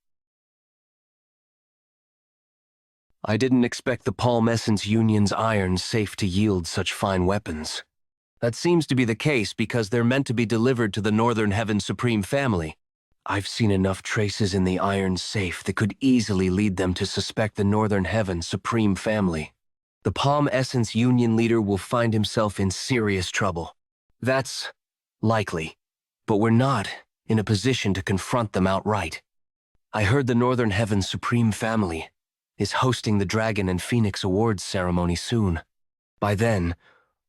I didn't expect the Palm Essence Union's iron safe to yield such fine weapons. That seems to be the case because they're meant to be delivered to the Northern Heaven Supreme Family. I've seen enough traces in the iron safe that could easily lead them to suspect the Northern Heaven Supreme Family. The Palm Essence Union leader will find himself in serious trouble. That's likely, but we're not in a position to confront them outright. I heard the Northern Heaven Supreme Family is hosting the Dragon and Phoenix Awards ceremony soon. By then,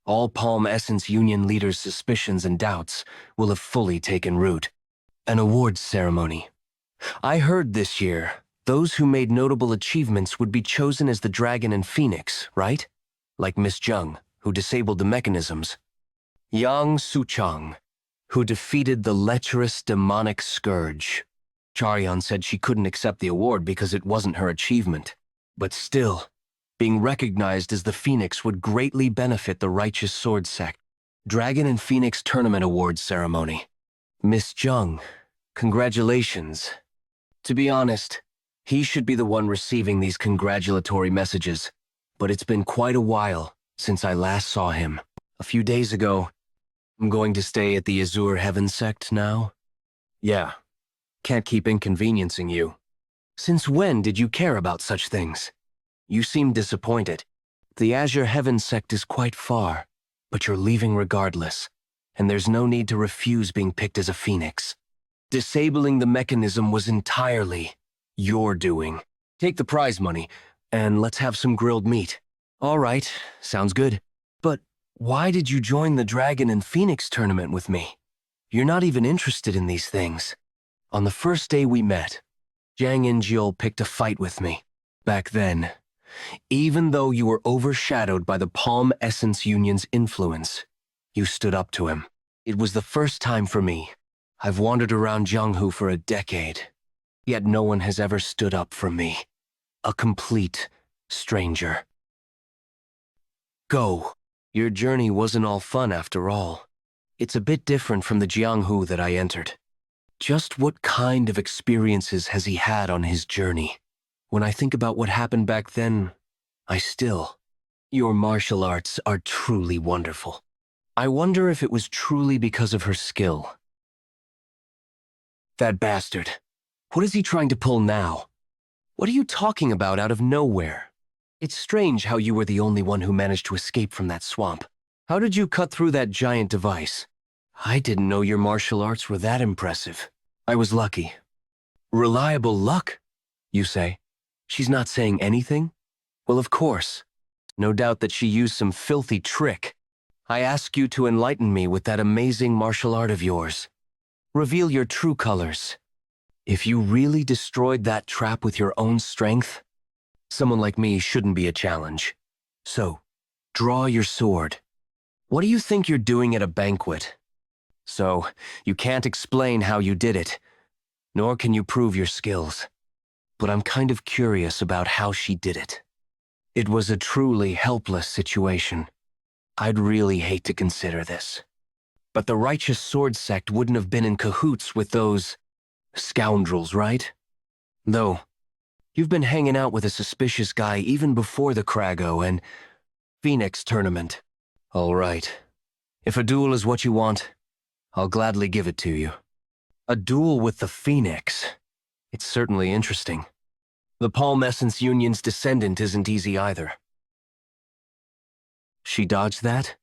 all Palm Essence Union leaders' suspicions and doubts will have fully taken root. An awards ceremony. I heard this year, those who made notable achievements would be chosen as the Dragon and Phoenix, right? Like Miss Zheng, who disabled the mechanisms. Yang Suchang, who defeated the lecherous demonic scourge. Charyan said she couldn't accept the award because it wasn't her achievement. But still, being recognized as the Phoenix would greatly benefit the righteous sword sect. Dragon and Phoenix Tournament Awards ceremony. Miss Zheng, congratulations. To be honest, he should be the one receiving these congratulatory messages, but it's been quite a while since I last saw him. A few days ago. I'm going to stay at the Azure Heaven sect now? Yeah. Can't keep inconveniencing you. Since when did you care about such things? You seem disappointed. The Azure Heaven sect is quite far, but you're leaving regardless, and there's no need to refuse being picked as a phoenix. Disabling the mechanism was entirely your doing. Take the prize money, and let's have some grilled meat. All right, sounds good. But why did you join the Dragon and Phoenix tournament with me? You're not even interested in these things. On the first day we met, Jianghu picked a fight with me. Back then, even though you were overshadowed by the Palm Essence Union's influence, you stood up to him. It was the first time for me. I've wandered around Jianghu for a decade, yet no one has ever stood up for me. A complete stranger. Go. Your journey wasn't all fun after all. It's a bit different from the Jianghu that I entered. Just what kind of experiences has he had on his journey? When I think about what happened back then, Your martial arts are truly wonderful. I wonder if it was truly because of her skill. That bastard. What is he trying to pull now? What are you talking about out of nowhere? It's strange how you were the only one who managed to escape from that swamp. How did you cut through that giant device? I didn't know your martial arts were that impressive. I was lucky. Reliable luck, you say? She's not saying anything? Well, of course. No doubt that she used some filthy trick. I ask you to enlighten me with that amazing martial art of yours. Reveal your true colors. If you really destroyed that trap with your own strength, someone like me shouldn't be a challenge. So, draw your sword. What do you think you're doing at a banquet? So, you can't explain how you did it, nor can you prove your skills. But I'm kind of curious about how she did it. It was a truly helpless situation. I'd really hate to consider this. But the Righteous Sword Sect wouldn't have been in cahoots with those scoundrels, right? Though, you've been hanging out with a suspicious guy even before the Krago and Phoenix tournament. All right. If a duel is what you want, I'll gladly give it to you. A duel with the Phoenix. It's certainly interesting. The Palm Essence Union's descendant isn't easy either. She dodged that?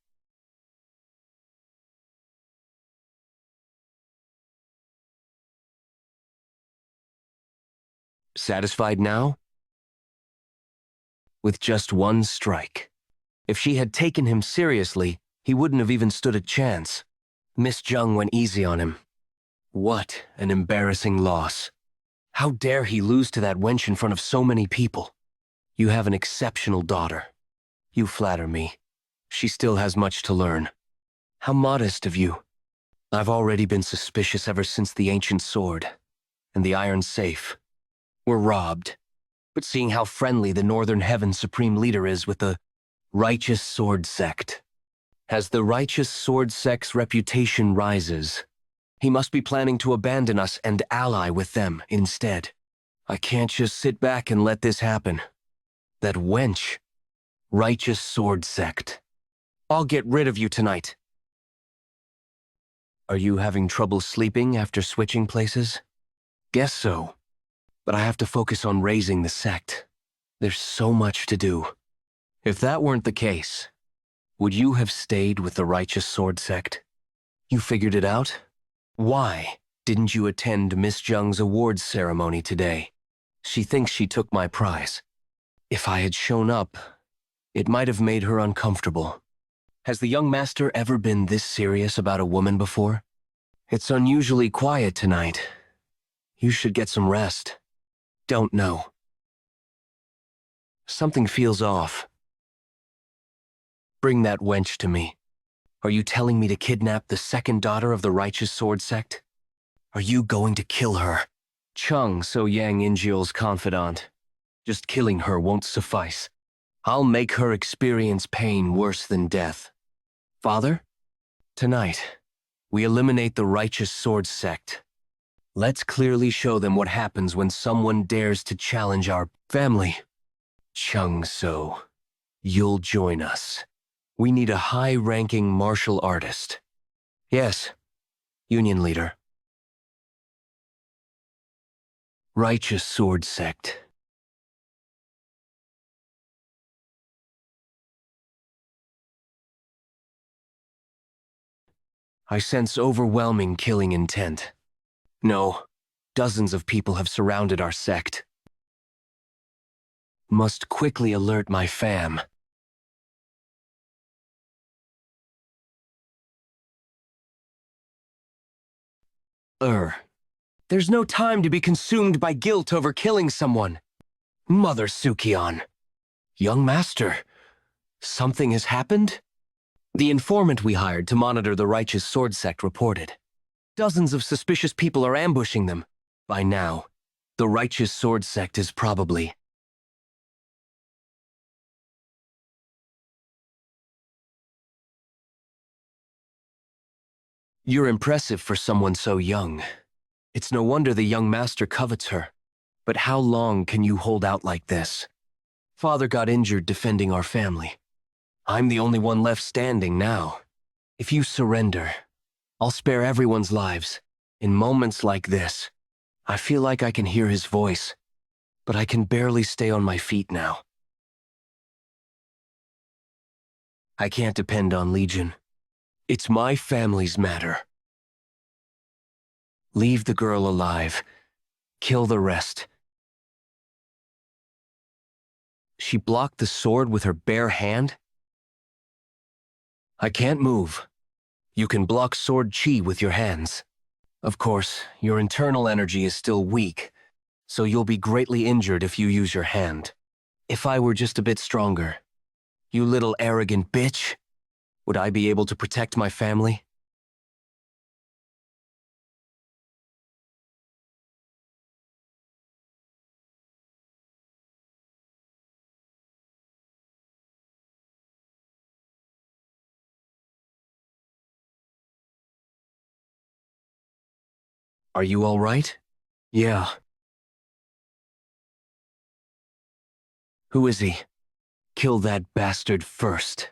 Satisfied now? With just one strike. If she had taken him seriously, he wouldn't have even stood a chance. Miss Jung went easy on him. What an embarrassing loss. How dare he lose to that wench in front of so many people? You have an exceptional daughter. You flatter me. She still has much to learn. How modest of you. I've already been suspicious ever since the ancient sword and the iron safe were robbed. But seeing how friendly the Northern Heaven Supreme Leader is with the Righteous Sword Sect. As the Righteous Sword Sect's reputation rises, he must be planning to abandon us and ally with them instead. I can't just sit back and let this happen. That wench. Righteous Sword Sect. I'll get rid of you tonight. Are you having trouble sleeping after switching places? Guess so. But I have to focus on raising the sect. There's so much to do. If that weren't the case, would you have stayed with the Righteous Sword Sect? You figured it out? Why didn't you attend Miss Jung's awards ceremony today? She thinks she took my prize. If I had shown up, it might have made her uncomfortable. Has the young master ever been this serious about a woman before? It's unusually quiet tonight. You should get some rest. Don't know. Something feels off. Bring that wench to me. Are you telling me to kidnap the second daughter of the Righteous Sword Sect? Are you going to kill her? Chung, so Yang Injiol's confidant. Just killing her won't suffice. I'll make her experience pain worse than death. Father? Tonight, we eliminate the Righteous Sword Sect. Let's clearly show them what happens when someone dares to challenge our family. Chung So, you'll join us. We need a high-ranking martial artist. Yes, Union Leader. Righteous Sword Sect. I sense overwhelming killing intent. No, dozens of people have surrounded our sect. Must quickly alert my fam. There's no time to be consumed by guilt over killing someone. Mother Sukion. Young master, something has happened? The informant we hired to monitor the righteous sword sect reported. Dozens of suspicious people are ambushing them. By now, the righteous sword sect is probably... You're impressive for someone so young. It's no wonder the young master covets her. But how long can you hold out like this? Father got injured defending our family. I'm the only one left standing now. If you surrender, I'll spare everyone's lives. In moments like this, I feel like I can hear his voice, but I can barely stay on my feet now. I can't depend on Legion. It's my family's matter. Leave the girl alive. Kill the rest. She blocked the sword with her bare hand? I can't move. You can block sword chi with your hands. Of course, your internal energy is still weak, so you'll be greatly injured if you use your hand. If I were just a bit stronger, you little arrogant bitch, would I be able to protect my family? Are you all right? Yeah. Who is he? Kill that bastard first.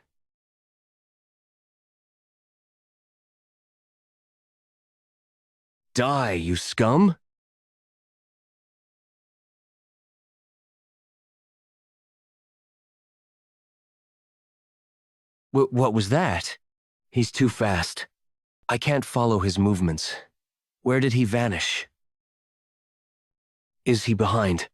Die, you scum! What was that? He's too fast. I can't follow his movements. Where did he vanish? Is he behind?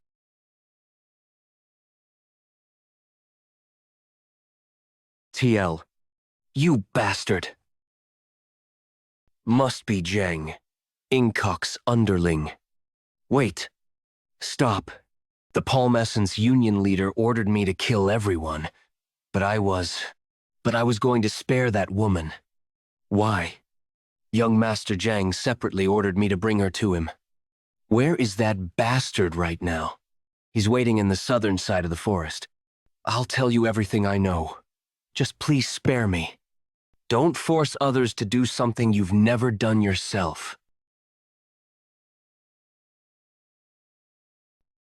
TL. You bastard! Must be Jiang, Inkok's underling. Wait. Stop. The Palm Essence Union leader ordered me to kill everyone, but I was going to spare that woman. Why? Young Master Jiang separately ordered me to bring her to him. Where is that bastard right now? He's waiting in the southern side of the forest. I'll tell you everything I know. Just please spare me. Don't force others to do something you've never done yourself.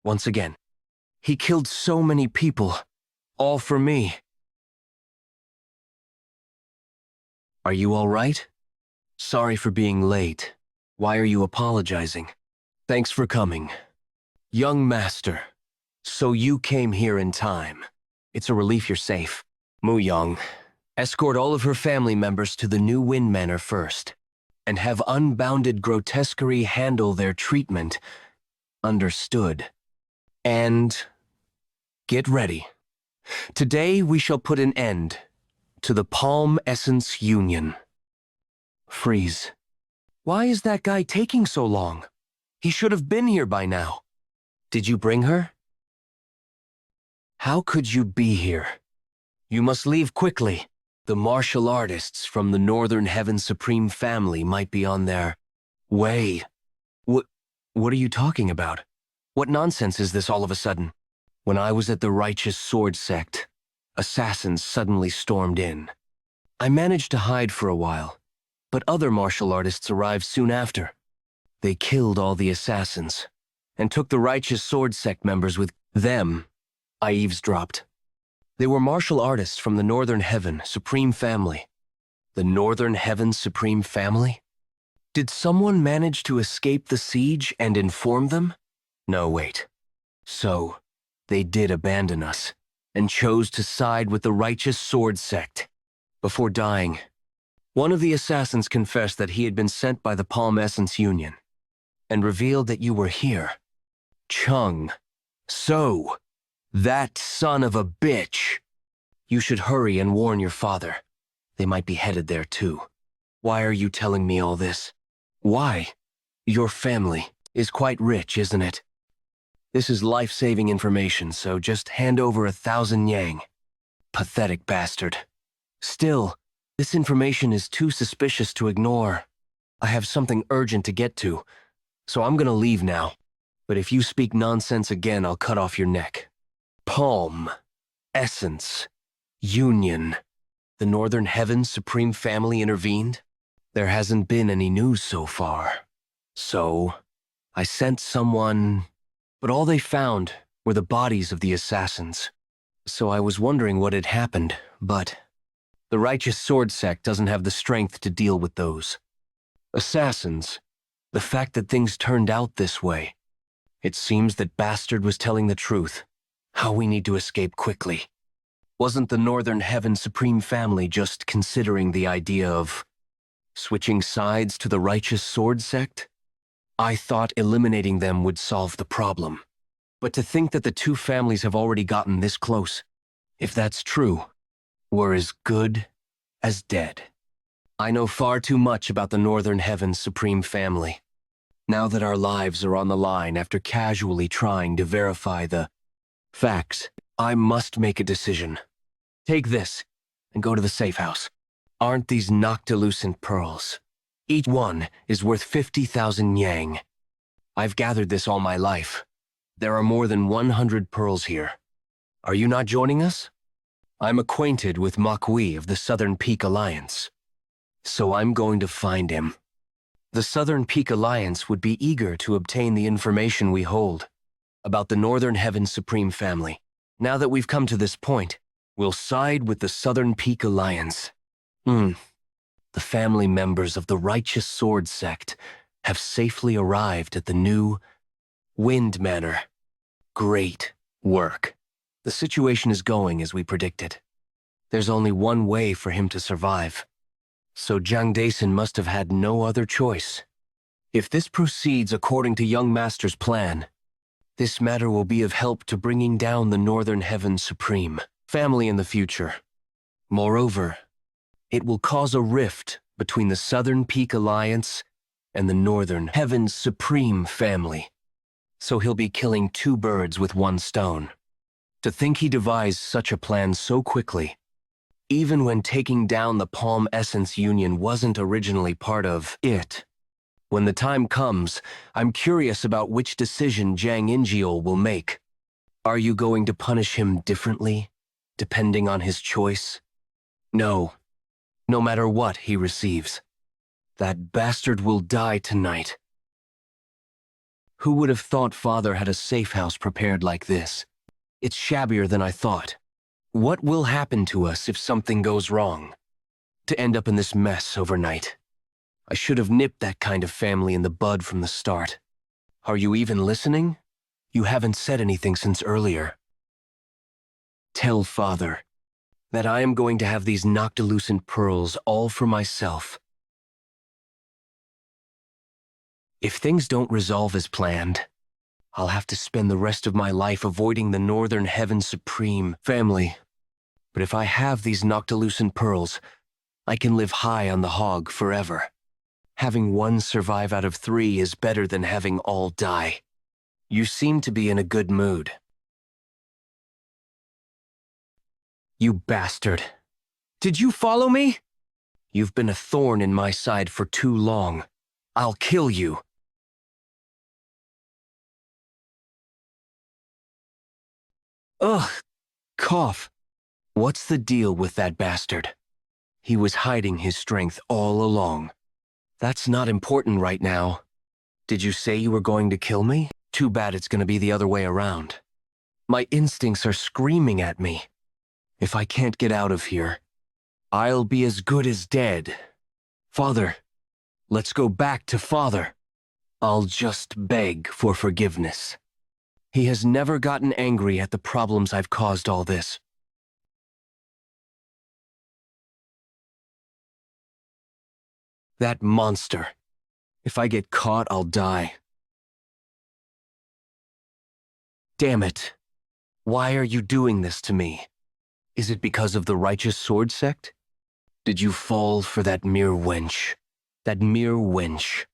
Once again, he killed so many people, all for me. Are you all right? Sorry for being late. Why are you apologizing? Thanks for coming. Young master, so you came here in time. It's a relief you're safe. Muyong, escort all of her family members to the New Wind Manor first, and have unbounded grotesquerie handle their treatment. Understood. And get ready. Today we shall put an end to the Palm Essence Union. Freeze. Why is that guy taking so long? He should have been here by now. Did you bring her? How could you be here? You must leave quickly. The martial artists from the Northern Heaven Supreme family might be on their way. What are you talking about? What nonsense is this all of a sudden? When I was at the Righteous Sword Sect, assassins suddenly stormed in. I managed to hide for a while, but other martial artists arrived soon after. They killed all the assassins, and took the Righteous Sword Sect members with them. I eavesdropped. They were martial artists from the Northern Heaven Supreme family. The Northern Heaven Supreme family? Did someone manage to escape the siege and inform them? No, wait. So, they did abandon us, and chose to side with the Righteous Sword Sect. Before dying, one of the assassins confessed that he had been sent by the Palm Essence Union, and revealed that you were here. Chung. So, that son of a bitch. You should hurry and warn your father. They might be headed there too. Why are you telling me all this? Why? Your family is quite rich, isn't it? This is life-saving information, so just hand over 1,000 yang. Pathetic bastard. Still, this information is too suspicious to ignore. I have something urgent to get to, so I'm gonna leave now. But if you speak nonsense again, I'll cut off your neck. Palm. Essence. Union. The Northern Heavens Supreme Family intervened? There hasn't been any news so far. So, I sent someone, but all they found were the bodies of the assassins. So I was wondering what had happened, but the Righteous Sword Sect doesn't have the strength to deal with those. Assassins. The fact that things turned out this way. It seems that Bastard was telling the truth. How we need to escape quickly. Wasn't the Northern Heaven Supreme Family just considering the idea of switching sides to the Righteous Sword Sect? I thought eliminating them would solve the problem. But to think that the two families have already gotten this close, if that's true, we're as good as dead. I know far too much about the Northern Heavens Supreme Family. Now that our lives are on the line after casually trying to verify the facts, I must make a decision. Take this and go to the safe house. Aren't these noctilucent pearls? Each one is worth 50,000 yang. I've gathered this all my life. There are more than 100 pearls here. Are you not joining us? I'm acquainted with Murim of the Southern Peak Alliance. So I'm going to find him. The Southern Peak Alliance would be eager to obtain the information we hold about the Northern Heavens Supreme Family. Now that we've come to this point, we'll side with the Southern Peak Alliance. The family members of the Righteous Sword Sect have safely arrived at the new Wind Manor. Great work. The situation is going as we predicted. There's only one way for him to survive. So Jianghu must have had no other choice. If this proceeds according to Young Master's plan, this matter will be of help to bringing down the Northern Heavens Supreme Family in the future. Moreover, it will cause a rift between the Southern Peak Alliance and the Northern Heavens Supreme Family. So he'll be killing two birds with one stone. To think he devised such a plan so quickly, even when taking down the Palm Essence Union wasn't originally part of it. When the time comes, I'm curious about which decision Jianghu will make. Are you going to punish him differently, depending on his choice? No. No matter what he receives. That bastard will die tonight. Who would have thought Father had a safe house prepared like this? It's shabbier than I thought. What will happen to us if something goes wrong? To end up in this mess overnight. I should have nipped that kind of family in the bud from the start. Are you even listening? You haven't said anything since earlier. Tell Father that I am going to have these noctilucent pearls all for myself. If things don't resolve as planned, I'll have to spend the rest of my life avoiding the Northern Heavens Supreme Family. But if I have these noctilucent pearls, I can live high on the hog forever. Having one survive out of 3 is better than having all die. You seem to be in a good mood. You bastard. Did you follow me? You've been a thorn in my side for too long. I'll kill you. Ugh, cough. What's the deal with that bastard? He was hiding his strength all along. That's not important right now. Did you say you were going to kill me? Too bad it's going to be the other way around. My instincts are screaming at me. If I can't get out of here, I'll be as good as dead. Father, let's go back to Father. I'll just beg for forgiveness. He has never gotten angry at the problems I've caused all this. That monster. If I get caught, I'll die. Damn it. Why are you doing this to me? Is it because of the Righteous Sword Sect? Did you fall for that mere wench? That mere wench.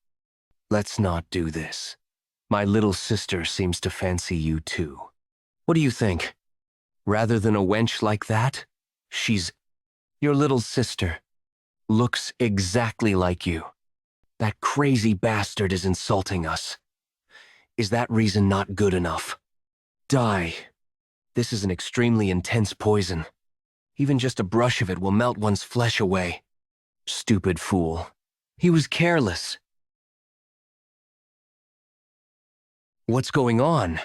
Let's not do this. My little sister seems to fancy you too. What do you think? Rather than a wench like that, she's your little sister. Looks exactly like you. That crazy bastard is insulting us. Is that reason not good enough? Die. This is an extremely intense poison. Even just a brush of it will melt one's flesh away. Stupid fool. He was careless. What's going on?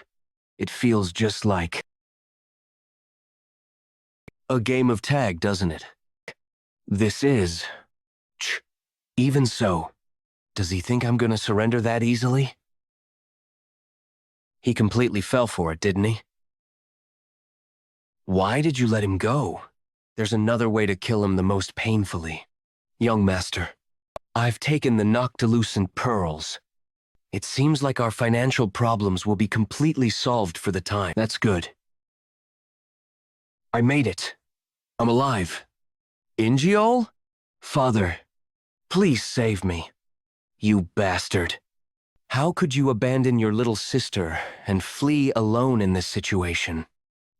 It feels just like a game of tag, doesn't it? This is... Even so, does he think I'm gonna surrender that easily? He completely fell for it, didn't he? Why did you let him go? There's another way to kill him the most painfully. Young master, I've taken the noctilucent pearls. It seems like our financial problems will be completely solved for the time. That's good. I made it. I'm alive. Ingeol? Father, please save me. You bastard. How could you abandon your little sister and flee alone in this situation?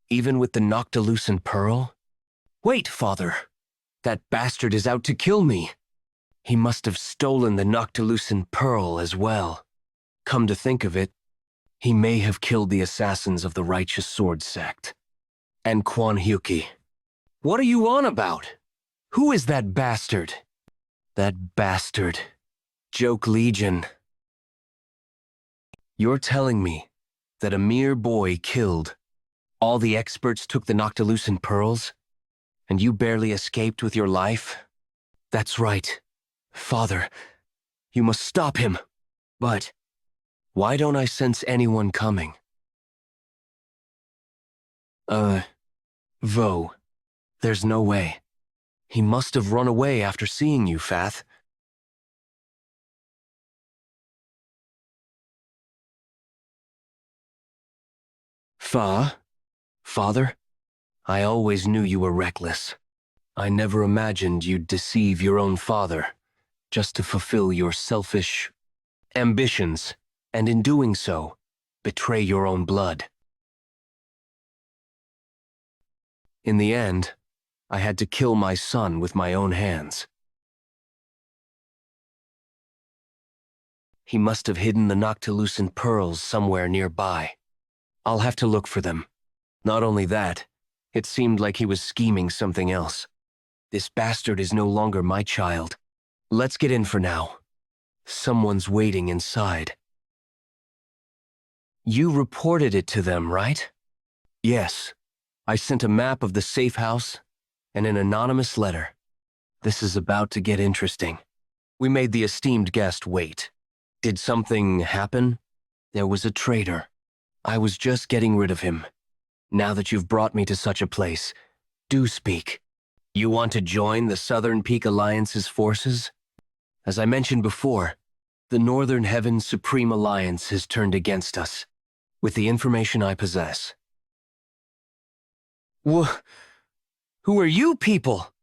Even with the noctilucent pearl? Wait, father. That bastard is out to kill me. He must have stolen the noctilucent pearl as well. Come to think of it, he may have killed the assassins of the Righteous Sword sect. And Quan Hyuki. What are you on about? Who is that bastard? That bastard. Jeok Leegeon. You're telling me that a mere boy killed. All the experts took the noctilucent pearls, and you barely escaped with your life? That's right. Father, you must stop him. But why don't I sense anyone coming? Vo. There's no way. He must have run away after seeing you, Fath. Father? I always knew you were reckless. I never imagined you'd deceive your own father, just to fulfill your selfish ambitions, and in doing so, betray your own blood. In the end, I had to kill my son with my own hands. He must have hidden the noctilucent pearls somewhere nearby. I'll have to look for them. Not only that, it seemed like he was scheming something else. This bastard is no longer my child. Let's get in for now. Someone's waiting inside. You reported it to them, right? Yes. I sent a map of the safe house and an anonymous letter. This is about to get interesting. We made the esteemed guest wait. Did something happen? There was a traitor. I was just getting rid of him. Now that you've brought me to such a place, do speak. You want to join the Southern Peak Alliance's forces? As I mentioned before, the Northern Heaven Supreme Alliance has turned against us, with the information I possess. Who are you people?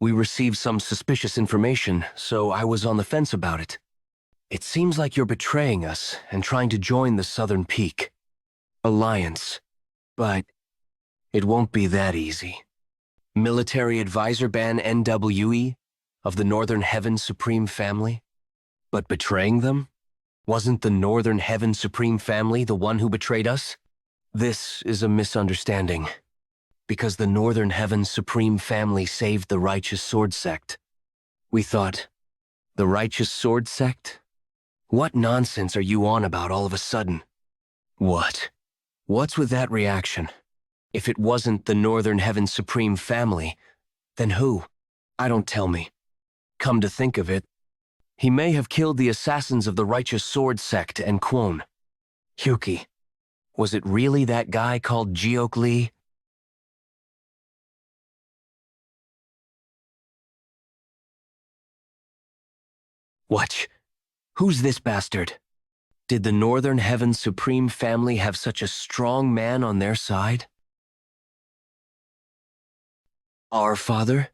We received some suspicious information, so I was on the fence about it. It seems like you're betraying us and trying to join the Southern Peak Alliance, but it won't be that easy. Military Advisor Ban NWE of the Northern Heaven Supreme Family? But betraying them? Wasn't the Northern Heaven Supreme Family the one who betrayed us? This is a misunderstanding. Because the Northern Heaven Supreme Family saved the Righteous Sword sect. We thought, the Righteous Sword sect? What nonsense are you on about all of a sudden? What? What's with that reaction? If it wasn't the Northern Heaven Supreme Family, then who? Don't tell me. Come to think of it, he may have killed the assassins of the Righteous Sword sect and Kwon. Hyuki. Was it really that guy called Jeok Lee? What? Who's this bastard? Did the Northern Heaven Supreme Family have such a strong man on their side? Our father?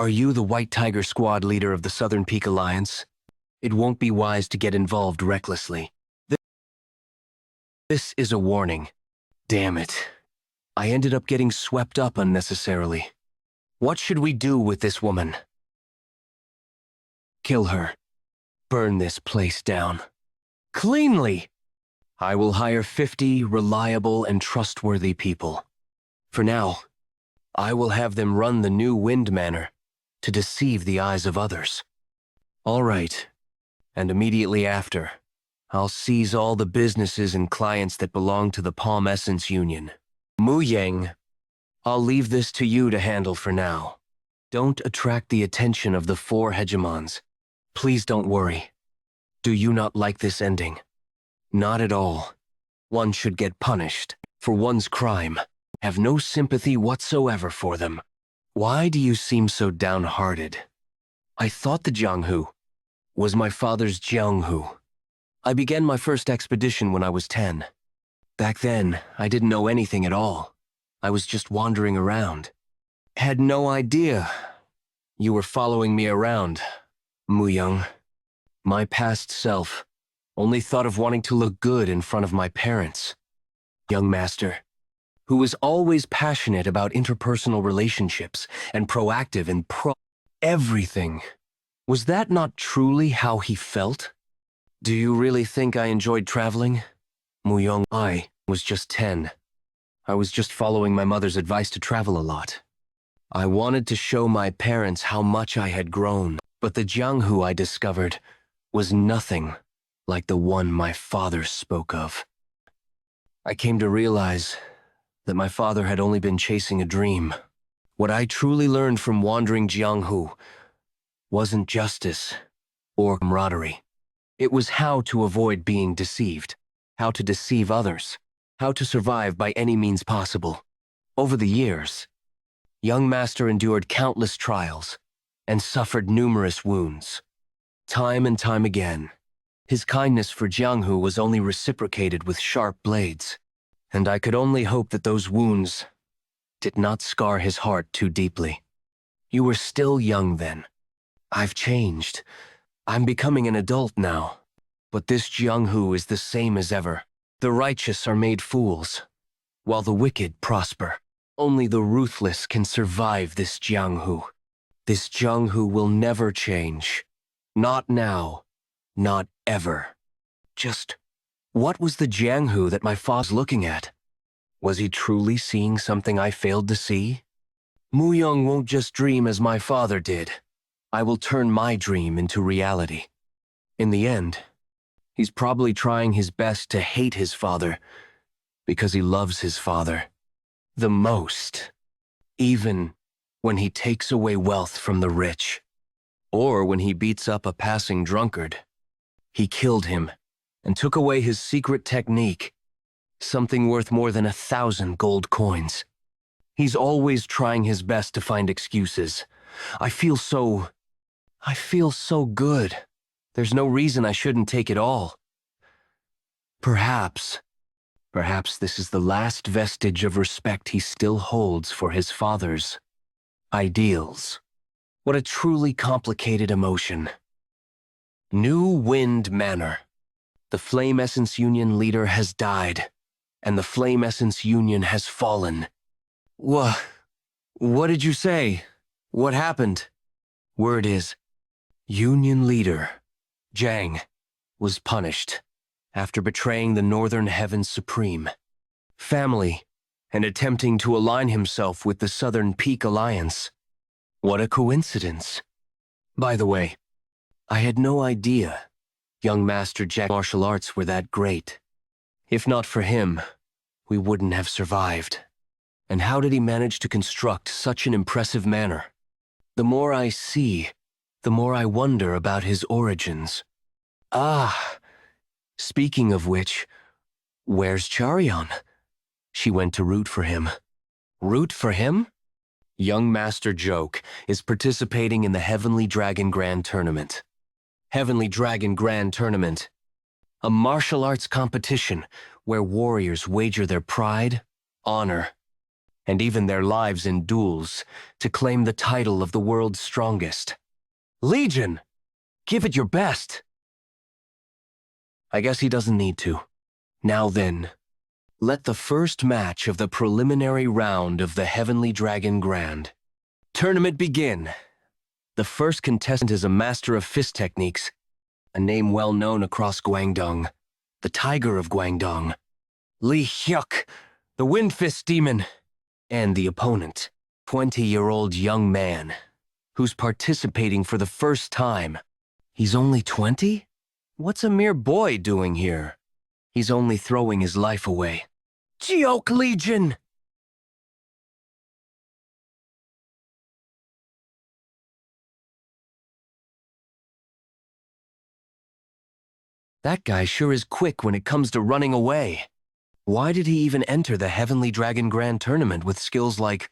Are you the White Tiger Squad leader of the Southern Peak Alliance? It won't be wise to get involved recklessly. This is a warning. Damn it. I ended up getting swept up unnecessarily. What should we do with this woman? Kill her. Burn this place down. Cleanly! I will hire 50 reliable and trustworthy people. For now, I will have them run the new Wind Manor to deceive the eyes of others. All right. And immediately after, I'll seize all the businesses and clients that belong to the Palm Essence Union. Mu Yang, I'll leave this to you to handle for now. Don't attract the attention of the 4 hegemons. Please don't worry. Do you not like this ending? Not at all. One should get punished for one's crime. Have no sympathy whatsoever for them. Why do you seem so downhearted? I thought the Jianghu was my father's Jianghu. I began my first expedition when I was 10. Back then, I didn't know anything at all. I was just wandering around. Had no idea you were following me around, Mu Young. My past self only thought of wanting to look good in front of my parents. Young master, who was always passionate about interpersonal relationships and proactive in everything. Was that not truly how he felt? Do you really think I enjoyed traveling? Mu Young, I was just 10. I was just following my mother's advice to travel a lot. I wanted to show my parents how much I had grown, but the Jianghu I discovered was nothing like the one my father spoke of. I came to realize that my father had only been chasing a dream. What I truly learned from wandering Jianghu wasn't justice or camaraderie. It was how to avoid being deceived, how to deceive others, how to survive by any means possible. Over the years, young master endured countless trials and suffered numerous wounds. Time and time again, his kindness for Jianghu was only reciprocated with sharp blades, and I could only hope that those wounds did not scar his heart too deeply. You were still young then. I've changed. I'm becoming an adult now. But this Jianghu is the same as ever. The righteous are made fools, while the wicked prosper. Only the ruthless can survive this Jianghu. This Jianghu will never change. Not now. Not ever. Just, what was the Jianghu that my father was looking at? Was he truly seeing something I failed to see? Mu Young won't just dream as my father did. I will turn my dream into reality. In the end, he's probably trying his best to hate his father because he loves his father the most, even when he takes away wealth from the rich, or when he beats up a passing drunkard. He killed him and took away his secret technique, something worth more than 1,000 gold coins. He's always trying his best to find excuses. I feel so good. There's no reason I shouldn't take it all. Perhaps this is the last vestige of respect he still holds for his father's ideals. What a truly complicated emotion. New Wind Manor. The Flame Essence Union leader has died, and the Flame Essence Union has fallen. What did you say? What happened? Word is, Union leader Jiang was punished after betraying the Northern Heavens Supreme family and attempting to align himself with the Southern Peak Alliance. What a coincidence. By the way, I had no idea young Master Jeok's martial arts were that great. If not for him, we wouldn't have survived. And how did he manage to construct such an impressive manor? The more I see, the more I wonder about his origins. Ah, speaking of which, where's Charion? She went to root for him. Root for him? Young Master Jeok is participating in the Heavenly Dragon Grand Tournament. Heavenly Dragon Grand Tournament, a martial arts competition where warriors wager their pride, honor, and even their lives in duels to claim the title of the world's strongest. Legion! Give it your best! I guess he doesn't need to. Now then, let the first match of the preliminary round of the Heavenly Dragon Grand Tournament begin. The first contestant is a master of fist techniques, a name well known across Guangdong, the Tiger of Guangdong, Lee Hyuk, the Wind Fist Demon, and the opponent, 20-year-old young man, who's participating for the first time. He's only 20? What's a mere boy doing here? He's only throwing his life away. Jeok Leegeon! That guy sure is quick when it comes to running away. Why did he even enter the Heavenly Dragon Grand Tournament with skills like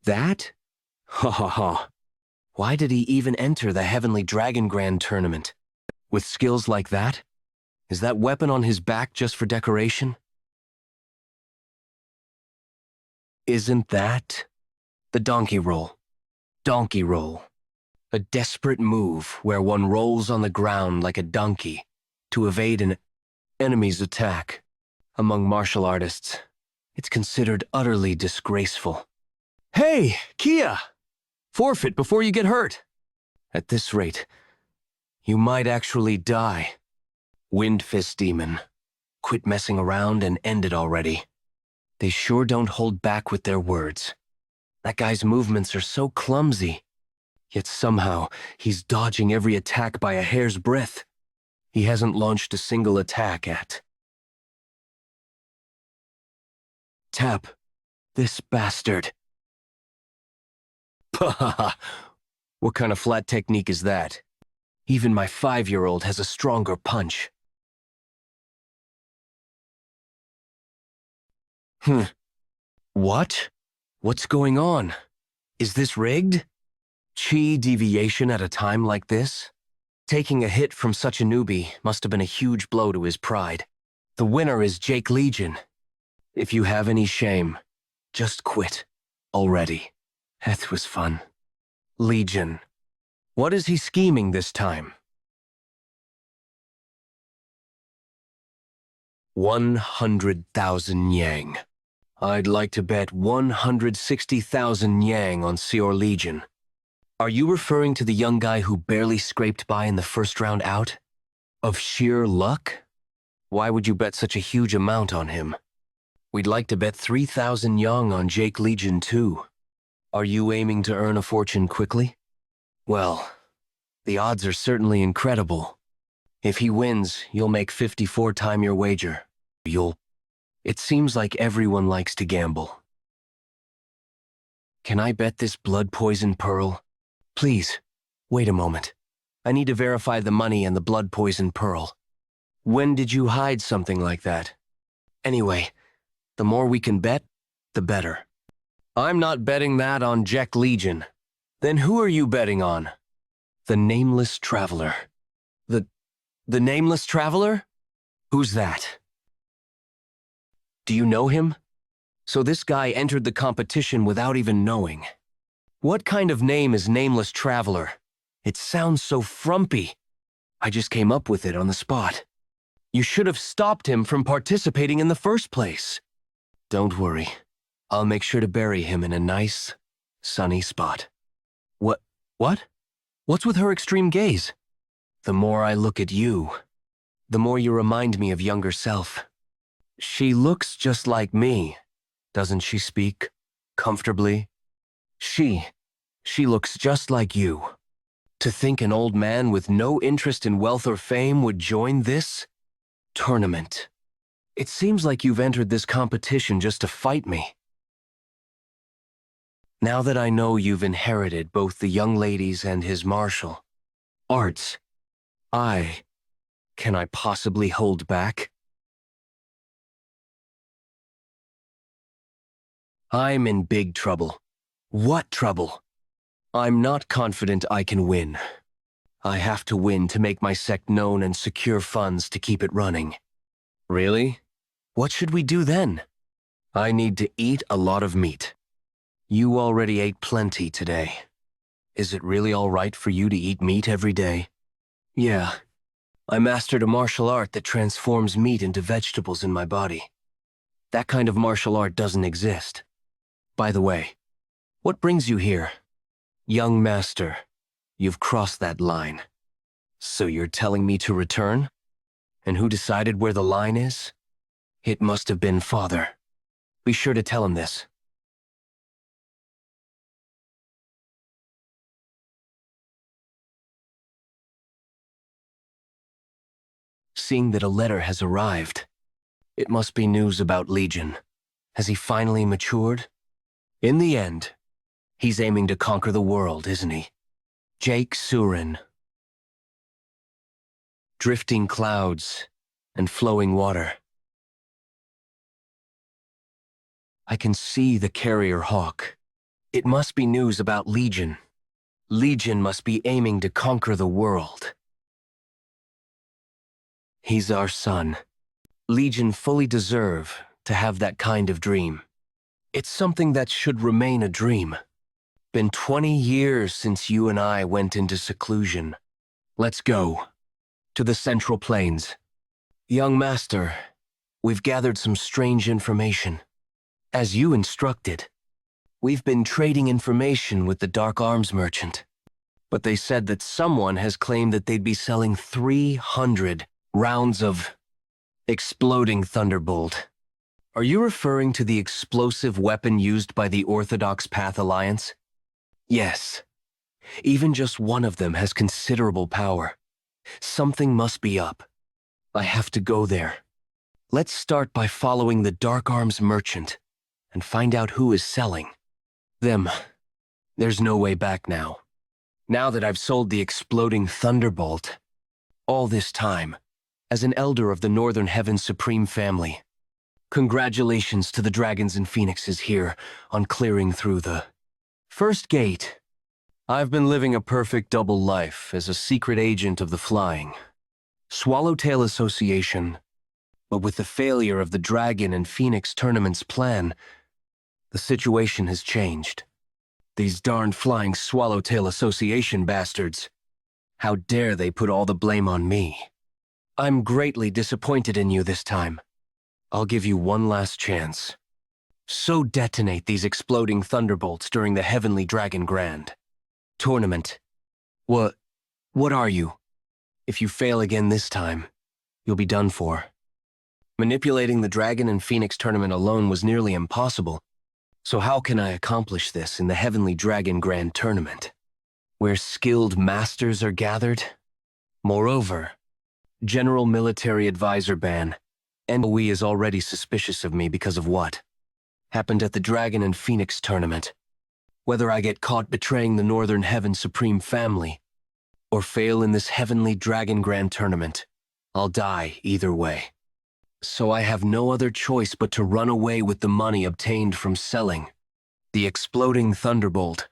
that? Ha ha ha. Why did he even enter the Heavenly Dragon Grand Tournament with skills like that? Is that weapon on his back just for decoration? Isn't that the donkey roll? Donkey roll. A desperate move where one rolls on the ground like a donkey to evade an enemy's attack. Among martial artists, it's considered utterly disgraceful. Hey, Kia! Forfeit before you get hurt. At this rate, you might actually die. Wind Fist Demon, quit messing around and end it already. They sure don't hold back with their words. That guy's movements are so clumsy, yet somehow he's dodging every attack by a hair's breadth. He hasn't launched a single attack at. Tap. This bastard. Pahaha. What kind of flat technique is that? Even my 5-year-old has a stronger punch. What? What's going on? Is this rigged? Chi deviation at a time like this? Taking a hit from such a newbie must have been a huge blow to his pride. The winner is Jeok Leegeon. If you have any shame, just quit already. That was fun. Leegeon. What is he scheming this time? 100,000 yang. I'd like to bet 160,000 yang on Jeok Leegeon. Are you referring to the young guy who barely scraped by in the first round out? Of sheer luck? Why would you bet such a huge amount on him? We'd like to bet 3,000 yang on Jeok Leegeon too. Are you aiming to earn a fortune quickly? Well, the odds are certainly incredible. If he wins, you'll make 54 times your wager. It seems like everyone likes to gamble. Can I bet this blood poison pearl? Please, wait a moment. I need to verify the money and the blood poison pearl. When did you hide something like that? Anyway, the more we can bet, the better. I'm not betting that on Jeok Leegeon. Then who are you betting on? The Nameless Traveler. The Nameless Traveler? Who's that? Do you know him? So this guy entered the competition without even knowing. What kind of name is Nameless Traveler? It sounds so frumpy. I just came up with it on the spot. You should have stopped him from participating in the first place. Don't worry. I'll make sure to bury him in a nice, sunny spot. What? What's with her extreme gaze? The more I look at you, the more you remind me of younger self. She looks just like me. Doesn't she speak comfortably? She looks just like you. To think an old man with no interest in wealth or fame would join this tournament. It seems like you've entered this competition just to fight me. Now that I know you've inherited both the young lady's and his martial arts, can I possibly hold back? I'm in big trouble. What trouble? I'm not confident I can win. I have to win to make my sect known and secure funds to keep it running. Really? What should we do then? I need to eat a lot of meat. You already ate plenty today. Is it really all right for you to eat meat every day? Yeah, I mastered a martial art that transforms meat into vegetables in my body. That kind of martial art doesn't exist. By the way, what brings you here? Young master, you've crossed that line. So you're telling me to return? And who decided where the line is? It must have been Father. Be sure to tell him this. Seeing that a letter has arrived. It must be news about Leegeon. Has he finally matured? In the end, he's aiming to conquer the world, isn't he? Jeok Leegeon. Drifting clouds and flowing water. I can see the carrier hawk. It must be news about Leegeon. Leegeon must be aiming to conquer the world. He's our son. Leegeon fully deserve to have that kind of dream. It's something that should remain a dream. Been 20 years since you and I went into seclusion. Let's go. To the Central Plains. Young master, we've gathered some strange information. As you instructed, we've been trading information with the Dark Arms merchant. But they said that someone has claimed that they'd be selling 300 rounds of exploding thunderbolt. Are you referring to the explosive weapon used by the Orthodox Path Alliance? Yes. Even just one of them has considerable power. Something must be up. I have to go there. Let's start by following the Dark Arms merchant and find out who is selling them. There's no way back now. Now that I've sold the exploding thunderbolt, all this time, as an elder of the Northern Heaven Supreme family. Congratulations to the dragons and phoenixes here on clearing through the first gate. I've been living a perfect double life as a secret agent of the Flying Swallowtail Association, but with the failure of the Dragon and Phoenix tournament's plan, the situation has changed. These darn Flying Swallowtail Association bastards. How dare they put all the blame on me? I'm greatly disappointed in you this time. I'll give you one last chance. So detonate these exploding thunderbolts during the Heavenly Dragon Grand tournament. What are you? If you fail again this time, you'll be done for. Manipulating the Dragon and Phoenix tournament alone was nearly impossible, so how can I accomplish this in the Heavenly Dragon Grand tournament, where skilled masters are gathered? Moreover, General Military Advisor Ban, NOE is already suspicious of me because of what happened at the Dragon and Phoenix tournament. Whether I get caught betraying the Northern Heaven Supreme family, or fail in this Heavenly Dragon Grand tournament, I'll die either way. So I have no other choice but to run away with the money obtained from selling the exploding thunderbolt.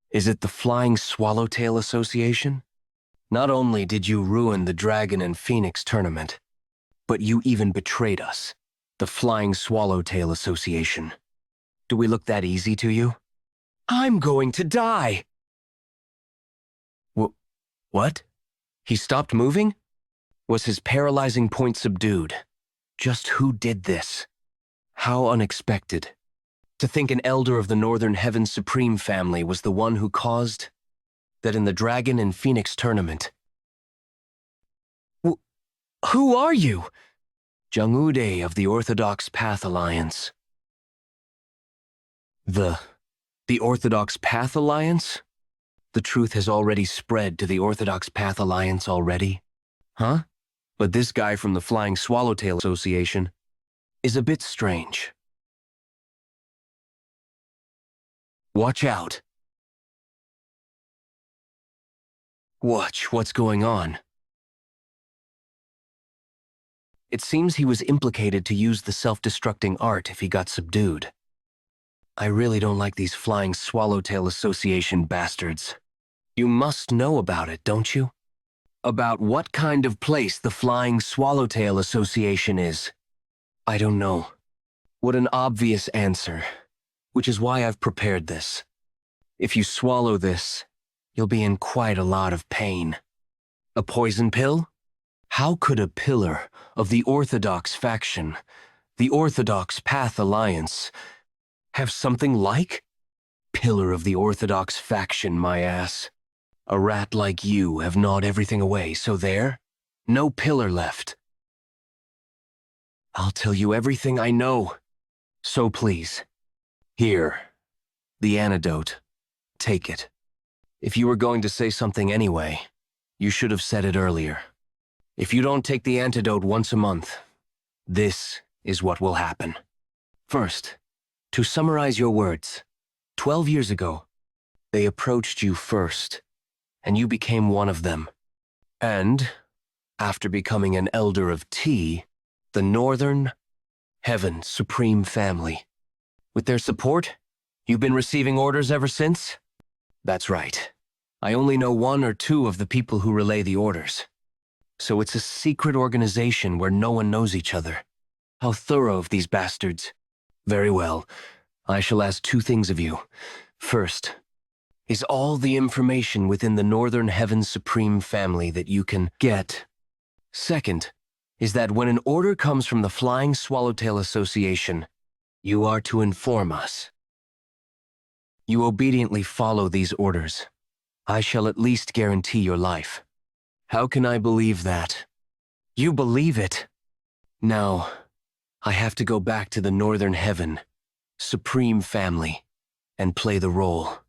Is it the Flying Swallowtail Association? Not only did you ruin the Dragon and Phoenix tournament, but you even betrayed us, the Flying Swallowtail Association. Do we look that easy to you? I'm going to die! What? He stopped moving? Was his paralyzing point subdued? Just who did this? How unexpected. To think an elder of the Northern Heaven Supreme family was the one who caused that in the Dragon and Phoenix tournament. Who are you? Jianghu of the Orthodox Path Alliance. The Orthodox Path Alliance? The truth has already spread to the Orthodox Path Alliance already? Huh? But this guy from the Flying Swallowtail Association is a bit strange. Watch out. Watch what's going on. It seems he was implicated to use the self-destructing art if he got subdued. I really don't like these Flying Swallowtail Association bastards. You must know about it, don't you? About what kind of place the Flying Swallowtail Association is. I don't know. What an obvious answer, which is why I've prepared this. If you swallow this, you'll be in quite a lot of pain. A poison pill? How could a pillar of the Orthodox faction, the Orthodox Path Alliance, have something like? Pillar of the Orthodox faction, my ass. A rat like you have gnawed everything away, so there? No pillar left. I'll tell you everything I know. So please, here, the antidote. Take it. If you were going to say something anyway, you should have said it earlier. If you don't take the antidote once a month, this is what will happen. First, to summarize your words, 12 years ago, they approached you first, and you became one of them. And, after becoming an elder of T, the Northern Heaven Supreme Family. With their support, you've been receiving orders ever since? That's right. I only know one or two of the people who relay the orders. So it's a secret organization where no one knows each other. How thorough of these bastards. Very well. I shall ask two things of you. First, is all the information within the Northern Heaven Supreme Family that you can get. Second, is that when an order comes from the Flying Swallowtail Association, you are to inform us. You obediently follow these orders. I shall at least guarantee your life. How can I believe that? You believe it. Now, I have to go back to the Northern Heaven Supreme Family and play the role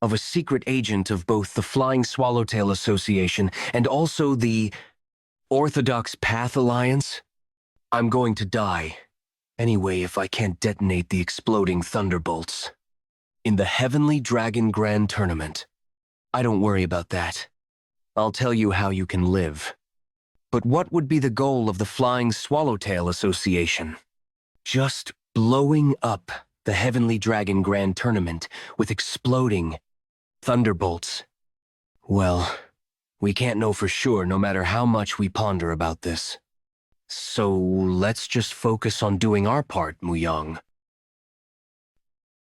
of a secret agent of both the Flying Swallowtail Association and also the Orthodox Path Alliance. I'm going to die anyway if I can't detonate the exploding thunderbolts. In the Heavenly Dragon Grand Tournament. I don't worry about that. I'll tell you how you can live. But what would be the goal of the Flying Swallowtail Association? Just blowing up the Heavenly Dragon Grand Tournament with exploding thunderbolts. Well, we can't know for sure no matter how much we ponder about this. So let's just focus on doing our part, Muyang.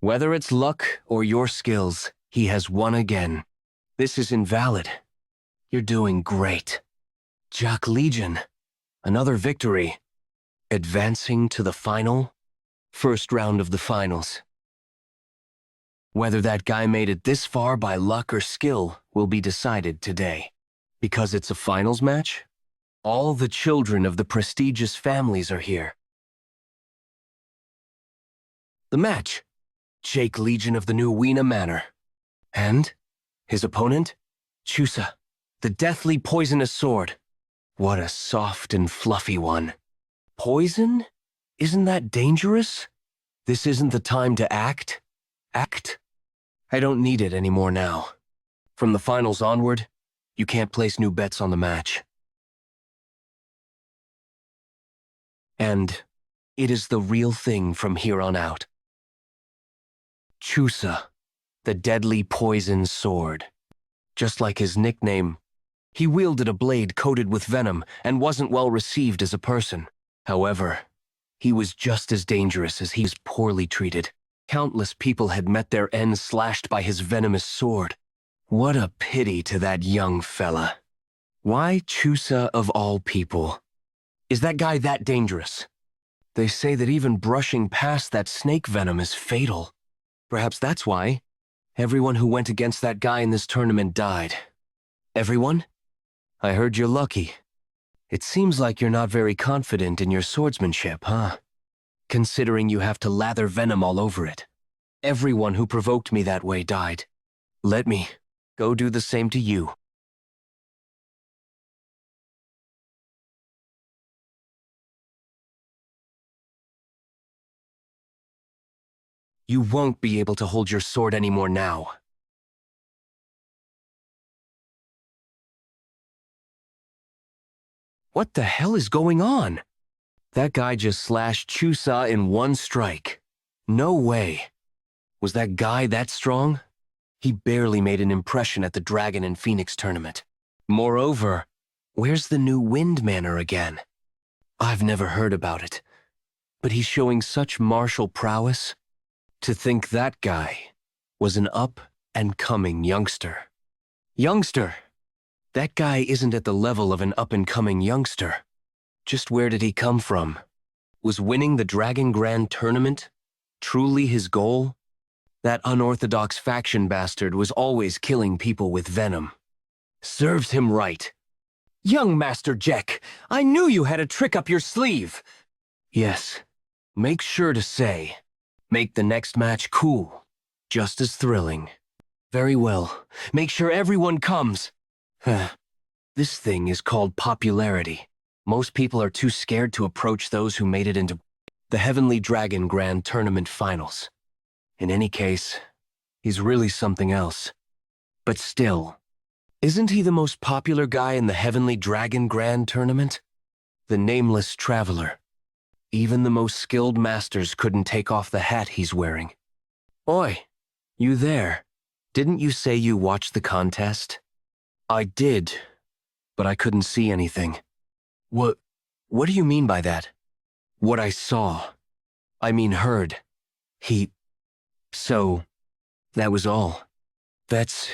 Whether it's luck or your skills, he has won again. This is invalid. You're doing great. Jeok Leegeon, another victory. Advancing to the first round of the finals. Whether that guy made it this far by luck or skill will be decided today. Because it's a finals match, all the children of the prestigious families are here. The match, Jeok Leegeon of the New Weena Manor. And his opponent, Chusa, the deathly poisonous sword. What a soft and fluffy one. Poison? Isn't that dangerous? This isn't the time to act. Act? I don't need it anymore now. From the finals onward, you can't place new bets on the match. And it is the real thing from here on out. Chusa, the deadly poison sword. Just like his nickname, he wielded a blade coated with venom and wasn't well received as a person. However, he was just as dangerous as he was poorly treated. Countless people had met their ends slashed by his venomous sword. What a pity to that young fella. Why Chusa of all people? Is that guy that dangerous? They say that even brushing past that snake venom is fatal. Perhaps that's why everyone who went against that guy in this tournament died. Everyone? I heard you're lucky. It seems like you're not very confident in your swordsmanship, huh? Considering you have to lather venom all over it. Everyone who provoked me that way died. Let me go do the same to you. You won't be able to hold your sword anymore now. What the hell is going on? That guy just slashed Chusa in one strike. No way. Was that guy that strong? He barely made an impression at the Dragon and Phoenix tournament. Moreover, where's the new Wind Manor again? I've never heard about it. But he's showing such martial prowess. To think that guy was an up-and-coming youngster. Youngster! That guy isn't at the level of an up-and-coming youngster. Just where did he come from? Was winning the Dragon Grand Tournament truly his goal? That unorthodox faction bastard was always killing people with venom. Serves him right. Young Master Jeok, I knew you had a trick up your sleeve. Yes, make sure to say. Make the next match cool, just as thrilling. Very well, make sure everyone comes. This thing is called popularity. Most people are too scared to approach those who made it into the Heavenly Dragon Grand Tournament Finals. In any case, he's really something else. But still, isn't he the most popular guy in the Heavenly Dragon Grand Tournament? The nameless traveler. Even the most skilled masters couldn't take off the hat he's wearing. Oi, you there? Didn't you say you watched the contest? I did, but I couldn't see anything. What do you mean by that? What I saw. I mean heard. So, that was all. That's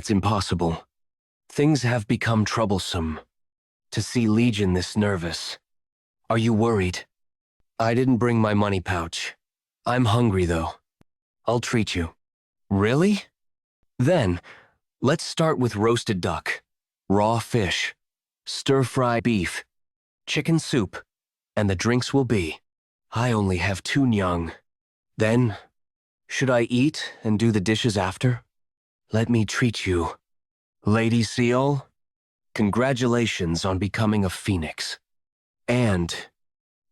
impossible. Things have become troublesome. To see Legion this nervous. Are you worried? I didn't bring my money pouch. I'm hungry, though. I'll treat you. Really? Then, let's start with roasted duck, raw fish, stir-fry beef, chicken soup, and the drinks will be. I only have 2 nyang. Then, should I eat and do the dishes after? Let me treat you. Lady Seal, congratulations on becoming a phoenix. And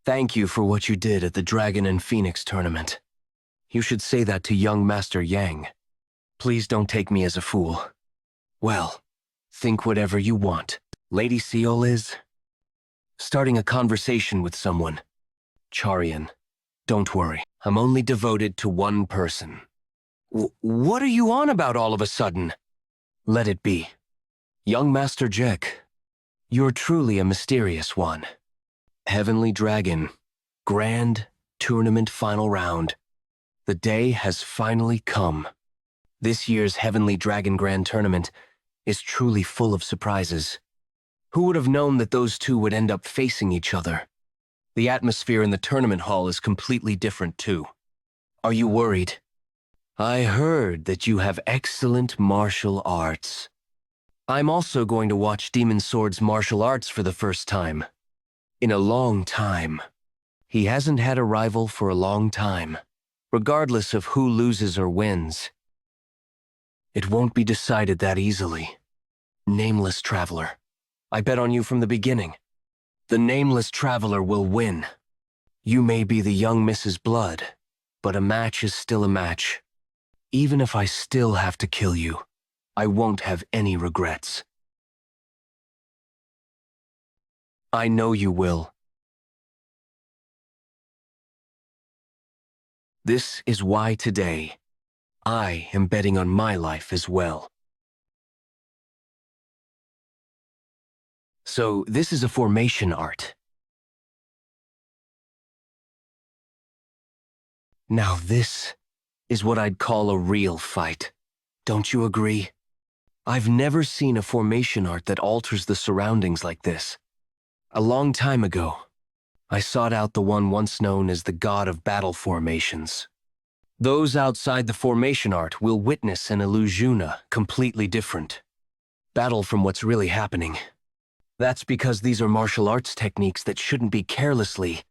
thank you for what you did at the Dragon and Phoenix tournament. You should say that to young Master Yang. Please don't take me as a fool. Well, think whatever you want. Lady Seal is starting a conversation with someone. Charian, don't worry. I'm only devoted to one person. What are you on about all of a sudden? Let it be. Young Master Jeok, you're truly a mysterious one. Heavenly Dragon, Grand Tournament Final Round. The day has finally come. This year's Heavenly Dragon Grand Tournament is truly full of surprises. Who would have known that those two would end up facing each other? The atmosphere in the tournament hall is completely different too. Are you worried? I heard that you have excellent martial arts. I'm also going to watch Demon Sword's martial arts for the first time. In a long time. He hasn't had a rival for a long time, regardless of who loses or wins. It won't be decided that easily. Nameless Traveler. I bet on you from the beginning. The Nameless Traveler will win. You may be the young Mrs. Blood, but a match is still a match. Even if I still have to kill you, I won't have any regrets. I know you will. This is why today, I am betting on my life as well. So this is a formation art. Now this is what I'd call a real fight. Don't you agree? I've never seen a formation art that alters the surroundings like this. A long time ago, I sought out the one once known as the God of Battle Formations. Those outside the formation art will witness an illusiona completely different. Battle from what's really happening. That's because these are martial arts techniques that shouldn't be carelessly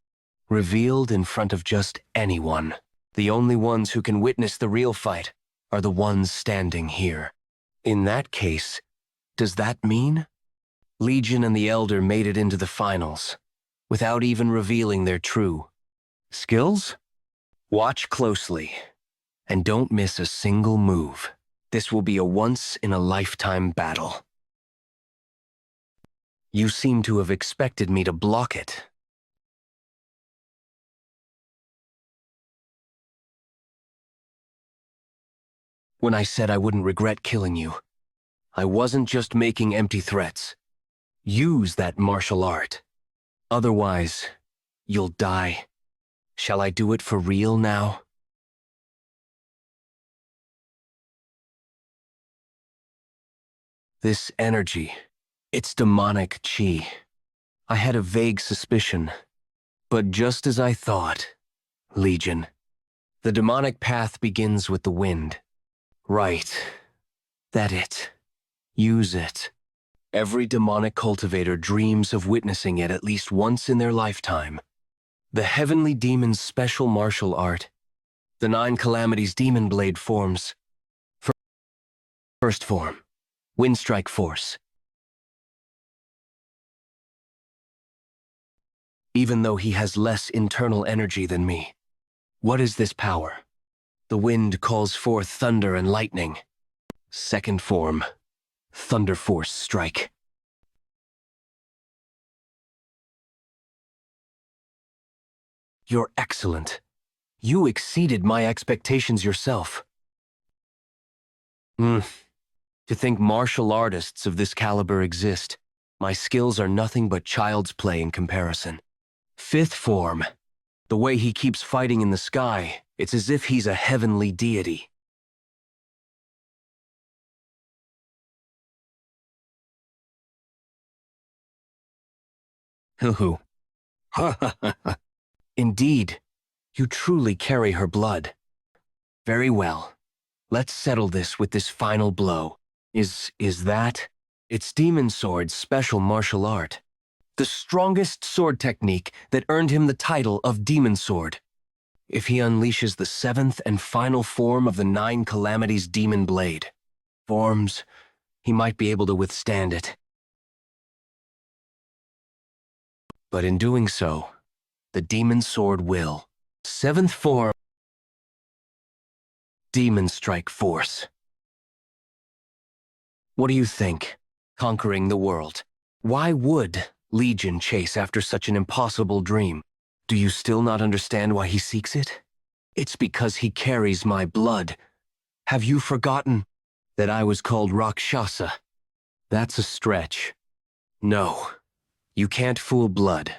revealed in front of just anyone. The only ones who can witness the real fight are the ones standing here. In that case, does that mean Legion and the Elder made it into the finals without even revealing their true skills? Watch closely and don't miss a single move. This will be a once-in-a-lifetime battle. You seem to have expected me to block it. When I said I wouldn't regret killing you, I wasn't just making empty threats. Use that martial art. Otherwise, you'll die. Shall I do it for real now? This energy, it's demonic chi. I had a vague suspicion, but just as I thought, Legion. The demonic path begins with the wind. Right. That it. Use it. Every demonic cultivator dreams of witnessing it at least once in their lifetime. The Heavenly Demon's special martial art. The 9 Calamities Demon Blade forms. First form. Windstrike Force. Even though he has less internal energy than me. What is this power? The wind calls forth thunder and lightning. Second form. Thunder Force Strike. You're excellent. You exceeded my expectations yourself. To think martial artists of this caliber exist, my skills are nothing but child's play in comparison. Fifth form. The way he keeps fighting in the sky, it's as if he's a heavenly deity. Hoo-hoo. Ha ha ha ha. Indeed, you truly carry her blood. Very well. Let's settle this with this final blow. Is that? It's Demon Sword's special martial art. The strongest sword technique that earned him the title of Demon Sword. If he unleashes the 7th and final form of the 9 Calamities Demon Blade forms, he might be able to withstand it. But in doing so, the Demon Sword will. 7th form, Demon Strike Force. What do you think? Conquering the world. Why would Legion chase after such an impossible dream? Do you still not understand why he seeks it? It's because he carries my blood. Have you forgotten that I was called Rakshasa? That's a stretch. No, you can't fool blood.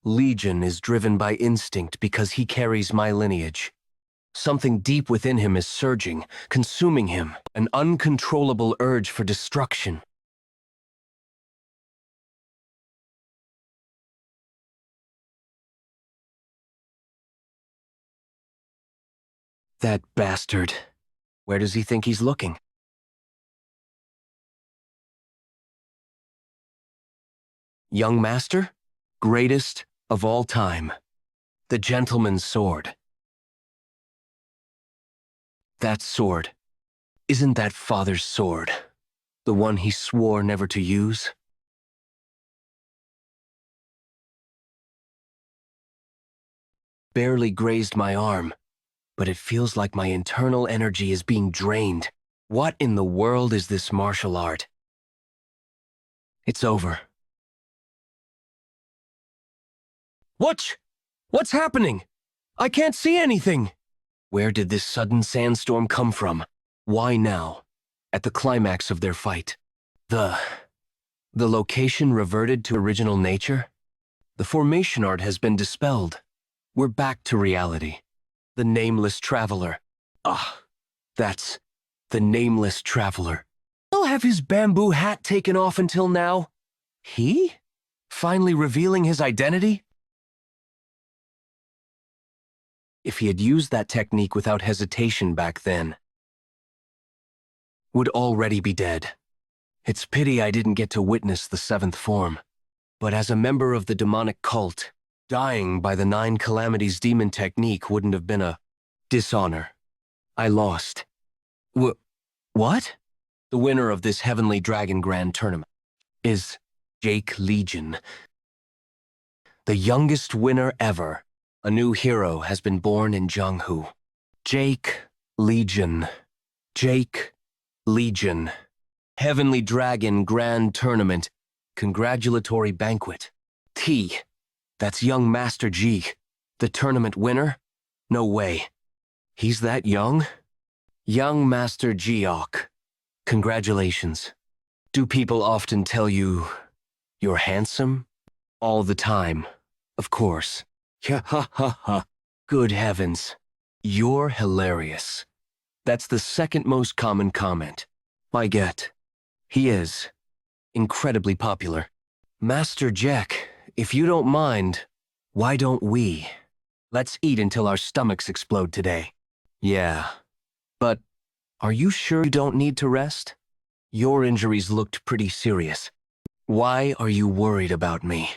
Legion is driven by instinct because he carries my lineage. Something deep within him is surging, consuming him, an uncontrollable urge for destruction. That bastard. Where does he think he's looking? Young master? Greatest of all time. The gentleman's sword. That sword. Isn't that father's sword? The one he swore never to use? Barely grazed my arm, but it feels like my internal energy is being drained. What in the world is this martial art? It's over. What's happening? I can't see anything! Where did this sudden sandstorm come from? Why now? At the climax of their fight. The location reverted to original nature? The formation art has been dispelled. We're back to reality. The Nameless Traveler. That's the Nameless Traveler. He'll have his bamboo hat taken off until now. He? Finally revealing his identity? If he had used that technique without hesitation back then, would already be dead. It's pity I didn't get to witness the 7th form. But as a member of the demonic cult, dying by the 9 Calamities demon technique wouldn't have been a dishonor. I lost. What? The winner of this Heavenly Dragon Grand Tournament is Jeok Leegeon. The youngest winner ever. A new hero has been born in Jianghu. Jeok Leegeon. Jeok Leegeon. Heavenly Dragon Grand Tournament. Congratulatory banquet. That's young Master G. The tournament winner? No way. He's that young? Young Master Jeok. Congratulations. Do people often tell you you're handsome? All the time, of course. Ha ha ha ha. Good heavens. You're hilarious. That's the second most common comment I get. He is. Incredibly popular. Master Jack, if you don't mind, why don't we? Let's eat until our stomachs explode today. Yeah. But are you sure you don't need to rest? Your injuries looked pretty serious. Why are you worried about me?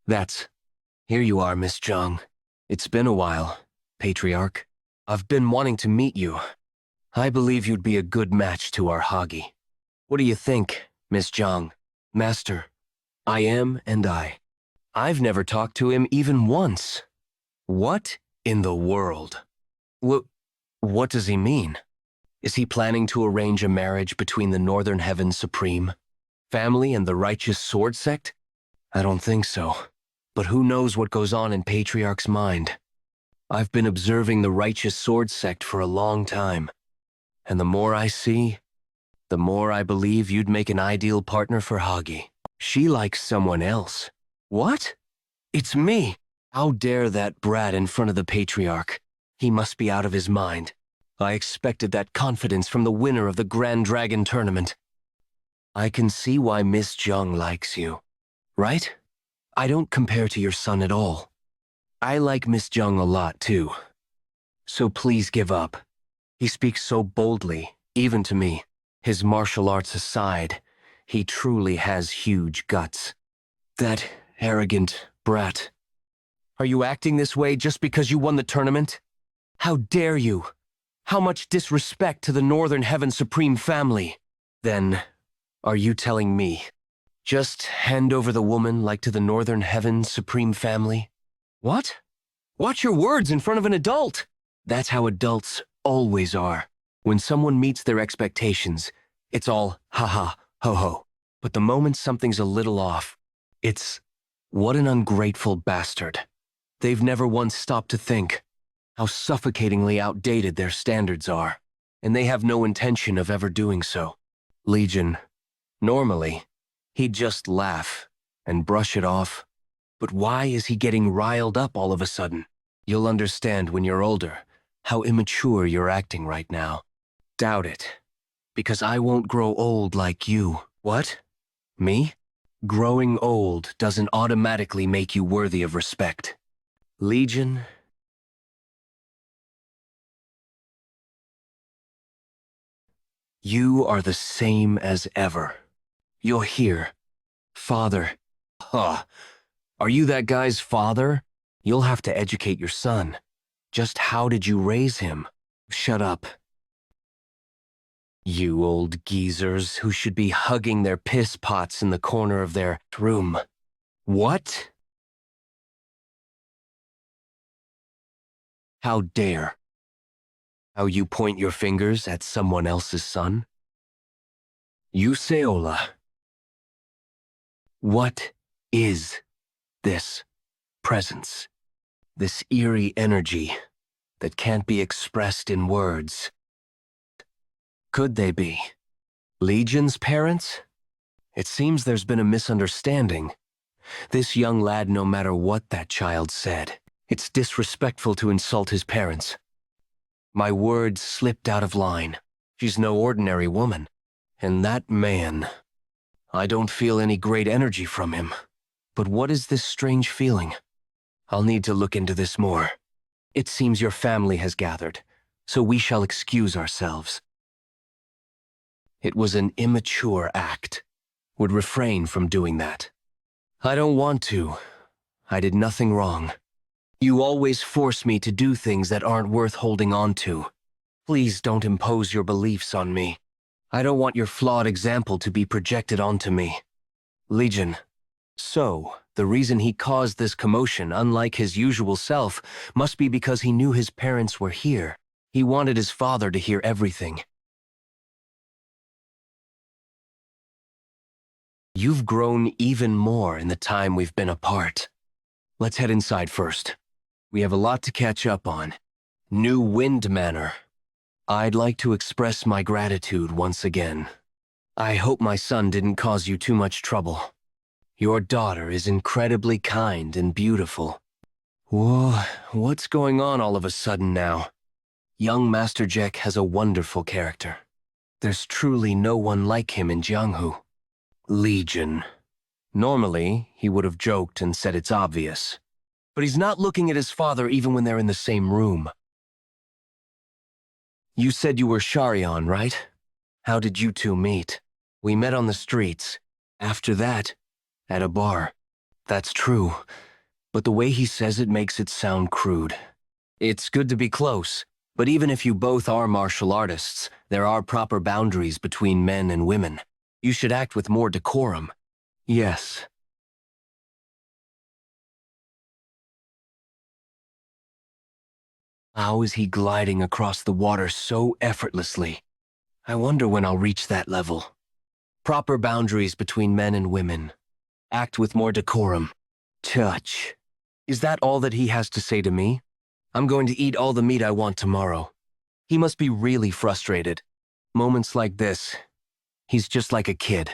Here you are, Miss Jiang. It's been a while, Patriarch. I've been wanting to meet you. I believe you'd be a good match to our Hagi. What do you think, Miss Jiang? Master, I am and I. I've never talked to him even once. What in the world? What does he mean? Is he planning to arrange a marriage between the Northern Heaven Supreme family and the Righteous Sword sect? I don't think so. But who knows what goes on in Patriarch's mind? I've been observing the Righteous Sword sect for a long time. And the more I see, the more I believe you'd make an ideal partner for Hagi. She likes someone else. What? It's me. How dare that brat in front of the Patriarch? He must be out of his mind. I expected that confidence from the winner of the Grand Dragon tournament. I can see why Miss Jiang likes you. Right? I don't compare to your son at all. I like Miss Jiang a lot, too. So please give up. He speaks so boldly, even to me. His martial arts aside, he truly has huge guts. That arrogant brat. Are you acting this way just because you won the tournament? How dare you? How much disrespect to the Northern Heaven Supreme family. Then, are you telling me, just hand over the woman like to the Northern Heaven Supreme family? What? Watch your words in front of an adult. That's how adults always are. When someone meets their expectations, it's all ha-ha, ho-ho. But the moment something's a little off, it's, what an ungrateful bastard. They've never once stopped to think how suffocatingly outdated their standards are, and they have no intention of ever doing so. Legion, normally, he'd just laugh and brush it off. But why is he getting riled up all of a sudden? You'll understand when you're older how immature you're acting right now. Doubt it, because I won't grow old like you. What? Me? Growing old doesn't automatically make you worthy of respect. Legion, you are the same as ever. You're here. Father. Huh. Are you that guy's father? You'll have to educate your son. Just how did you raise him? Shut up. You old geezers who should be hugging their piss pots in the corner of their room. What? How dare? How you point your fingers at someone else's son? Mucheol. What is this presence? This eerie energy that can't be expressed in words. Could they be Legion's parents? It seems there's been a misunderstanding. This young lad, no matter what that child said, it's disrespectful to insult his parents. My words slipped out of line. She's no ordinary woman. And that man, I don't feel any great energy from him. But what is this strange feeling? I'll need to look into this more. It seems your family has gathered, so we shall excuse ourselves. It was an immature act. Would refrain from doing that. I don't want to. I did nothing wrong. You always force me to do things that aren't worth holding on to. Please don't impose your beliefs on me. I don't want your flawed example to be projected onto me. Legion. So, the reason he caused this commotion, unlike his usual self, must be because he knew his parents were here. He wanted his father to hear everything. You've grown even more in the time we've been apart. Let's head inside first. We have a lot to catch up on. New Wind Manor. I'd like to express my gratitude once again. I hope my son didn't cause you too much trouble. Your daughter is incredibly kind and beautiful. Whoa, what's going on all of a sudden now? Young Master Jack has a wonderful character. There's truly no one like him in Jianghu. Legion. Normally, he would have joked and said it's obvious. But he's not looking at his father even when they're in the same room. You said you were Sharion, right? How did you two meet? We met on the streets. After that, at a bar. That's true. But the way he says it makes it sound crude. It's good to be close, but even if you both are martial artists, there are proper boundaries between men and women. You should act with more decorum. Yes. How is he gliding across the water so effortlessly? I wonder when I'll reach that level. Proper boundaries between men and women. Act with more decorum. Touch. Is that all that he has to say to me? I'm going to eat all the meat I want tomorrow. He must be really frustrated. Moments like this, he's just like a kid.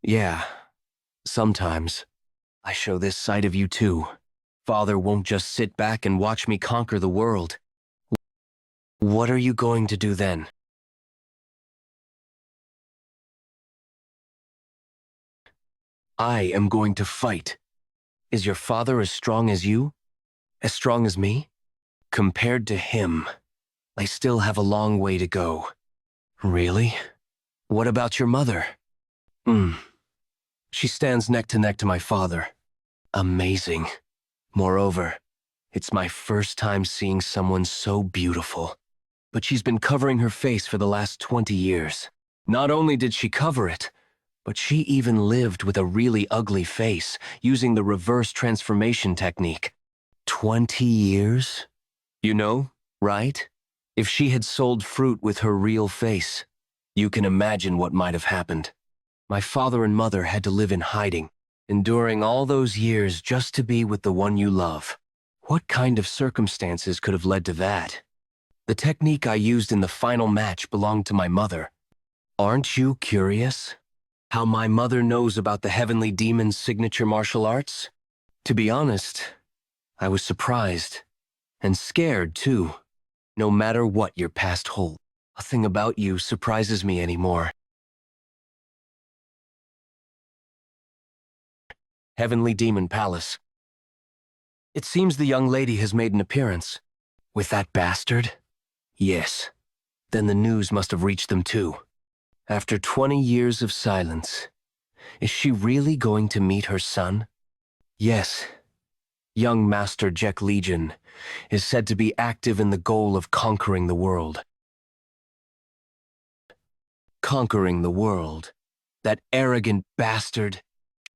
Yeah, sometimes. I show this side of you too. Father won't just sit back and watch me conquer the world. What are you going to do then? I am going to fight. Is your father as strong as you? As strong as me? Compared to him, I still have a long way to go. Really? What about your mother? She stands neck to neck to my father. Amazing. Moreover, it's my first time seeing someone so beautiful. But she's been covering her face for the last 20 years. Not only did she cover it, but she even lived with a really ugly face, using the reverse transformation technique. 20 years? You know, right? If she had sold fruit with her real face, you can imagine what might have happened. My father and mother had to live in hiding, enduring all those years just to be with the one you love. What kind of circumstances could have led to that? The technique I used in the final match belonged to my mother. Aren't you curious? How my mother knows about the Heavenly Demon's signature martial arts? To be honest, I was surprised. And scared, too. No matter what your past holds, nothing about you surprises me anymore. Heavenly Demon Palace. It seems the young lady has made an appearance. With that bastard? Yes. Then the news must have reached them too. After 20 years of silence, is she really going to meet her son? Yes. Young Master Jeok Leegeon is said to be active in the goal of conquering the world. Conquering the world? That arrogant bastard?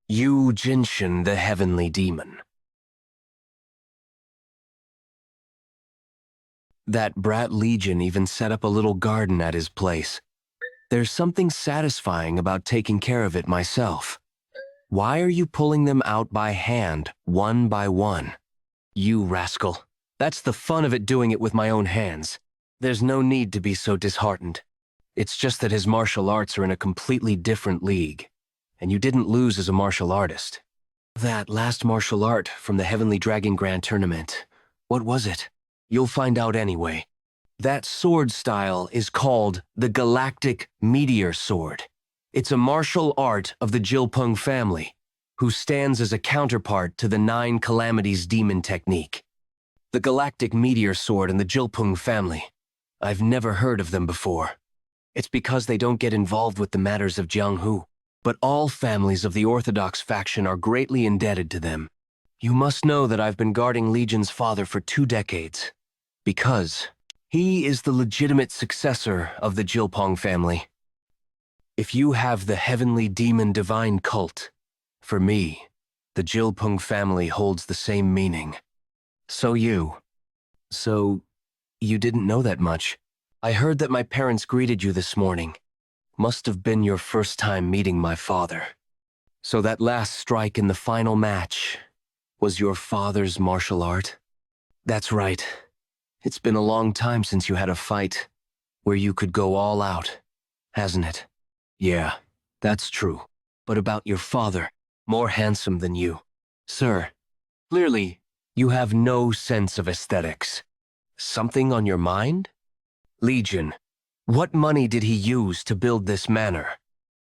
Yu Jinshin, the Heavenly Demon. That brat Legion even set up a little garden at his place. There's something satisfying about taking care of it myself. Why are you pulling them out by hand, one by one? You rascal. That's the fun of it, doing it with my own hands. There's no need to be so disheartened. It's just that his martial arts are in a completely different league. And you didn't lose as a martial artist. That last martial art from the Heavenly Dragon Grand Tournament, what was it? You'll find out anyway. That sword style is called the Galactic Meteor Sword. It's a martial art of the Jilpung family, who stands as a counterpart to the Nine Calamities demon technique. The Galactic Meteor Sword and the Jilpung family. I've never heard of them before. It's because they don't get involved with the matters of Jianghu, but all families of the Orthodox faction are greatly indebted to them. You must know that I've been guarding Legion's father for 2 decades, because he is the legitimate successor of the Jilpong family. If you have the Heavenly Demon Divine Cult, for me, the Jilpung family holds the same meaning. So you didn't know that much. I heard that my parents greeted you this morning. Must have been your first time meeting my father. So that last strike in the final match was your father's martial art? That's right. It's been a long time since you had a fight where you could go all out, hasn't it? Yeah, that's true. But about your father, more handsome than you. Sir, clearly, you have no sense of aesthetics. Something on your mind? Legion, What money did he use to build this manor?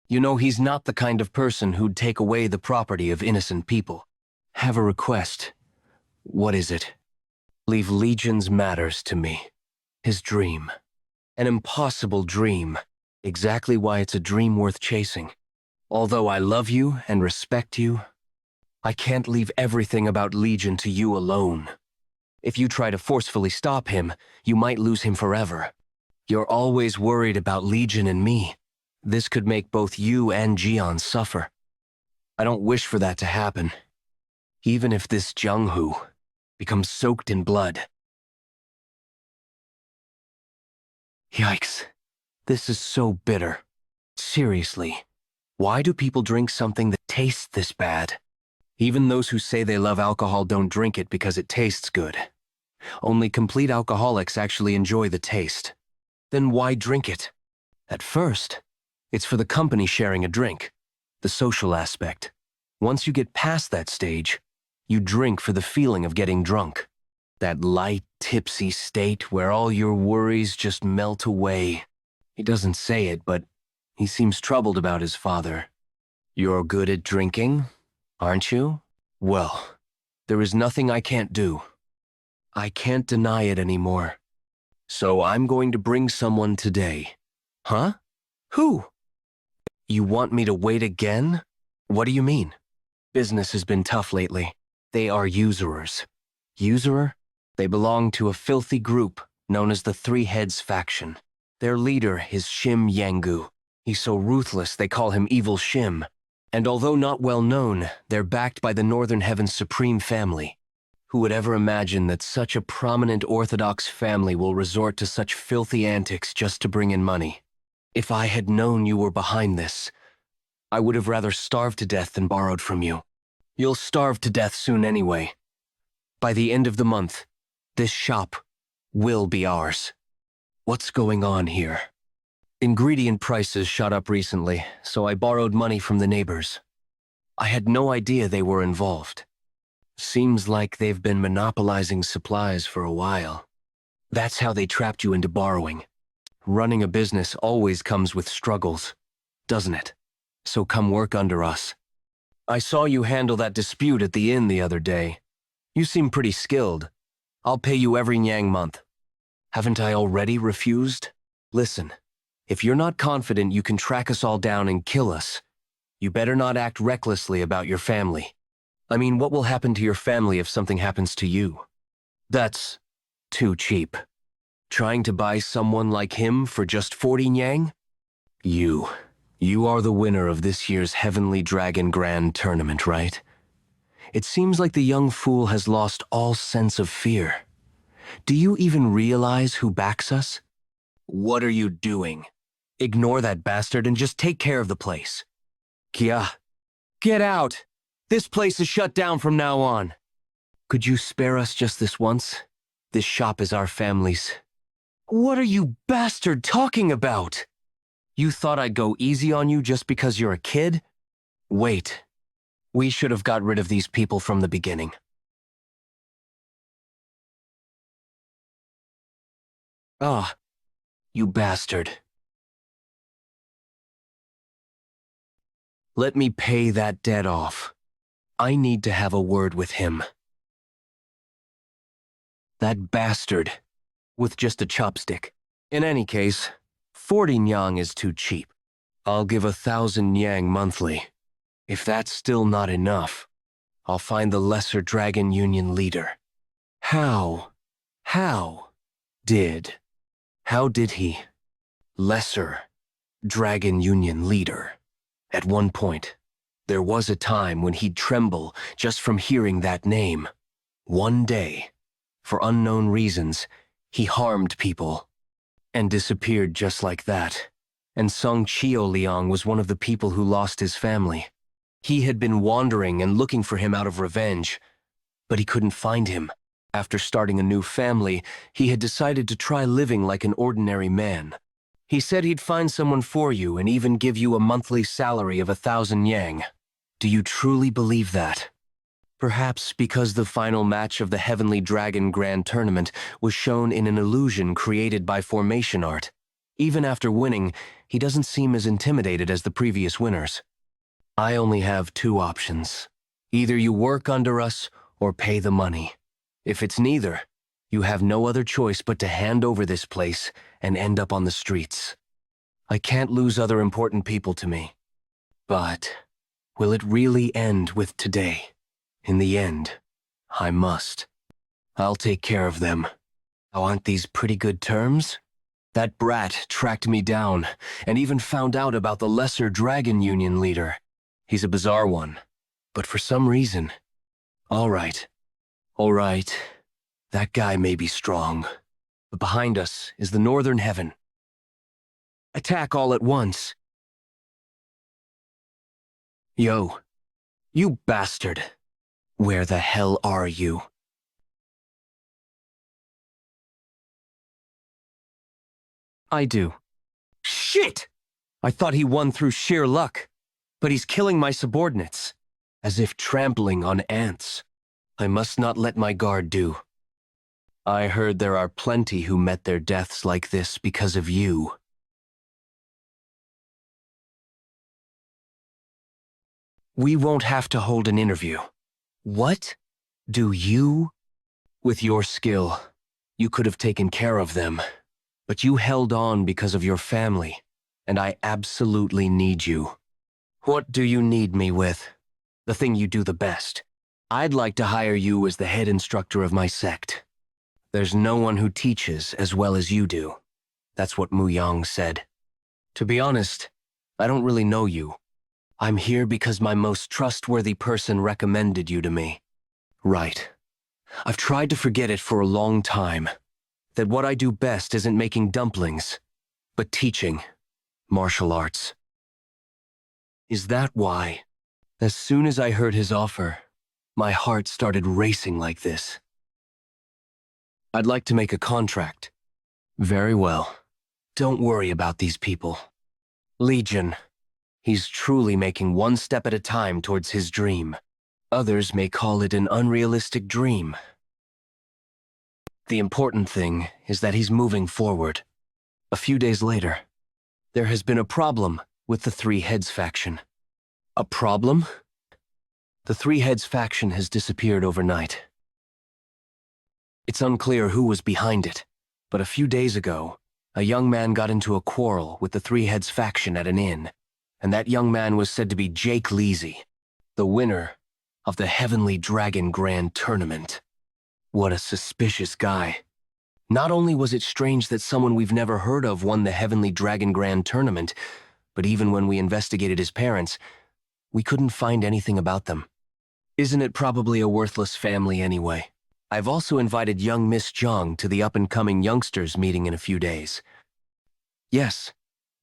You know, he's not the kind of person who'd take away the property of innocent people. Have a request. What is it? Leave Legion's matters to me. His dream. An impossible dream. Exactly why it's a dream worth chasing. Although I love you and respect you, I can't leave everything about Legion to you alone. If you try to forcefully stop him, you might lose him forever. You're always worried about Legion and me. This could make both you and Jian suffer. I don't wish for that to happen. Even if this Jianghu becomes soaked in blood. Yikes. This is so bitter. Seriously, why do people drink something that tastes this bad? Even those who say they love alcohol don't drink it because it tastes good. Only complete alcoholics actually enjoy the taste. Then why drink it? At first, it's for the company sharing a drink, the social aspect. Once you get past that stage, you drink for the feeling of getting drunk. That light, tipsy state where all your worries just melt away. He doesn't say it, but he seems troubled about his father. You're good at drinking, aren't you? Well, there is nothing I can't do. I can't deny it anymore. So I'm going to bring someone today. Huh? Who? You want me to wait again? What do you mean? Business has been tough lately. They are usurers. Usurer? They belong to a filthy group known as the Three Heads faction. Their leader is Shim Jianghu. He's so ruthless they call him Evil Shim. And although not well known, they're backed by the Northern Heaven's supreme family. Who would ever imagine that such a prominent Orthodox family will resort to such filthy antics just to bring in money? If I had known you were behind this, I would have rather starved to death than borrowed from you. You'll starve to death soon anyway. By the end of the month, this shop will be ours. What's going on here? Ingredient prices shot up recently, so I borrowed money from the neighbors. I had no idea they were involved. Seems like they've been monopolizing supplies for a while. That's how they trapped you into borrowing. Running a business always comes with struggles, doesn't it? So come work under us. I saw you handle that dispute at the inn the other day. You seem pretty skilled. I'll pay you every Nyang month. Haven't I already refused? Listen, if you're not confident you can track us all down and kill us, you better not act recklessly about your family. I mean, what will happen to your family if something happens to you? That's too cheap. Trying to buy someone like him for just 40 Nyang? You are the winner of this year's Heavenly Dragon Grand Tournament, right? It seems like the young fool has lost all sense of fear. Do you even realize who backs us? What are you doing? Ignore that bastard and just take care of the place. Kia, get out! This place is shut down from now on. Could you spare us just this once? This shop is our family's. What are you bastard talking about? You thought I'd go easy on you just because you're a kid? Wait. We should have got rid of these people from the beginning. Ah, you bastard. Let me pay that debt off. I need to have a word with him. That bastard. With just a chopstick. In any case, 40 Nyang is too cheap. I'll give 1,000 Nyang monthly. If that's still not enough, I'll find the Lesser Dragon Union leader. How did he? Lesser Dragon Union leader. At one point, there was a time when he'd tremble just from hearing that name. One day, for unknown reasons, he harmed people and disappeared just like that. And Song Chio Liang was one of the people who lost his family. He had been wandering and looking for him out of revenge, but he couldn't find him. After starting a new family, he had decided to try living like an ordinary man. He said he'd find someone for you and even give you a monthly salary of 1,000 Yang. Do you truly believe that? Perhaps because the final match of the Heavenly Dragon Grand Tournament was shown in an illusion created by formation art. Even after winning, he doesn't seem as intimidated as the previous winners. I only have two options. Either you work under us or pay the money. If it's neither, you have no other choice but to hand over this place and end up on the streets. I can't lose other important people to me. But will it really end with today? In the end, I must. I'll take care of them. Oh, aren't these pretty good terms? That brat tracked me down and even found out about the Lesser Dragon Union leader. He's a bizarre one, but for some reason... All right, that guy may be strong, but behind us is the Northern Heaven. Attack all at once. Yo, you bastard. Where the hell are you? I do. Shit! I thought he won through sheer luck, but he's killing my subordinates, as if trampling on ants. I must not let my guard do. I heard there are plenty who met their deaths like this because of you. We won't have to hold an interview. What? Do you? With your skill, you could have taken care of them. But you held on because of your family, and I absolutely need you. What do you need me with? The thing you do the best. I'd like to hire you as the head instructor of my sect. There's no one who teaches as well as you do. That's what Murim said. To be honest, I don't really know you. I'm here because my most trustworthy person recommended you to me. Right. I've tried to forget it for a long time. That what I do best isn't making dumplings, but teaching martial arts. Is that why? As soon as I heard his offer, my heart started racing like this. I'd like to make a contract. Very well. Don't worry about these people. Legion. He's truly making one step at a time towards his dream. Others may call it an unrealistic dream. The important thing is that he's moving forward. A few days later, there has been a problem with the Three Heads faction. A problem? The Three Heads faction has disappeared overnight. It's unclear who was behind it, but a few days ago, a young man got into a quarrel with the Three Heads faction at an inn, and that young man was said to be Jeok Leegeon, the winner of the Heavenly Dragon Grand Tournament. What a suspicious guy. Not only was it strange that someone we've never heard of won the Heavenly Dragon Grand Tournament, but even when we investigated his parents, we couldn't find anything about them. Isn't it probably a worthless family anyway? I've also invited young Miss Jianghu to the up-and-coming youngsters meeting in a few days. Yes,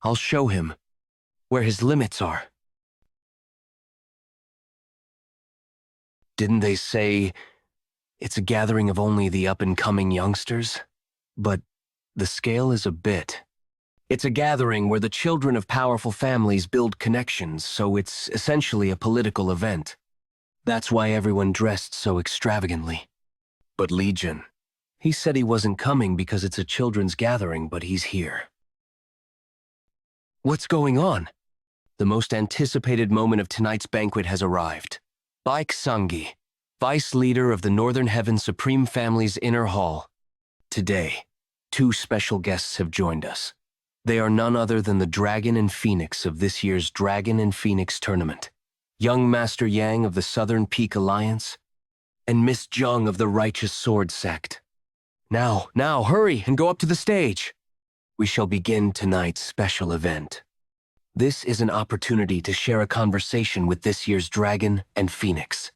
I'll show him where his limits are. Didn't they say it's a gathering of only the up-and-coming youngsters? But the scale is a bit. It's a gathering where the children of powerful families build connections, so it's essentially a political event. That's why everyone dressed so extravagantly. But Legion, he said he wasn't coming because it's a children's gathering, but he's here. What's going on? The most anticipated moment of tonight's banquet has arrived. Baek Sanggi, Vice Leader of the Northern Heaven Supreme Family's Inner Hall. Today, two special guests have joined us. They are none other than the Dragon and Phoenix of this year's Dragon and Phoenix tournament. Young Master Yang of the Southern Peak Alliance, and Miss Jianghu of the Righteous Sword sect. Now, hurry and go up to the stage. We shall begin tonight's special event. This is an opportunity to share a conversation with this year's Dragon and Phoenix.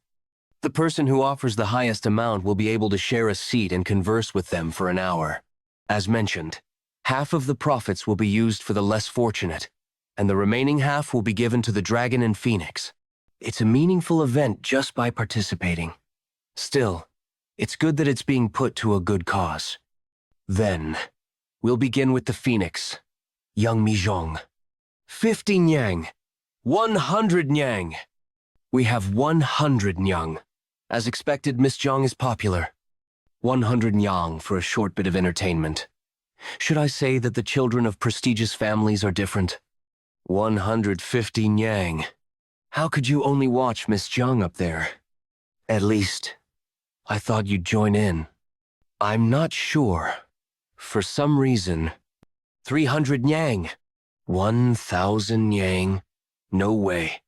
The person who offers the highest amount will be able to share a seat and converse with them for an hour. As mentioned, half of the profits will be used for the less fortunate, and the remaining half will be given to the Dragon and Phoenix. It's a meaningful event just by participating. Still, it's good that it's being put to a good cause. Then, we'll begin with the Phoenix, young Mijong. 50 Nyang. 100 Nyang. We have 100 Nyang. As expected, Miss Jianghu is popular. 100 Nyang for a short bit of entertainment. Should I say that the children of prestigious families are different? 150 yang. How could you only watch Miss Jiang up there? At least, I thought you'd join in. I'm not sure. For some reason, 300 yang. 1,000 yang. No way.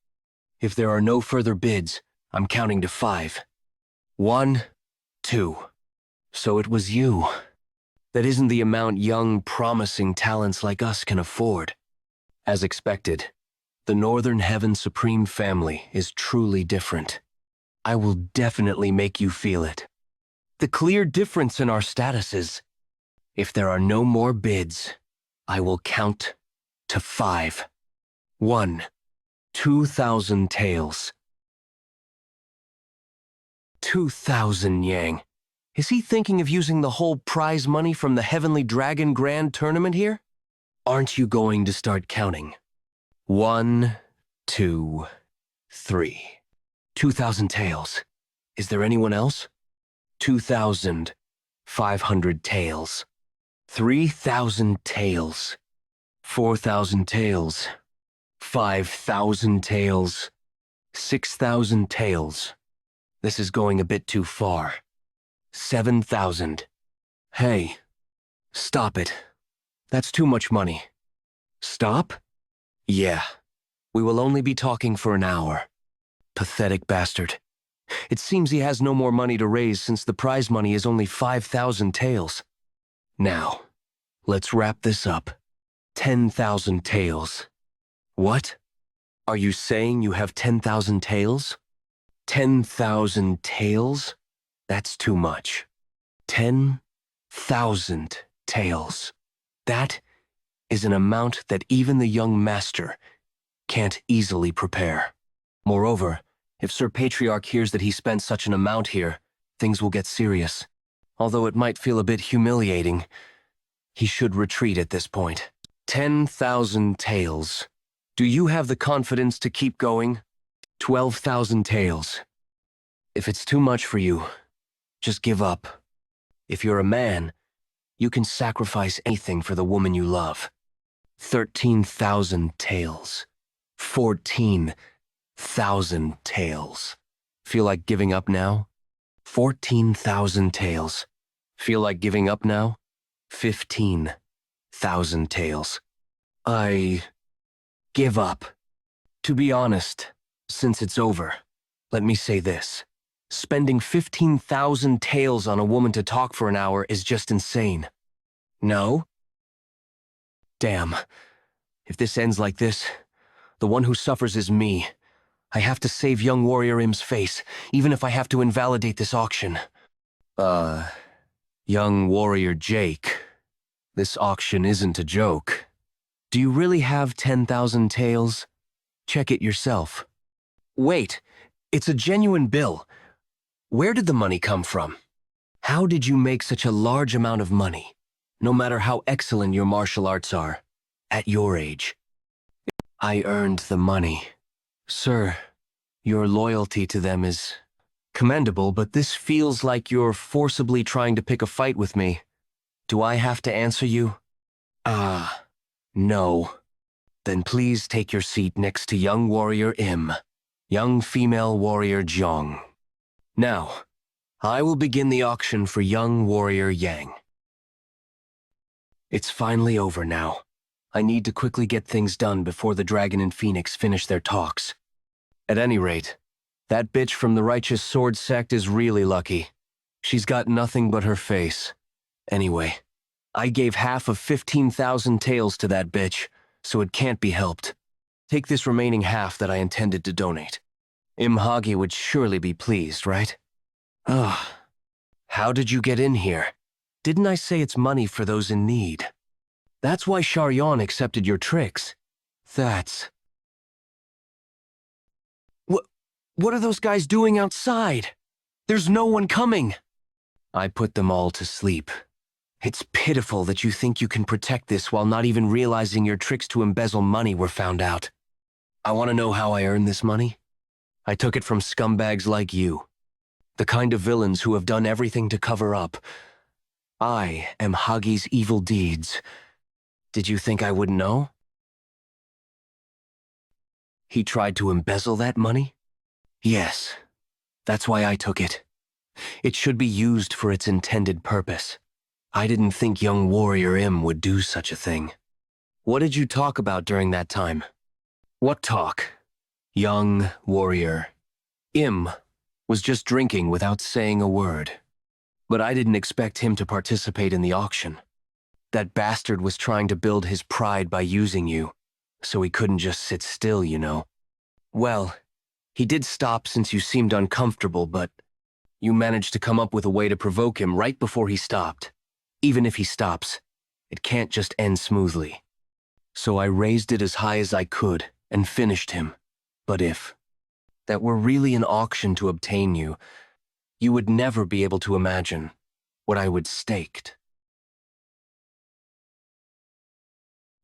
If there are no further bids, I'm counting to 5. 1, 2. So it was you. That isn't the amount young, promising talents like us can afford. As expected, the Northern Heaven Supreme family is truly different. I will definitely make you feel it. The clear difference in our statuses. If there are no more bids, I will count to 5. 1, 2,000 taels. 2,000 yang. Is he thinking of using the whole prize money from the Heavenly Dragon Grand Tournament here? Aren't you going to start counting? 1, 2, 3. 2,000 taels. Is there anyone else? 2,500 taels. 3,000 taels. 4,000 taels. 5,000 taels. 6,000 taels. This is going a bit too far. 7,000. Hey, stop it. That's too much money. Stop? Yeah. We will only be talking for an hour. Pathetic bastard. It seems he has no more money to raise since the prize money is only 5,000 taels. Now, let's wrap this up. 10,000 taels. What? Are you saying you have 10,000 taels? 10,000 taels? That's too much. 10,000 taels. That is an amount that even the young master can't easily prepare. Moreover, if Sir Patriarch hears that he spent such an amount here, things will get serious. Although it might feel a bit humiliating, he should retreat at this point. 10,000 taels. Do you have the confidence to keep going? 12,000 taels. If it's too much for you, just give up. If you're a man, you can sacrifice anything for the woman you love. 13,000 taels. 14,000 taels. Feel like giving up now? 14,000 taels. Feel like giving up now? 15,000 taels. I give up. To be honest, since it's over, let me say this. Spending 15,000 taels on a woman to talk for an hour is just insane. No? Damn. If this ends like this, the one who suffers is me. I have to save young warrior Im's face, even if I have to invalidate this auction. Young warrior Jake, this auction isn't a joke. Do you really have 10,000 taels? Check it yourself. Wait, it's a genuine bill. Where did the money come from? How did you make such a large amount of money, no matter how excellent your martial arts are, at your age? I earned the money. Sir, your loyalty to them is commendable, but this feels like you're forcibly trying to pick a fight with me. Do I have to answer you? No. Then please take your seat next to young warrior Im, young female warrior Jiang. Now, I will begin the auction for young warrior Yang. It's finally over now. I need to quickly get things done before the Dragon and Phoenix finish their talks. At any rate, that bitch from the Righteous Sword sect is really lucky. She's got nothing but her face. Anyway, I gave half of 15,000 taels to that bitch, so it can't be helped. Take this remaining half that I intended to donate. Imhagi would surely be pleased, right? Ugh. How did you get in here? Didn't I say it's money for those in need? That's why Sharyon accepted your tricks. That's... What are those guys doing outside? There's no one coming. I put them all to sleep. It's pitiful that you think you can protect this while not even realizing your tricks to embezzle money were found out. I want to know how I earned this money? I took it from scumbags like you. The kind of villains who have done everything to cover up, I am Hagi's evil deeds. Did you think I wouldn't know? He tried to embezzle that money? Yes, that's why I took it. It should be used for its intended purpose. I didn't think young warrior Im would do such a thing. What did you talk about during that time? What talk? Young warrior Im was just drinking without saying a word. But I didn't expect him to participate in the auction. That bastard was trying to build his pride by using you, so he couldn't just sit still, you know. Well, he did stop since you seemed uncomfortable, but you managed to come up with a way to provoke him right before he stopped. Even if he stops, it can't just end smoothly. So I raised it as high as I could and finished him. But if that were really an auction to obtain you, you would never be able to imagine what I would staked.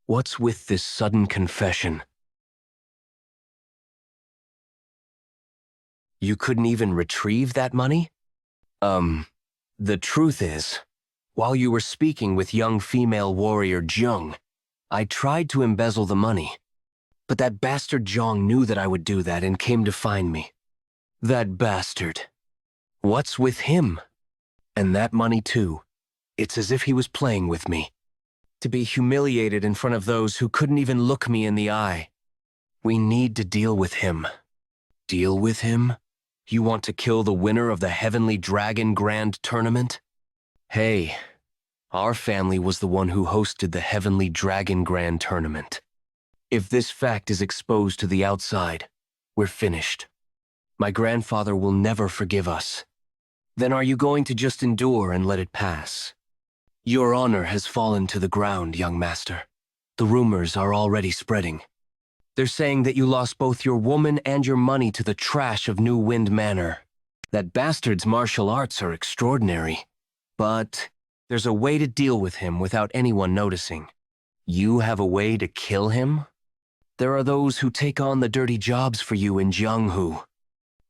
What's with this sudden confession? You couldn't even retrieve that money? The truth is, while you were speaking with young female warrior Jianghu, I tried to embezzle the money. But that bastard Jianghu knew that I would do that and came to find me. That bastard. What's with him? And that money too. It's as if he was playing with me. To be humiliated in front of those who couldn't even look me in the eye. We need to deal with him. Deal with him? You want to kill the winner of the Heavenly Dragon Grand Tournament? Hey, our family was the one who hosted the Heavenly Dragon Grand Tournament. If this fact is exposed to the outside, we're finished. My grandfather will never forgive us. Then are you going to just endure and let it pass? Your honor has fallen to the ground, young master. The rumors are already spreading. They're saying that you lost both your woman and your money to the trash of New Wind Manor. That bastard's martial arts are extraordinary. But there's a way to deal with him without anyone noticing. You have a way to kill him? There are those who take on the dirty jobs for you in Jianghu.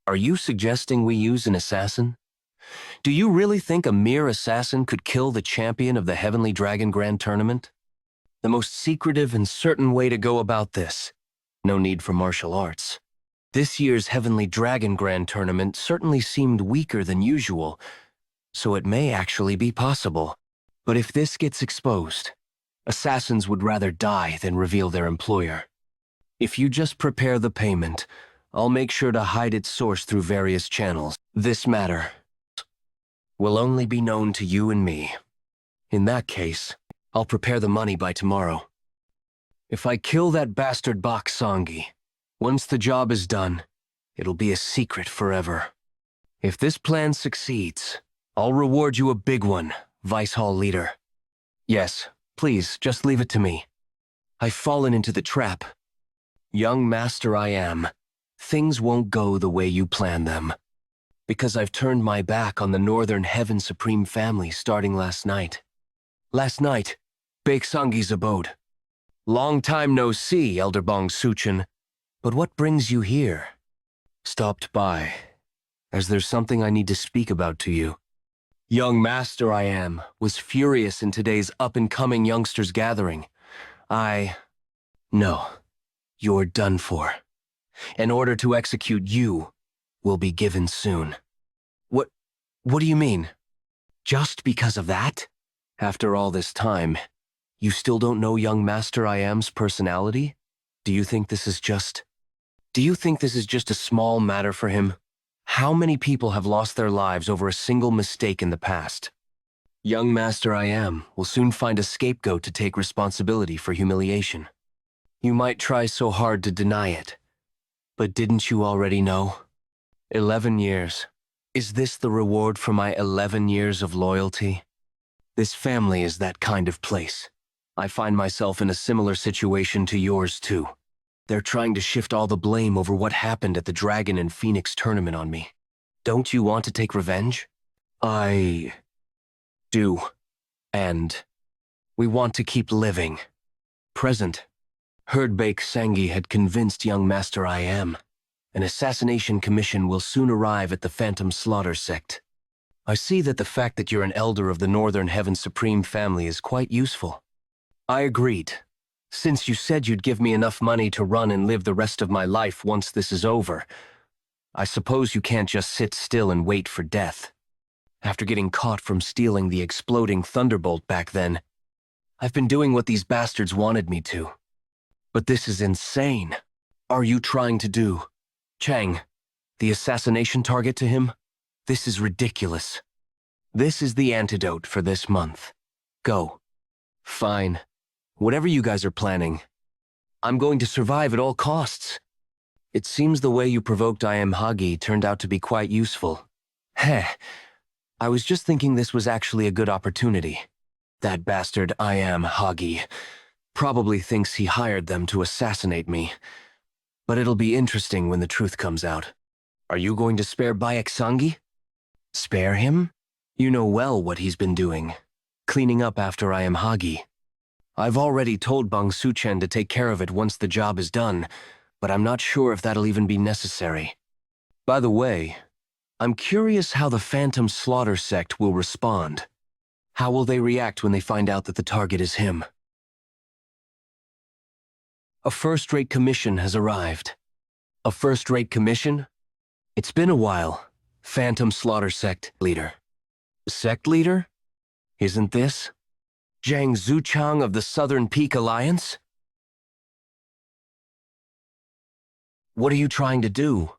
Are you suggesting we use an assassin? Do you really think a mere assassin could kill the champion of the Heavenly Dragon Grand Tournament? The most secretive and certain way to go about this. No need for martial arts. This year's Heavenly Dragon Grand Tournament certainly seemed weaker than usual, so it may actually be possible. But if this gets exposed, assassins would rather die than reveal their employer. If you just prepare the payment, I'll make sure to hide its source through various channels. This matter will only be known to you and me. In that case, I'll prepare the money by tomorrow. If I kill that bastard Bak Songi, once the job is done, it'll be a secret forever. If this plan succeeds, I'll reward you a big one, Vice Hall Leader. Yes, please, just leave it to me. I've fallen into the trap. Young master I am, things won't go the way you plan them. Because I've turned my back on the Northern Heaven Supreme family starting last night. Last night, Bak Songi's abode. Long time no see, Elder Bong Suchin. But what brings you here? Stopped by, as there's something I need to speak about to you. Young master I am was furious in today's up-and-coming youngsters gathering. No, you're done for. An order to execute you will be given soon. What do you mean? Just because of that? After all this time, you still don't know young master I am's personality? Do you think this is just a small matter for him? How many people have lost their lives over a single mistake in the past? Young master I am will soon find a scapegoat to take responsibility for humiliation. You might try so hard to deny it, but didn't you already know? 11 years. Is this the reward for my 11 years of loyalty? This family is that kind of place. I find myself in a similar situation to yours too. They're trying to shift all the blame over what happened at the Dragon and Phoenix tournament on me. Don't you want to take revenge? I do. And we want to keep living. Present. Heard Bak Songi had convinced young master I am. An assassination commission will soon arrive at the Phantom Slaughter sect. I see that the fact that you're an elder of the Northern Heaven Supreme family is quite useful. I agreed. Since you said you'd give me enough money to run and live the rest of my life once this is over, I suppose you can't just sit still and wait for death. After getting caught from stealing the exploding thunderbolt back then, I've been doing what these bastards wanted me to. But this is insane. Are you trying to do, Chang, the assassination target to him? This is ridiculous. This is the antidote for this month. Go. Fine. Whatever you guys are planning. I'm going to survive at all costs. It seems the way you provoked I Am Hagi turned out to be quite useful. Heh. I was just thinking this was actually a good opportunity. That bastard I Am Hagi probably thinks he hired them to assassinate me. But it'll be interesting when the truth comes out. Are you going to spare Baeksangi? Spare him? You know well what he's been doing. Cleaning up after I Am Hagi. I've already told Bang Suchen to take care of it once the job is done, but I'm not sure if that'll even be necessary. By the way, I'm curious how the Phantom Slaughter sect will respond. How will they react when they find out that the target is him? A first-rate commission has arrived. A first-rate commission? It's been a while. Phantom Slaughter sect leader. Sect leader? Isn't this Zhang Zuchang of the Southern Peak Alliance? What are you trying to do?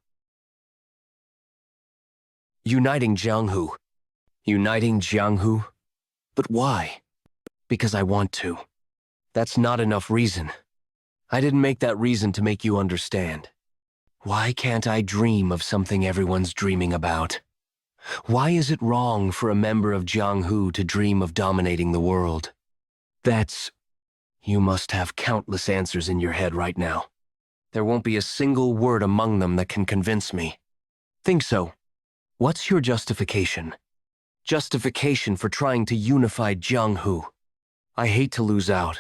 Uniting Jianghu. Uniting Jianghu? But why? Because I want to. That's not enough reason. I didn't make that reason to make you understand. Why can't I dream of something everyone's dreaming about? Why is it wrong for a member of Jianghu to dream of dominating the world? You must have countless answers in your head right now. There won't be a single word among them that can convince me. Think so. What's your justification? Justification for trying to unify Jianghu. I hate to lose out.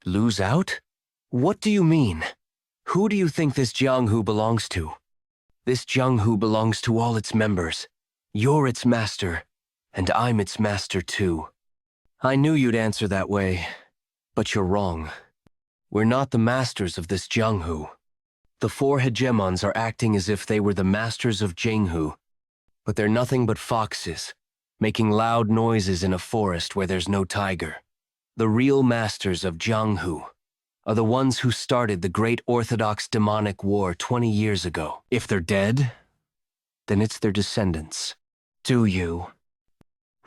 Lose out? What do you mean? Who do you think this Jianghu belongs to? This Jianghu belongs to all its members. You're its master, and I'm its master too. I knew you'd answer that way, but you're wrong. We're not the masters of this Jianghu. The four hegemons are acting as if they were the masters of Jianghu, but they're nothing but foxes, making loud noises in a forest where there's no tiger. The real masters of Jianghu are the ones who started the Great Orthodox Demonic War 20 years ago. If they're dead, then it's their descendants. Do you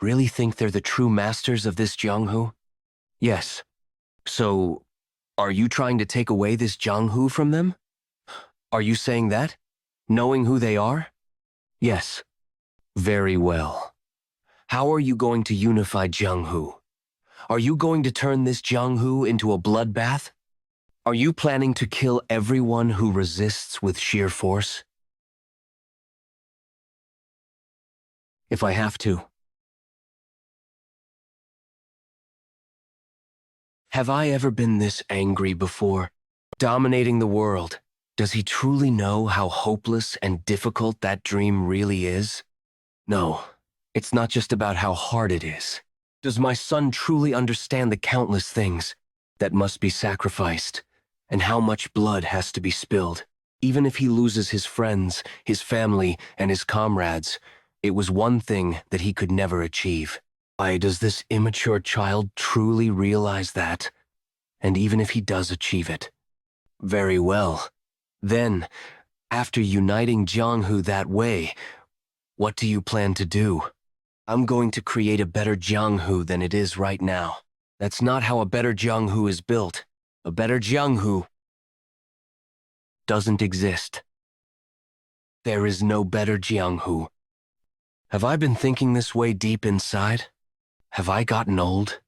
really think they're the true masters of this Jianghu? Yes. So, are you trying to take away this Jianghu from them? Are you saying that, knowing who they are? Yes. Very well. How are you going to unify Jianghu? Are you going to turn this Jianghu into a bloodbath? Are you planning to kill everyone who resists with sheer force? If I have to. Have I ever been this angry before? Dominating the world. Does he truly know how hopeless and difficult that dream really is? No, it's not just about how hard it is. Does my son truly understand the countless things that must be sacrificed, and how much blood has to be spilled? Even if he loses his friends, his family, and his comrades, it was one thing that he could never achieve. Why does this immature child truly realize that? And even if he does achieve it? Very well. Then, after uniting Jianghu that way, what do you plan to do? I'm going to create a better Jianghu than it is right now. That's not how a better Jianghu is built. A better Jianghu doesn't exist. There is no better Jianghu. Have I been thinking this way deep inside? Have I gotten old?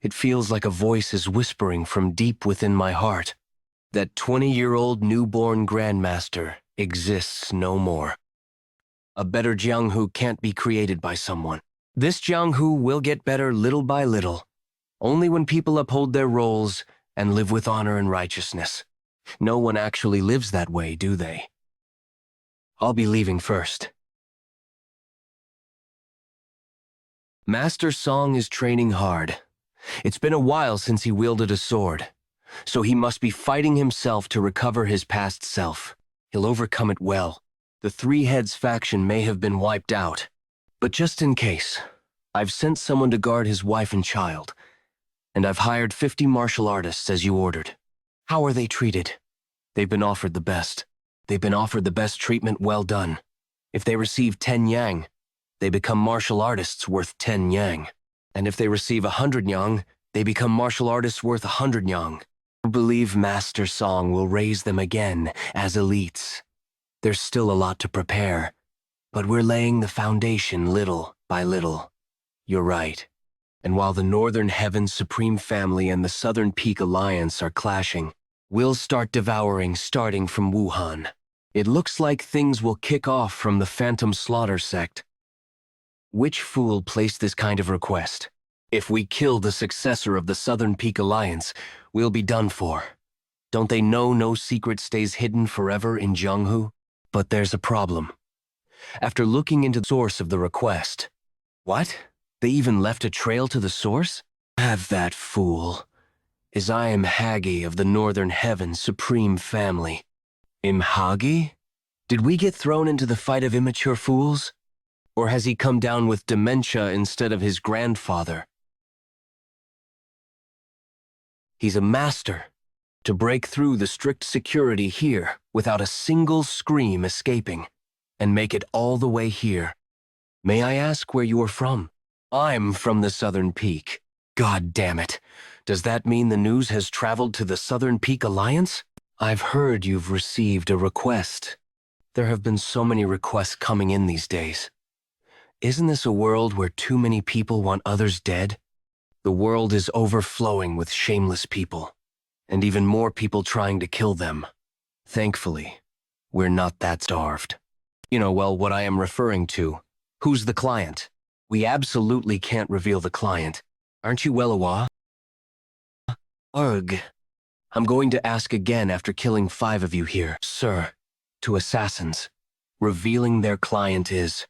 It feels like a voice is whispering from deep within my heart. That 20-year-old newborn grandmaster exists no more. A better Jianghu can't be created by someone. This Jianghu will get better little by little, only when people uphold their roles and live with honor and righteousness. No one actually lives that way, do they? I'll be leaving first. Master Song is training hard. It's been a while since he wielded a sword, so he must be fighting himself to recover his past self. He'll overcome it well. The Three Heads faction may have been wiped out, but just in case, I've sent someone to guard his wife and child, and I've hired 50 martial artists as you ordered. How are they treated? They've been offered the best. They've been offered the best treatment. Well done. If they receive 10 yang, they become martial artists worth 10 yang. And if they receive 100 yang, they become martial artists worth 100 yang. I believe Master Song will raise them again as elites. There's still a lot to prepare, but we're laying the foundation little by little. You're right. And while the Northern Heavens Supreme Family and the Southern Peak Alliance are clashing, we'll start devouring starting from Wuhan. It looks like things will kick off from the Phantom Slaughter sect. Which fool placed this kind of request? If we kill the successor of the Southern Peak Alliance, we'll be done for. Don't they know no secret stays hidden forever in Jianghu? But there's a problem. After looking into the source of the request... What? They even left a trail to the source? Have that fool. Is I am Hagi of the Northern Heavens Supreme Family. Hagi? Did we get thrown into the fight of immature fools? Or has he come down with dementia instead of his grandfather? He's a master. To break through the strict security here without a single scream escaping, and make it all the way here. May I ask where you are from? I'm from the Southern Peak. God damn it. Does that mean the news has traveled to the Southern Peak Alliance? I've heard you've received a request. There have been so many requests coming in these days. Isn't this a world where too many people want others dead? The world is overflowing with shameless people, and even more people trying to kill them. Thankfully, we're not that starved. You know, well, what I am referring to. Who's the client? We absolutely can't reveal the client. Aren't you well aware? Ugh. I'm going to ask again after killing 5 of you here, sir. To assassins. Revealing their client is...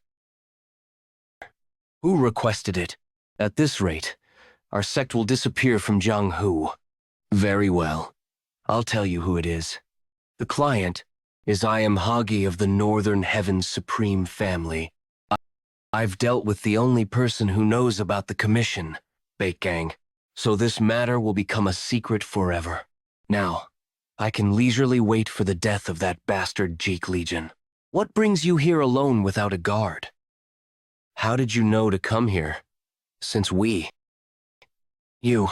Who requested it? At this rate, our sect will disappear from Jianghu. Very well. I'll tell you who it is. The client is I am Hagi of the Northern Heavens Supreme Family. I've dealt with the only person who knows about the commission, Bait Gang, so this matter will become a secret forever. Now, I can leisurely wait for the death of that bastard Jeok Leegeon. What brings you here alone without a guard? How did you know to come here? Since You.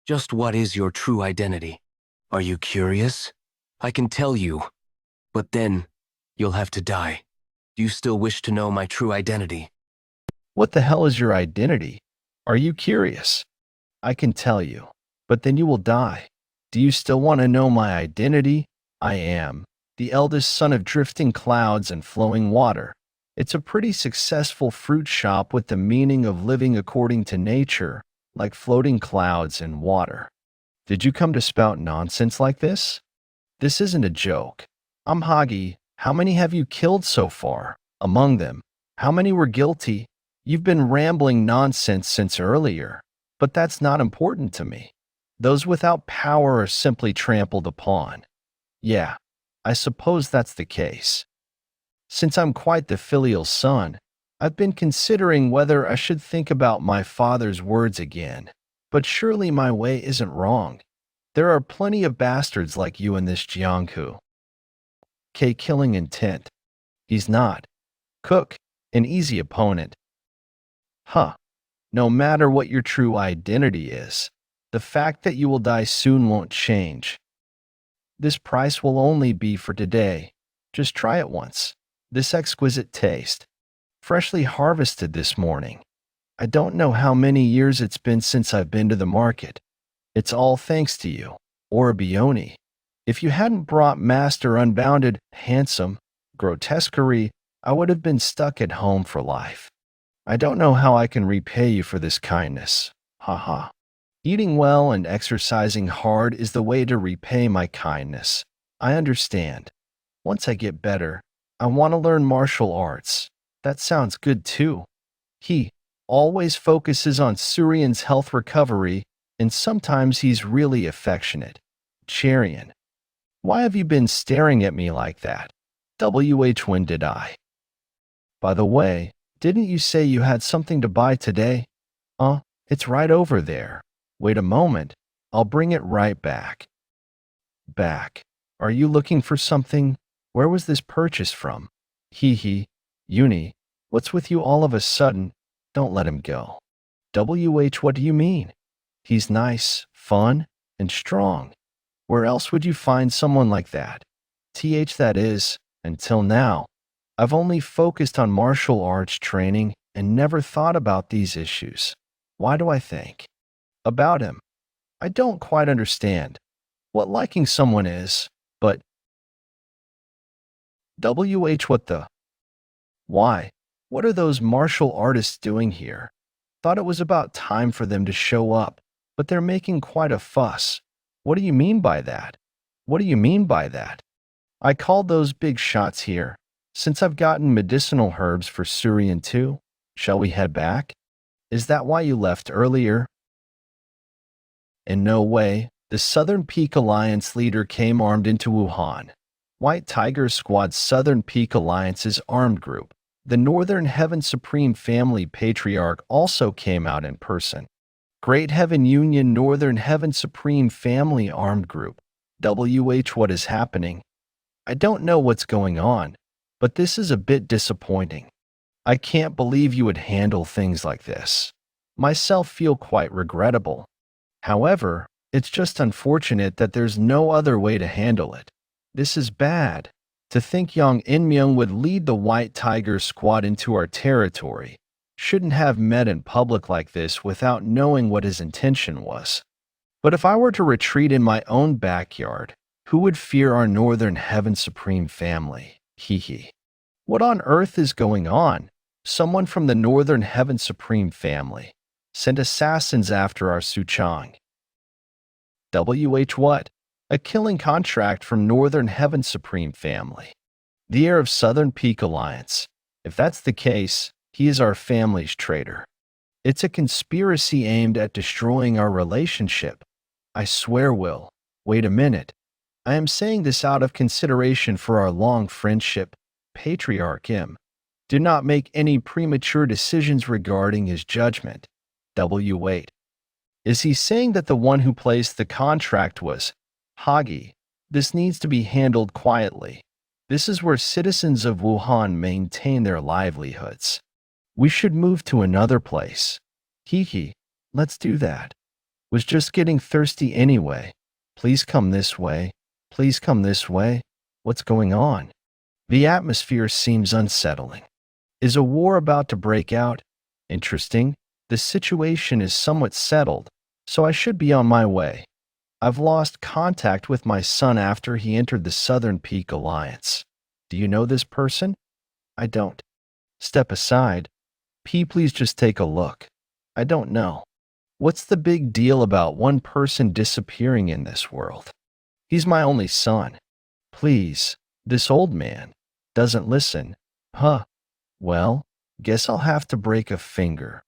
Just what is your true identity? Are you curious? I can tell you, but then you'll have to die. Do you still wish to know my true identity? What the hell is your identity? Are you curious? I can tell you, but then you will die. Do you still want to know my identity? I am the eldest son of drifting clouds and flowing water. It's a pretty successful fruit shop with the meaning of living according to nature, like floating clouds and water. Did you come to spout nonsense like this? This isn't a joke. I'm Hagi. How many have you killed so far? Among them, how many were guilty? You've been rambling nonsense since earlier, but that's not important to me. Those without power are simply trampled upon. Yeah, I suppose that's the case. Since I'm quite the filial son, I've been considering whether I should think about my father's words again. But surely my way isn't wrong. There are plenty of bastards like you in this Jianghu. Killing intent. He's not. Cook, an easy opponent. No matter what your true identity is, the fact that you will die soon won't change. This price will only be for today. Just try it once. This exquisite taste. Freshly harvested this morning. I don't know how many years it's been since I've been to the market. It's all thanks to you, or Bioni. If you hadn't brought Master Unbounded, handsome, grotesquerie, I would have been stuck at home for life. I don't know how I can repay you for this kindness. Haha. Eating well and exercising hard is the way to repay my kindness. I understand. Once I get better, I want to learn martial arts. That sounds good too. always focuses on Surian's health recovery, and sometimes he's really affectionate. Cherian, why have you been staring at me like that? When did I? By the way, didn't you say you had something to buy today? It's right over there. Wait a moment. I'll bring it right back. Back. Are you looking for something? Where was this purchase from? Uni, what's with you all of a sudden? Don't let him go. What do you mean? He's nice, fun, and strong. Where else would you find someone like that? That is, until now, I've only focused on martial arts training and never thought about these issues. Why do I think about him? I don't quite understand what liking someone is, but what the? Why? What are those martial artists doing here? Thought it was about time for them to show up, but they're making quite a fuss. What do you mean by that? What do you mean by that? I called those big shots here. Since I've gotten medicinal herbs for Surian too, shall we head back? Is that why you left earlier? In no way. The Southern Peak Alliance leader came armed into Wuhan. White Tiger Squad's Southern Peak Alliance's armed group. The Northern Heaven Supreme Family Patriarch also came out in person. Great Heaven Union Northern Heaven Supreme Family Armed Group. What is happening? I don't know what's going on, but this is a bit disappointing. I can't believe you would handle things like this. Myself feel quite regrettable. However, it's just unfortunate that there's no other way to handle it. This is bad. To think Yang Inmyung would lead the White Tiger Squad into our territory. Shouldn't have met in public like this without knowing what his intention was. But if I were to retreat in my own backyard, who would fear our Northern Heaven Supreme family? What on earth is going on? Someone from the Northern Heaven Supreme family sent assassins after our Suchang. What? A killing contract from Northern Heaven Supreme family. The heir of Southern Peak Alliance. If that's the case, he is our family's traitor. It's a conspiracy aimed at destroying our relationship. I swear, Will. Wait a minute. I am saying this out of consideration for our long friendship. Patriarch Im. Do not make any premature decisions regarding his judgment. Wait. Is he saying that the one who placed the contract was Hagi? This needs to be handled quietly. This is where citizens of Wuhan maintain their livelihoods. We should move to another place. Let's do that. Was just getting thirsty anyway. Please come this way. Please come this way. What's going on? The atmosphere seems unsettling. Is a war about to break out? Interesting. The situation is somewhat settled, so I should be on my way. I've lost contact with my son after he entered the Southern Peak Alliance. Do you know this person? I don't. Step aside. Please just take a look. I don't know. What's the big deal about one person disappearing in this world? He's my only son. Please, this old man doesn't listen. Well, guess I'll have to break a finger.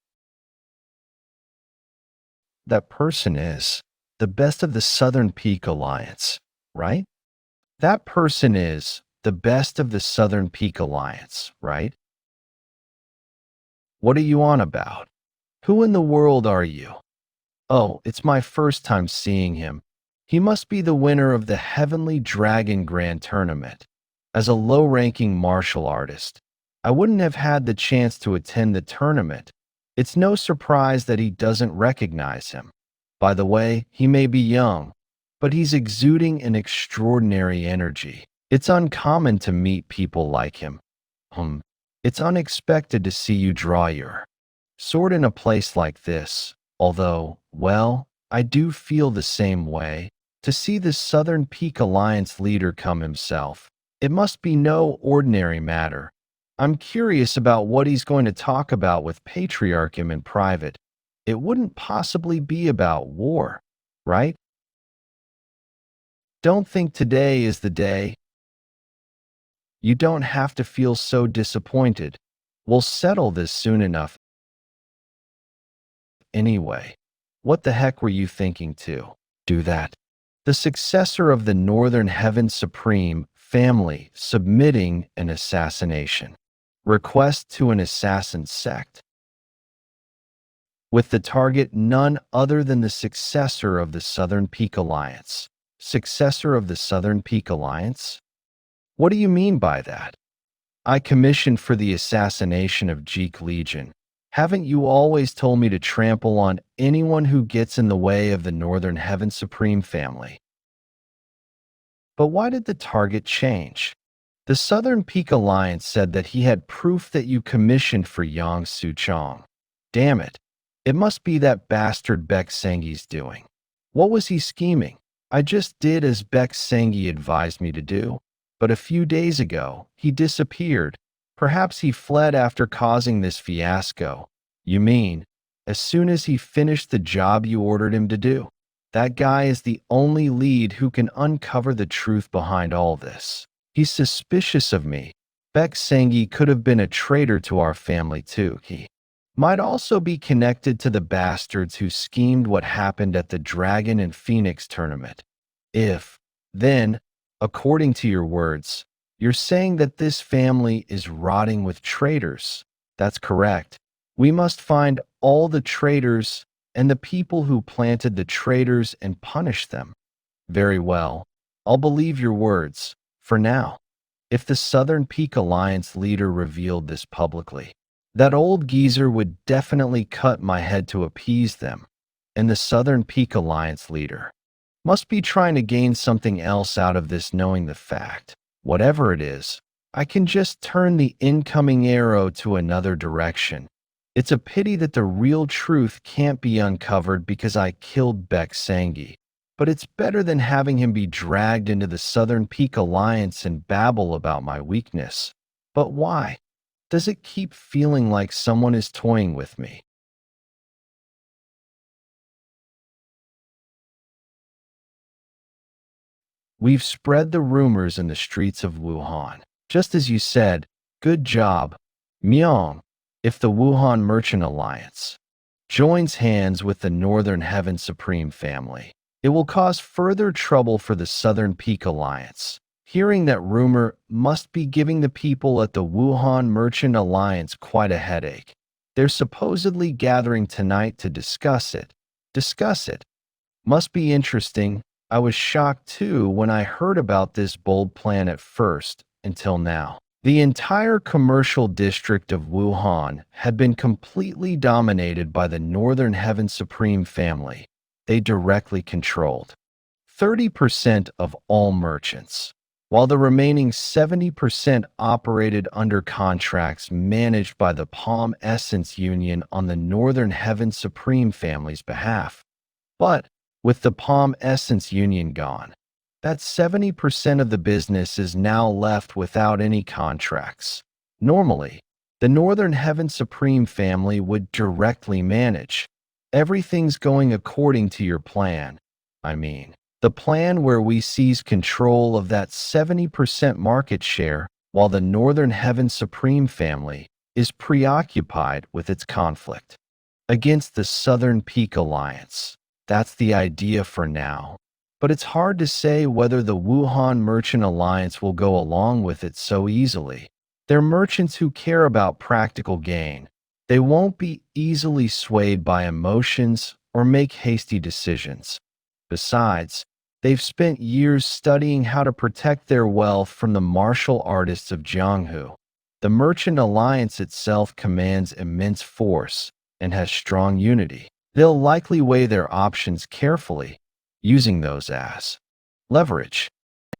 That person is the best of the Southern Peak Alliance, right? That person is the best of the Southern Peak Alliance, right? What are you on about? Who in the world are you? Oh, it's my first time seeing him. He must be the winner of the Heavenly Dragon Grand Tournament. As a low-ranking martial artist, I wouldn't have had the chance to attend the tournament. It's no surprise that he doesn't recognize him. By the way, he may be young, but he's exuding an extraordinary energy. It's uncommon to meet people like him. It's unexpected to see you draw your sword in a place like this, although, well, I do feel the same way. To see the Southern Peak Alliance leader come himself, it must be no ordinary matter. I'm curious about what he's going to talk about with Patriarch Im in private. It wouldn't possibly be about war, right? Don't think today is the day. You don't have to feel so disappointed. We'll settle this soon enough. anyway. What the heck were you thinking to do that? The successor of the Northern Heaven Supreme family submitting an assassination request to an assassin sect, with the target none other than the successor of the Southern Peak Alliance. Successor of the Southern Peak Alliance? What do you mean by that? I commissioned for the assassination of Jeok Leegeon. Haven't you always told me to trample on anyone who gets in the way of the Northern Heaven Supreme family? But why did the target change? The Southern Peak Alliance said that he had proof that you commissioned for Yang Suchong. Damn it. It must be that bastard Baek Sengi's doing. What was he scheming? I just did as Baek Sengi advised me to do. But a few days ago, he disappeared. Perhaps he fled after causing this fiasco. You mean, as soon as he finished the job you ordered him to do? That guy is the only lead who can uncover the truth behind all this. He's suspicious of me. Baek Sengi could have been a traitor to our family too. He might also be connected to the bastards who schemed what happened at the Dragon and Phoenix tournament. Then, according to your words, you're saying that this family is rotting with traitors. That's correct. We must find all the traitors and the people who planted the traitors and punish them. Very well. I'll believe your words, for now. If the Southern Peak Alliance leader revealed this publicly, that old geezer would definitely cut my head to appease them. And the Southern Peak Alliance leader must be trying to gain something else out of this, knowing the fact. Whatever it is, I can just turn the incoming arrow to another direction. It's a pity that the real truth can't be uncovered because I killed Baek Sengi, but it's better than having him be dragged into the Southern Peak Alliance and babble about my weakness. But why? Does it keep feeling like someone is toying with me? We've spread the rumors in the streets of Wuhan. Just as you said, good job, Myung. If the Wuhan Merchant Alliance joins hands with the Northern Heaven Supreme family, it will cause further trouble for the Southern Peak Alliance. Hearing that rumor must be giving the people at the Wuhan Merchant Alliance quite a headache. They're supposedly gathering tonight to discuss it. Discuss it. Must be interesting. I was shocked too when I heard about this bold plan at first, until now. The entire commercial district of Wuhan had been completely dominated by the Northern Heaven Supreme family. They directly controlled 30% of all merchants, while the remaining 70% operated under contracts managed by the Palm Essence Union on the Northern Heaven Supreme family's behalf. But with the Palm Essence Union gone, that 70% of the business is now left without any contracts. Normally, the Northern Heaven Supreme family would directly manage. Everything's going according to your plan. I mean, the plan where we seize control of that 70% market share while the Northern Heaven Supreme family is preoccupied with its conflict against the Southern Peak Alliance. That's the idea for now. But it's hard to say whether the Wuhan Merchant Alliance will go along with it so easily. They're merchants who care about practical gain. They won't be easily swayed by emotions or make hasty decisions. Besides, they've spent years studying how to protect their wealth from the martial artists of Jianghu. The Merchant Alliance itself commands immense force and has strong unity. They'll likely weigh their options carefully, using those as leverage.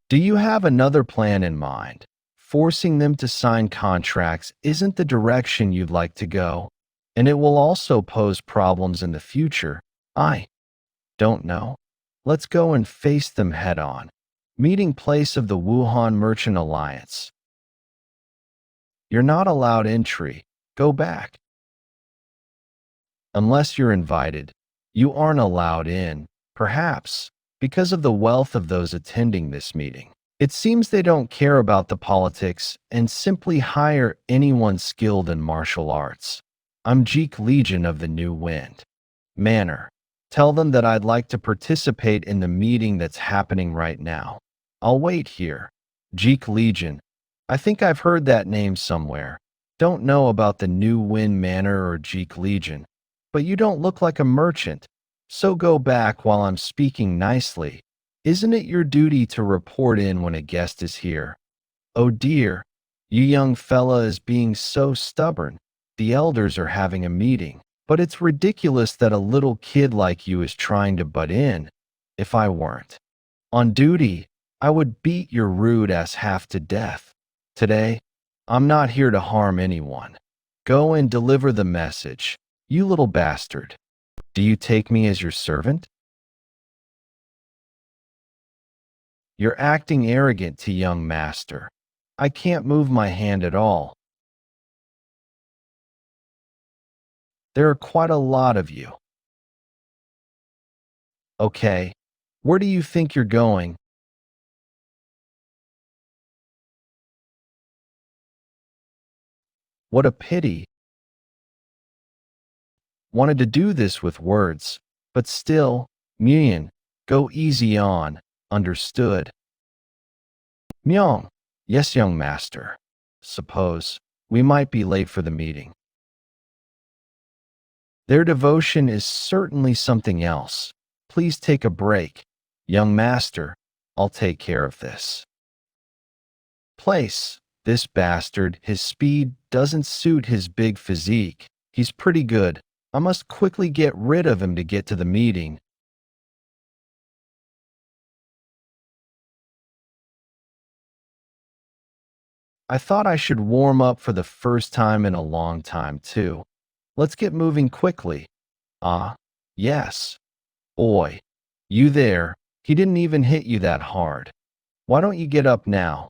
Do you have another plan in mind? Forcing them to sign contracts isn't the direction you'd like to go, and it will also pose problems in the future. I don't know. Let's go and face them head on. Meeting place of the Wuhan Merchant Alliance. You're not allowed entry. Go back. Unless you're invited, you aren't allowed in, perhaps, because of the wealth of those attending this meeting. It seems they don't care about the politics and simply hire anyone skilled in martial arts. I'm Jeok Leegeon of the New Wind. manner. Tell them that I'd like to participate in the meeting that's happening right now. I'll wait here. Jeok Leegeon. I think I've heard that name somewhere. Don't know about the New Wind Manor or Jeok Leegeon, but you don't look like a merchant. So go back while I'm speaking nicely. Isn't it your duty to report in when a guest is here? Oh dear, you young fella is being so stubborn. The elders are having a meeting, but it's ridiculous that a little kid like you is trying to butt in. If I weren't on duty, I would beat your rude ass half to death. Today, I'm not here to harm anyone. Go and deliver the message, you little bastard. Do you take me as your servant? You're acting arrogant to young master. I can't move my hand at all. There are quite a lot of you. Okay, where do you think you're going? What a pity. Wanted to do this with words, but still, Murim, go easy on, understood? Myung, yes, young master. Suppose we might be late for the meeting. Their devotion is certainly something else. Please take a break. Young master, I'll take care of this. Place, this bastard, his speed doesn't suit his big physique. He's pretty good. I must quickly get rid of him to get to the meeting. I thought I should warm up for the first time in a long time, too. Let's get moving quickly. Ah, yes. Oi, you there. He didn't even hit you that hard. Why don't you get up now?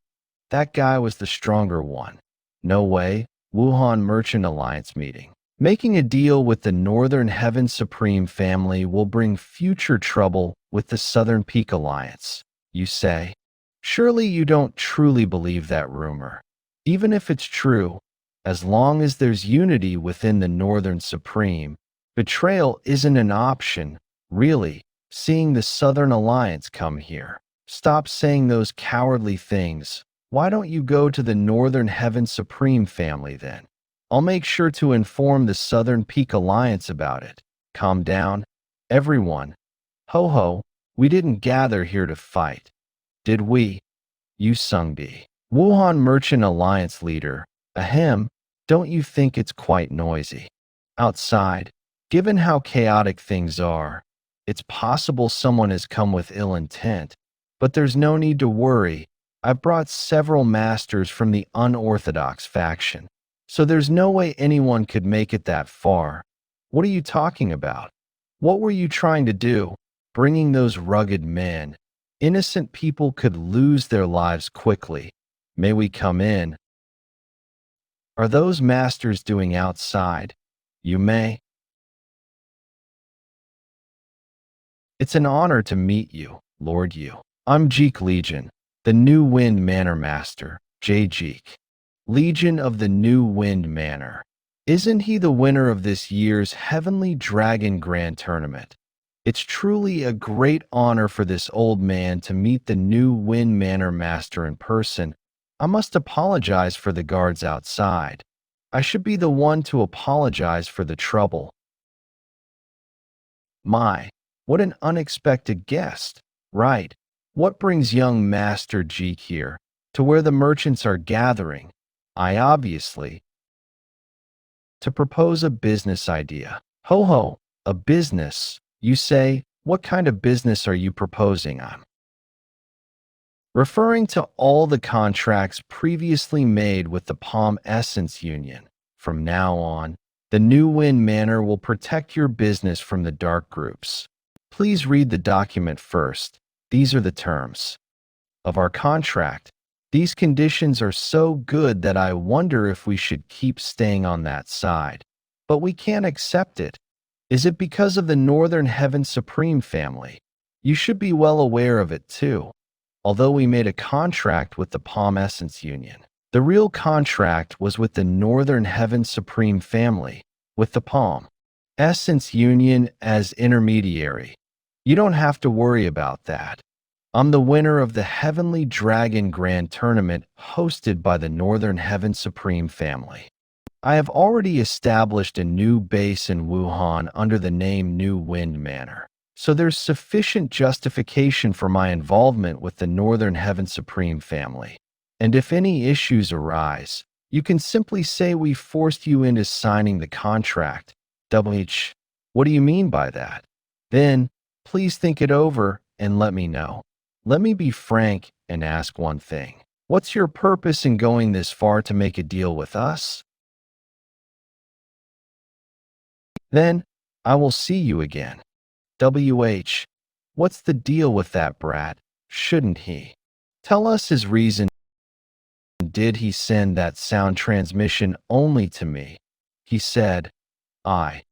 That guy was the stronger one. No way. Wuhan Merchant Alliance meeting. Making a deal with the Northern Heaven Supreme family will bring future trouble with the Southern Peak Alliance, you say? Surely you don't truly believe that rumor. Even if it's true, as long as there's unity within the Northern Supreme, betrayal isn't an option, really. Seeing the Southern Alliance come here. Stop saying those cowardly things. Why don't you go to the Northern Heaven Supreme family then? I'll make sure to inform the Southern Peak Alliance about it. Calm down, everyone. Ho ho, we didn't gather here to fight. Did we? You Sungbi. Wuhan Merchant Alliance leader. Ahem, don't you think it's quite noisy? Outside, given how chaotic things are, it's possible someone has come with ill intent, but there's no need to worry. I've brought several masters from the unorthodox faction, so there's no way anyone could make it that far. What are you talking about? What were you trying to do, bringing those rugged men? Innocent people could lose their lives quickly. May we come in? Are those masters doing outside? You may. It's an honor to meet you, Lord Yu. I'm Jeok Leegeon, the New Wind Manor Master, Jeok Leegeon of the New Wind Manor. Isn't he the winner of this year's Heavenly Dragon Grand Tournament? It's truly a great honor for this old man to meet the New Wind Manor Master in person. I must apologize for the guards outside. I should be the one to apologize for the trouble. My, what an unexpected guest. Right. What brings young Master Jeok here, to where the merchants are gathering? I obviously. To propose a business idea. Ho ho, a business. You say, what kind of business are you proposing on? Referring to all the contracts previously made with the Palm Essence Union. From now on, the New Wind Manor will protect your business from the dark groups. Please read the document first. These are the terms of our contract. These conditions are so good that I wonder if we should keep staying on that side. But we can't accept it. Is it because of the Northern Heaven Supreme family? You should be well aware of it too. Although we made a contract with the Palm Essence Union, the real contract was with the Northern Heaven Supreme family, with the Palm. Essence Union as intermediary. You don't have to worry about that. I'm the winner of the Heavenly Dragon Grand Tournament hosted by the Northern Heaven Supreme family. I have already established a new base in Wuhan under the name New Wind Manor, so there's sufficient justification for my involvement with the Northern Heaven Supreme family. And if any issues arise, you can simply say we forced you into signing the contract. What do you mean by that? Then, please think it over and let me know. Let me be frank and ask one thing. What's your purpose in going this far to make a deal with us? Then, I will see you again. What's the deal with that brat? Shouldn't he tell us his reason? Did he send that sound transmission only to me? He said, I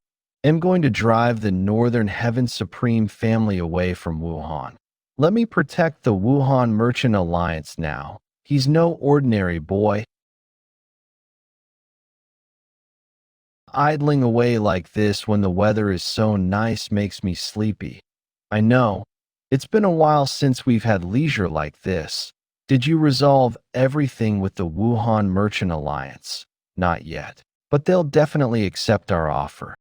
am going to drive the Northern Heaven Supreme family away from Wuhan. Let me protect the Wuhan Merchant Alliance now. He's no ordinary boy. Idling away like this when the weather is so nice makes me sleepy. I know. It's been a while since we've had leisure like this. Did you resolve everything with the Wuhan Merchant Alliance? Not yet, but they'll definitely accept our offer.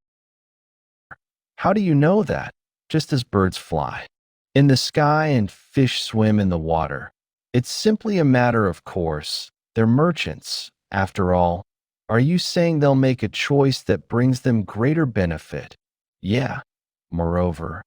How do you know that? Just as birds fly in the sky and fish swim in the water. It's simply a matter of course. They're merchants, after all. Are you saying they'll make a choice that brings them greater benefit? Yeah. Moreover,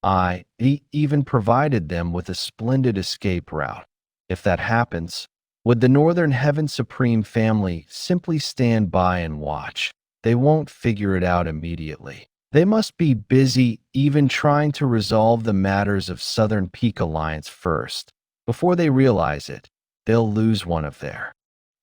I even provided them with a splendid escape route. If that happens, would the Northern Heaven Supreme family simply stand by and watch? They won't figure it out immediately. They must be busy even trying to resolve the matters of Southern Peak Alliance first. Before they realize it, they'll lose one of their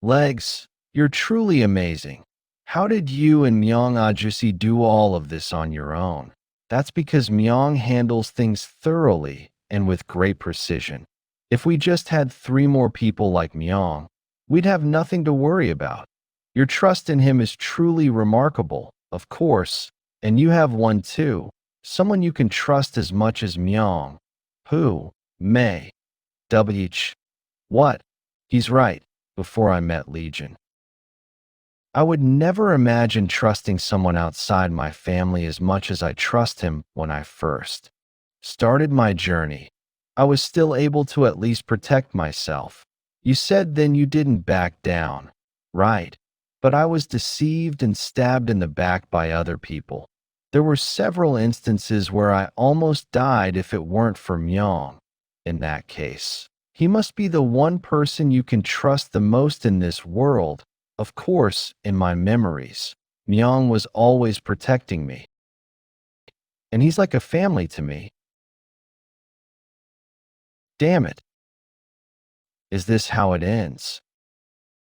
legs. You're truly amazing. How did you and Myong Ajusi do all of this on your own? That's because Myong handles things thoroughly and with great precision. If we just had 3 more people like Myong, we'd have nothing to worry about. Your trust in him is truly remarkable, of course, and you have one too, someone you can trust as much as Myong. Who? May. What? He's right, before I met Legion. I would never imagine trusting someone outside my family as much as I trust him when I first started my journey. I was still able to at least protect myself. You said then you didn't back down, right? But I was deceived and stabbed in the back by other people. There were several instances where I almost died if it weren't for Myong. In that case, he must be the one person you can trust the most in this world. Of course, in my memories, Myong was always protecting me. And he's like a family to me. Damn it. Is this how it ends?